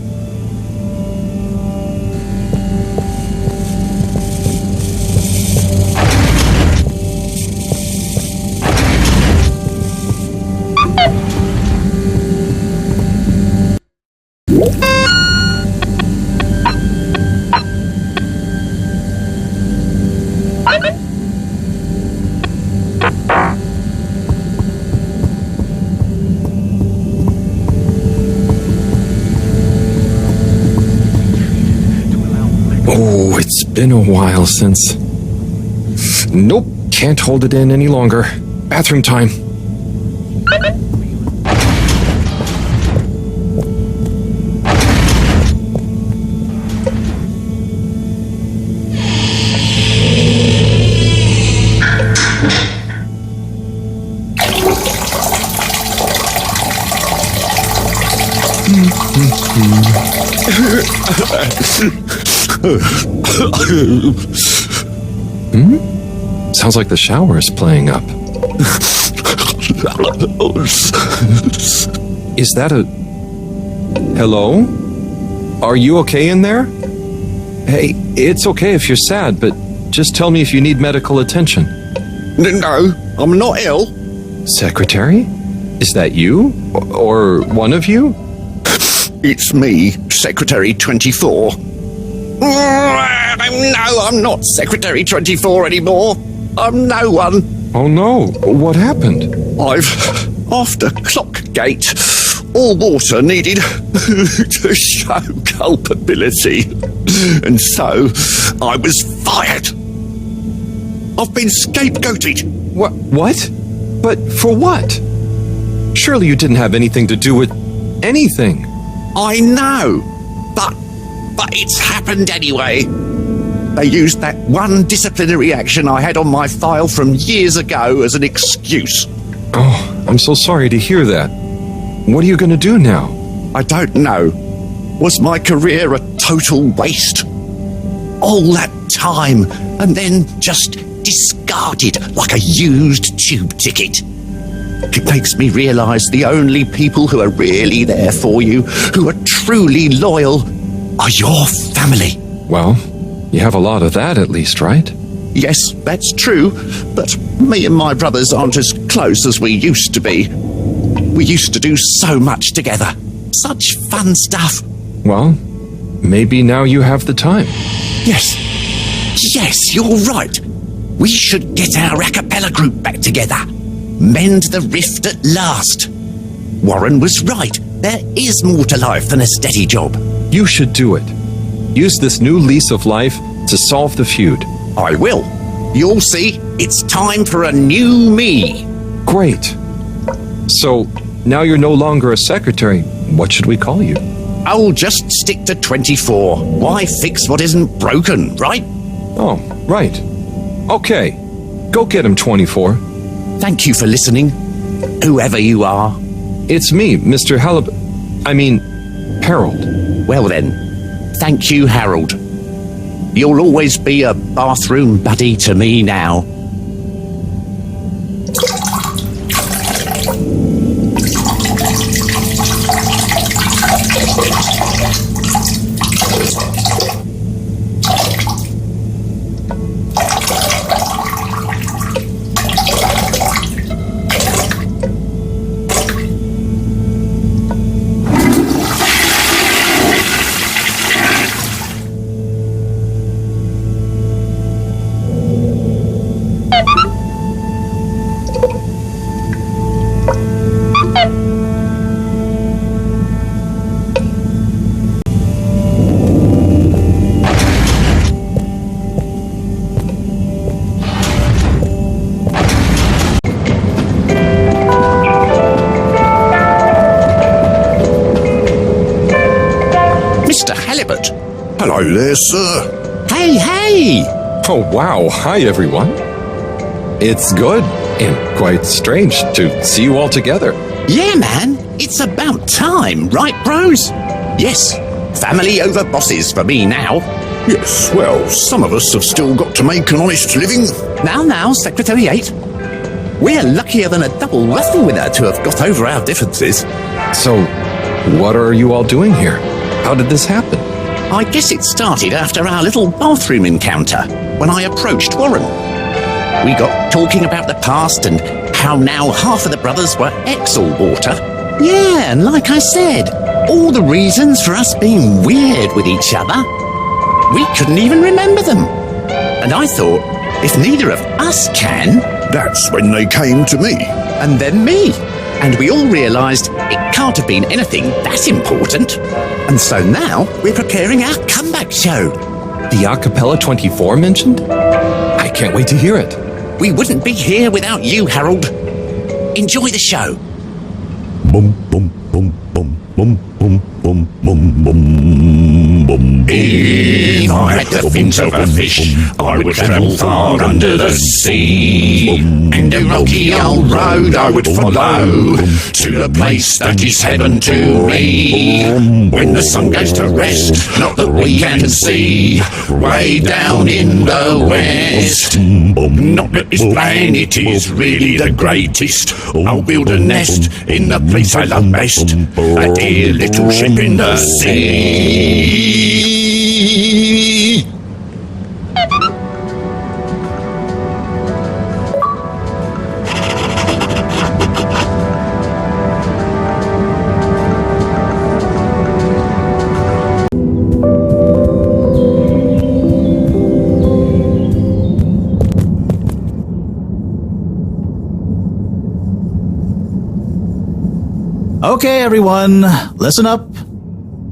Oh, it's been a while since... Nope, can't hold it in any longer. Bathroom time. Sounds like the shower is playing up. Is that a... Hello? Are you okay in there? Hey, it's okay if you're sad, but just tell me if you need medical attention. No, I'm not ill. Secretary? Is that you? Or one of you? It's me, Secretary 24. No, I'm not Secretary 24 anymore. I'm no one. Oh no, what happened? After Clockgate, all water needed to show culpability. And so, I was fired. I've been scapegoated. What? But for what? Surely you didn't have anything to do with anything. I know, but it's happened anyway. They used that one disciplinary action I had on my file from years ago as an excuse. Oh, I'm so sorry to hear that. What are you going to do now? I don't know. Was my career a total waste? All that time, and then just discarded like a used tube ticket. It makes me realise the only people who are really there for you, who are truly loyal, are your family. Well, you have a lot of that at least, right? Yes, that's true, but me and my brothers aren't as close as we used to be. We used to do so much together. Such fun stuff. Well, maybe now you have the time. Yes. Yes, you're right. We should get our a cappella group back together. Mend the rift at last. Warren was right. There is more to life than a steady job. You should do it. Use this new lease of life to solve the feud. I will. You'll see, it's time for a new me. Great. So, now you're no longer a secretary. What should we call you? I'll just stick to 24. Why fix what isn't broken, right? Oh, right. Okay. Go get him, 24. Thank you for listening, whoever you are. It's me, Mr. Halibut. Harold. Well then, thank you, Harold. You'll always be a bathroom buddy to me now. Halibut. Hello there, sir. Hey! Oh, wow. Hi, everyone. It's good and quite strange to see you all together. Yeah, man. It's about time, right, bros? Yes. Family over bosses for me now. Yes, well, some of us have still got to make an honest living. Now, Secretary 8. We're luckier than a double raffle winner to have got over our differences. So, what are you all doing here? How did this happen? I guess it started after our little bathroom encounter, when I approached Warren. We got talking about the past and how now half of the brothers were ex-all-water. Yeah, and like I said, all the reasons for us being weird with each other. We couldn't even remember them. And I thought, if neither of us can... That's when they came to me. And then me. And we all realised it can't have been anything that important. And so now we're preparing our comeback show. The Acapella 24 mentioned? I can't wait to hear it. We wouldn't be here without you, Harold. Enjoy the show. Bum, bum, bum, bum, bum, bum, bum, bum, bum, bum. If I had the fins of a fish, I would travel far under the sea. And a rocky old road I would follow to the place that is heaven to me. When the sun goes to rest, not that we can see, way down in the west. Not that this planet is really the greatest. I'll build a nest in the place I love best, a dear little ship in the sea. Okay, everyone, listen up.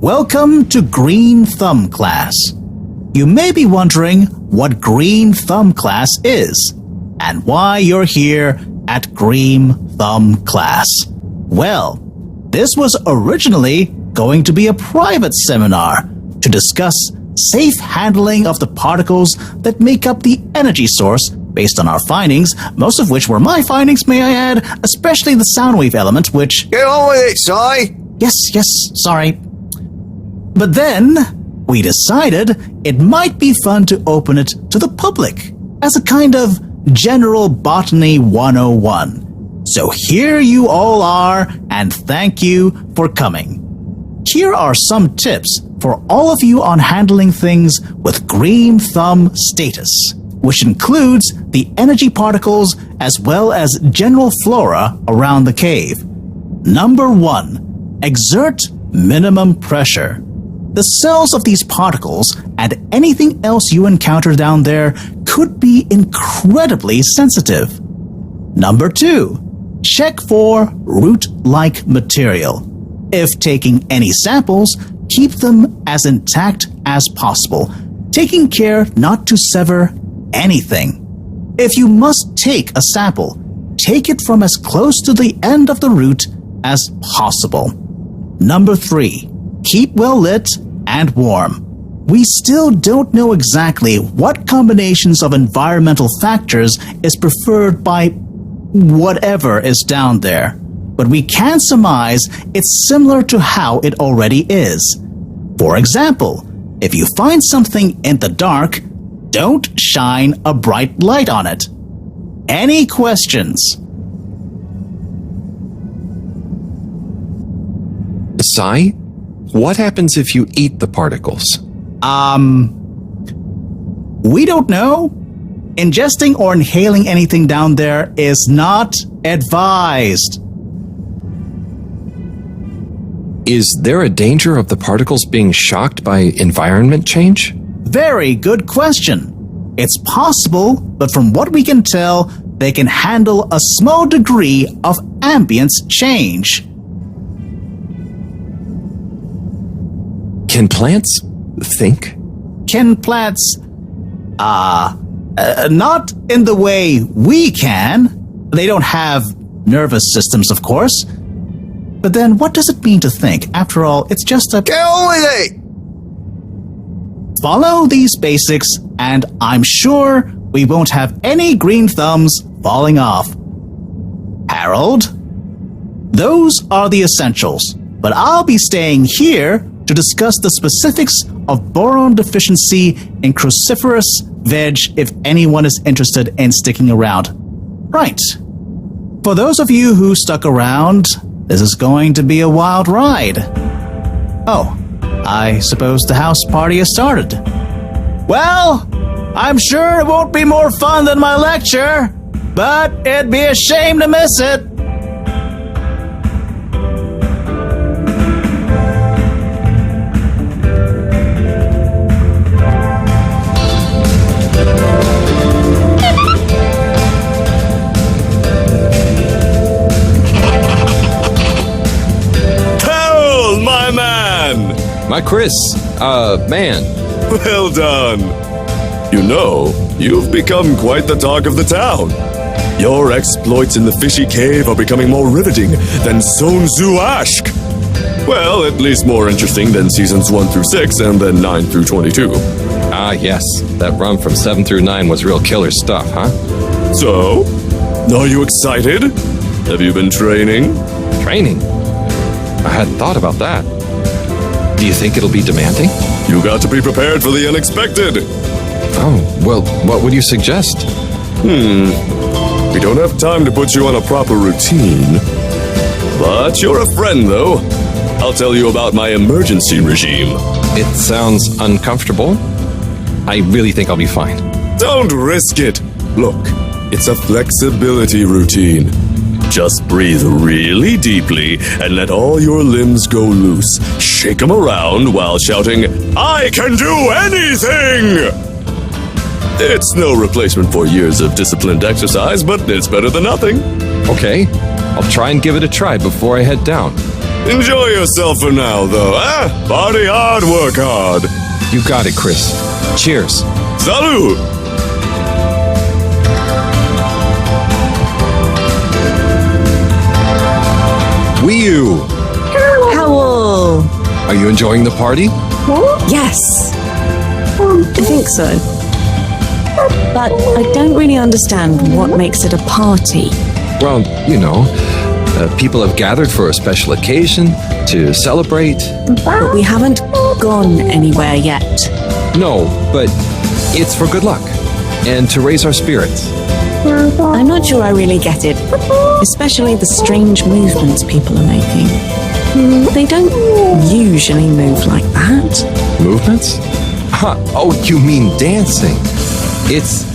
Welcome to Green Thumb Class. You may be wondering what Green Thumb Class is and why you're here at Green Thumb Class. Well, this was originally going to be a private seminar to discuss safe handling of the particles that make up the energy source based on our findings, most of which were my findings, may I add, especially the sound wave element, which... Get on with it, Si! Yes, sorry. But then, we decided it might be fun to open it to the public as a kind of General Botany 101. So here you all are, and thank you for coming. Here are some tips for all of you on handling things with green thumb status, which includes the energy particles as well as general flora around the cave. Number 1, exert minimum pressure. The cells of these particles and anything else you encounter down there could be incredibly sensitive. Number 2, check for root-like material. If taking any samples, keep them as intact as possible, taking care not to sever anything. If you must take a sample, take it from as close to the end of the root as possible. Number 3, keep well lit and warm. We still don't know exactly what combinations of environmental factors is preferred by whatever is down there, but we can surmise it's similar to how it already is. For example, if you find something in the dark, don't shine a bright light on it. Any questions? Si, what happens if you eat the particles? We don't know. Ingesting or inhaling anything down there is not advised. Is there a danger of the particles being shocked by environment change? Very good question. It's possible, but from what we can tell, they can handle a small degree of ambience change. Can plants think? Can plants, not in the way we can. They don't have nervous systems, of course. But then what does it mean to think? After all, it's just a... Get on with it! Follow these basics, and I'm sure we won't have any green thumbs falling off. Harold? Those are the essentials, but I'll be staying here to discuss the specifics of boron deficiency in cruciferous veg if anyone is interested in sticking around. Right. For those of you who stuck around, this is going to be a wild ride. Oh, I suppose the house party has started. Well, I'm sure it won't be more fun than my lecture, but it'd be a shame to miss it. My Chris, man. Well done. You know, you've become quite the talk of the town. Your exploits in the fishy cave are becoming more riveting than Sun Tzu Ashk. Well, at least more interesting than seasons 1 through 6 and then 9 through 22. Ah, yes. That run from 7 through 9 was real killer stuff, huh? So, are you excited? Have you been training? Training? I hadn't thought about that. Do you think it'll be demanding? You got to be prepared for the unexpected. Oh, well, what would you suggest? We don't have time to put you on a proper routine. But you're a friend, though. I'll tell you about my emergency regime. It sounds uncomfortable. I really think I'll be fine. Don't risk it. Look, it's a flexibility routine. Just breathe really deeply and let all your limbs go loose. Shake them around while shouting, "I can do anything!" It's no replacement for years of disciplined exercise, but it's better than nothing. Okay, I'll try and give it a try before I head down. Enjoy yourself for now, though, eh? Party hard, work hard. You got it, Chris. Cheers. Salud! Howl! Are you enjoying the party? Yes. I think so. But I don't really understand what makes it a party. Well, people have gathered for a special occasion to celebrate. But we haven't gone anywhere yet. No, but it's for good luck and to raise our spirits. I'm not sure I really get it, especially the strange movements people are making. They don't usually move like that. Movements? Oh, you mean dancing. It's,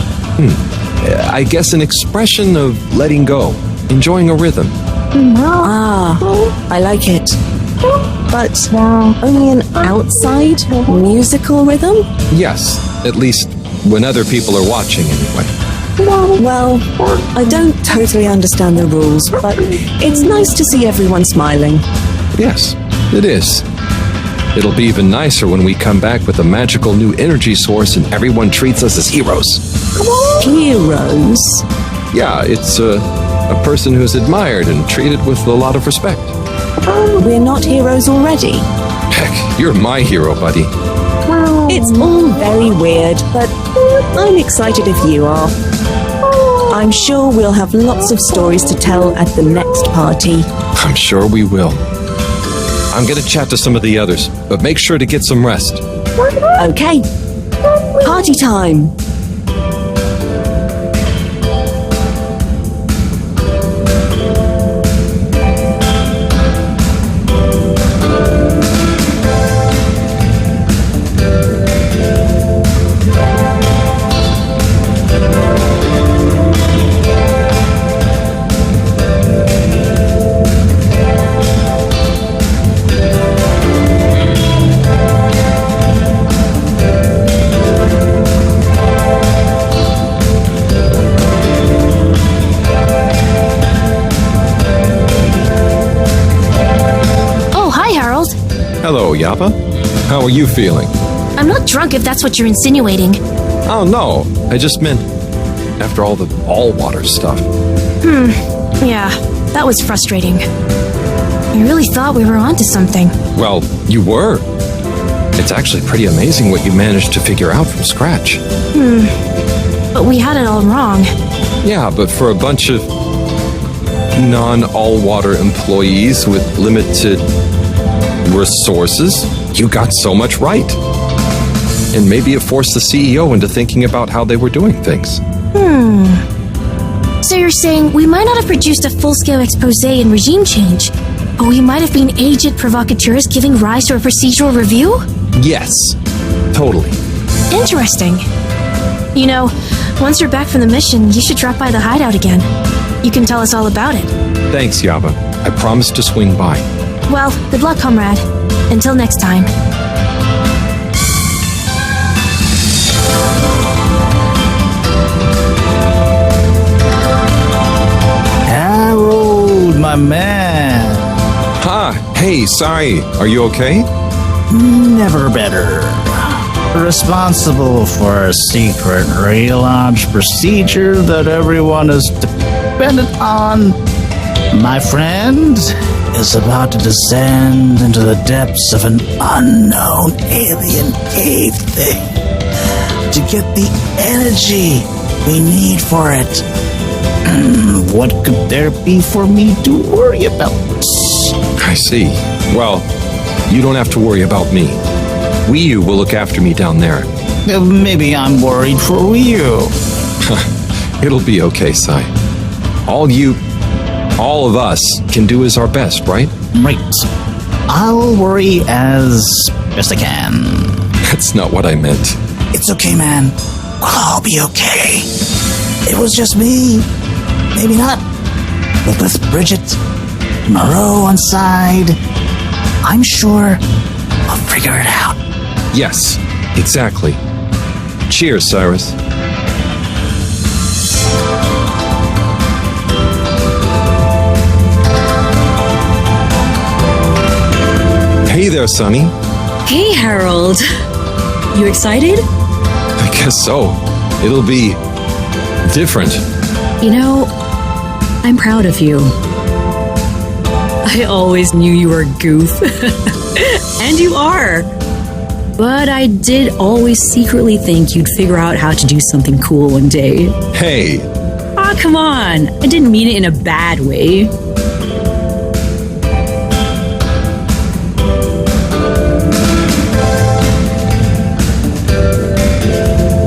I guess, an expression of letting go, enjoying a rhythm. I like it. But only an outside musical rhythm? Yes, at least when other people are watching anyway. Well, I don't totally understand the rules, but it's nice to see everyone smiling. Yes, it is. It'll be even nicer when we come back with a magical new energy source and everyone treats us as heroes. Heroes? Yeah, it's a person who's admired and treated with a lot of respect. We're not heroes already. Heck, you're my hero, buddy. It's all very weird, but I'm excited if you are. I'm sure we'll have lots of stories to tell at the next party. I'm sure we will. I'm gonna chat to some of the others, but make sure to get some rest. Okay. Party time. Hello, Yappa. How are you feeling? I'm not drunk if that's what you're insinuating. Oh, no. I just meant after all the all-water stuff. Yeah, that was frustrating. I really thought we were onto something. Well, you were. It's actually pretty amazing what you managed to figure out from scratch. But we had it all wrong. Yeah, but for a bunch of non-all-water employees with limited resources, you got so much right. And maybe it forced the CEO into thinking about how they were doing things. So you're saying we might not have produced a full-scale expose in regime change, but we might have been agent provocateurs giving rise to a procedural review? Yes, totally. Interesting. You know, once you're back from the mission, you should drop by the hideout again. You can tell us all about it. Thanks, Yaba. I promise to swing by. Well, good luck, comrade. Until next time. Harold, my man. Hey, sorry. Are you okay? Never better. Responsible for a secret relaunch procedure that everyone is dependent on. My friend is about to descend into the depths of an unknown alien cave thing to get the energy we need for it. What could there be for me to worry about? I see. Well, you don't have to worry about me. Ryu will look after me down there. Maybe I'm worried for Ryu. It'll be okay, Sai. All of us can do is our best, right? Right. I'll worry as best I can. That's not what I meant. It's okay, man. We'll all be okay. It was just me. Maybe not. But with Bridget, Moreau on side, I'm sure I'll figure it out. Yes, exactly. Cheers, Cyrus. Hey there, Sonny. Hey, Harold. You excited? I guess so. It'll be different. You know, I'm proud of you. I always knew you were a goof. And you are. But I did always secretly think you'd figure out how to do something cool one day. Hey, Ah, come on. I didn't mean it in a bad way.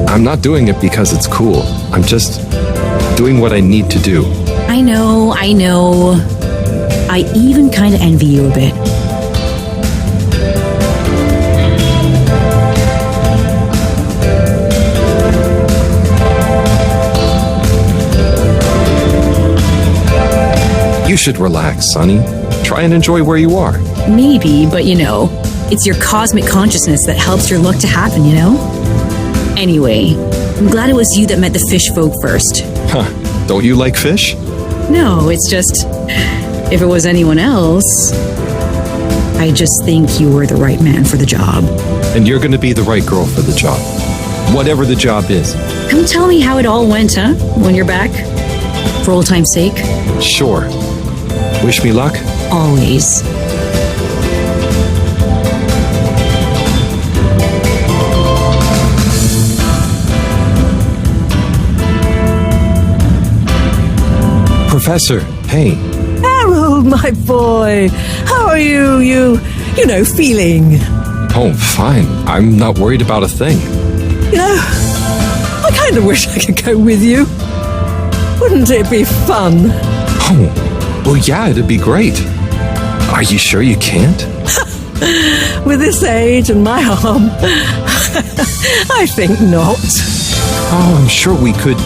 I'm not doing it because it's cool. I'm just doing what I need to do. I know. I even kind of envy you a bit. You should relax, Sonny. Try and enjoy where you are. Maybe, but it's your cosmic consciousness that helps your luck to happen, Anyway, I'm glad it was you that met the fish folk first. Huh. Don't you like fish? No, it's just, if it was anyone else, I just think you were the right man for the job. And you're going to be the right girl for the job. Whatever the job is. Come tell me how it all went, huh? When you're back? For old time's sake? Sure. Wish me luck? Always. Professor, hey. Harold, my boy. How are you, feeling? Oh, fine. I'm not worried about a thing. I kind of wish I could go with you. Wouldn't it be fun? Oh, well, yeah, it'd be great. Are you sure you can't? With this age and my arm, I think not. Oh, I'm sure we could.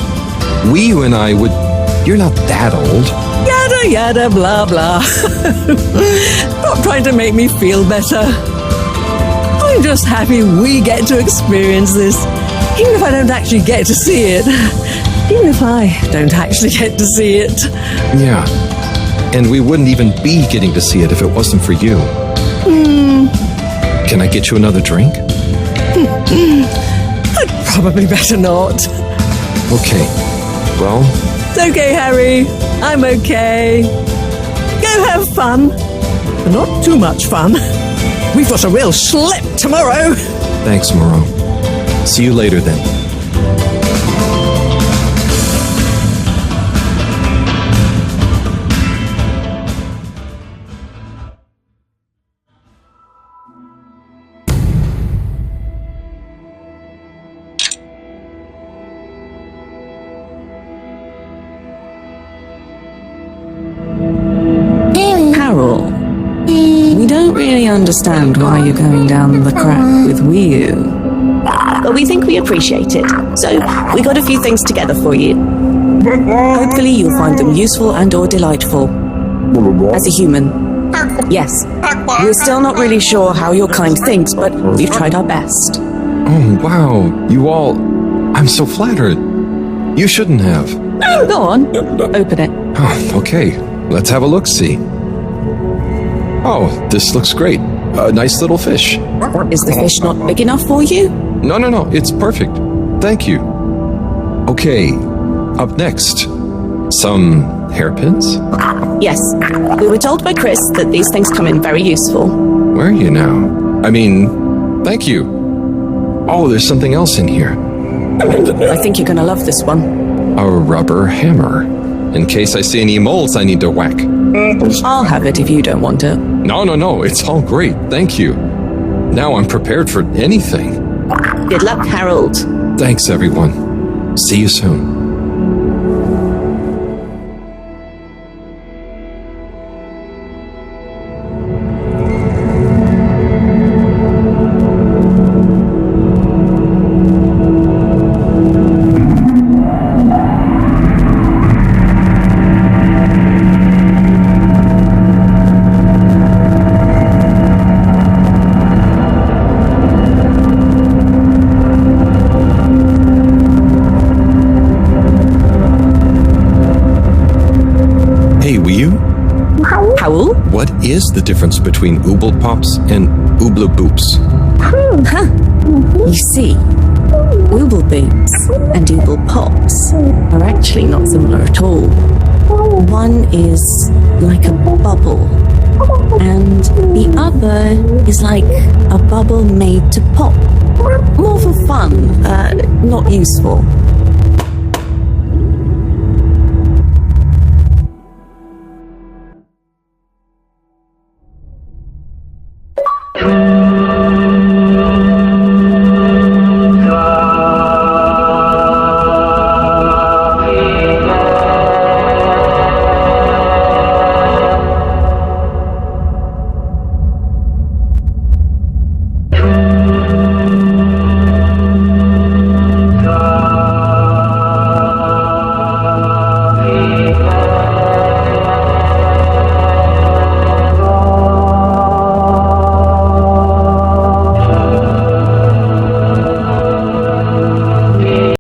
You and I would. You're not that old. Yada, yada, blah, blah. Not trying to make me feel better. I'm just happy we get to experience this, even if I don't actually get to see it. Even if I don't actually get to see it. Yeah. And we wouldn't even be getting to see it if it wasn't for you. Can I get you another drink? I'd probably better not. Okay. Well... It's okay, Harry. I'm okay. Go have fun. But not too much fun. We've got a real schlep tomorrow. Thanks, Moreau. See you later, then. We don't really understand why you're going down the crack with Wii but we think we appreciate it. So we got a few things together for you. Hopefully you'll find them useful and or delightful. As a human. Yes. We're still not really sure how your kind thinks, but we've tried our best. Oh, wow. You all... I'm so flattered. You shouldn't have. Go on. Open it. Oh, okay. Let's have a look-see. Oh, this looks great. A nice little fish. Is the fish not big enough for you? No. It's perfect. Thank you. Okay. Up next. Some hairpins? Yes. We were told by Chris that these things come in very useful. Where are you now? I mean, thank you. Oh, there's something else in here. I think you're going to love this one. A rubber hammer. In case I see any moles I need to whack. I'll have it if you don't want it. No. It's all great. Thank you. Now I'm prepared for anything. Good luck, Harold. Thanks, everyone. See you soon. What is the difference between Ooble Pops and Ooble Boops? You see, Ooble Boops and Ooble Pops are actually not similar at all. One is like a bubble, And the other is like a bubble made to pop. More for fun, not useful.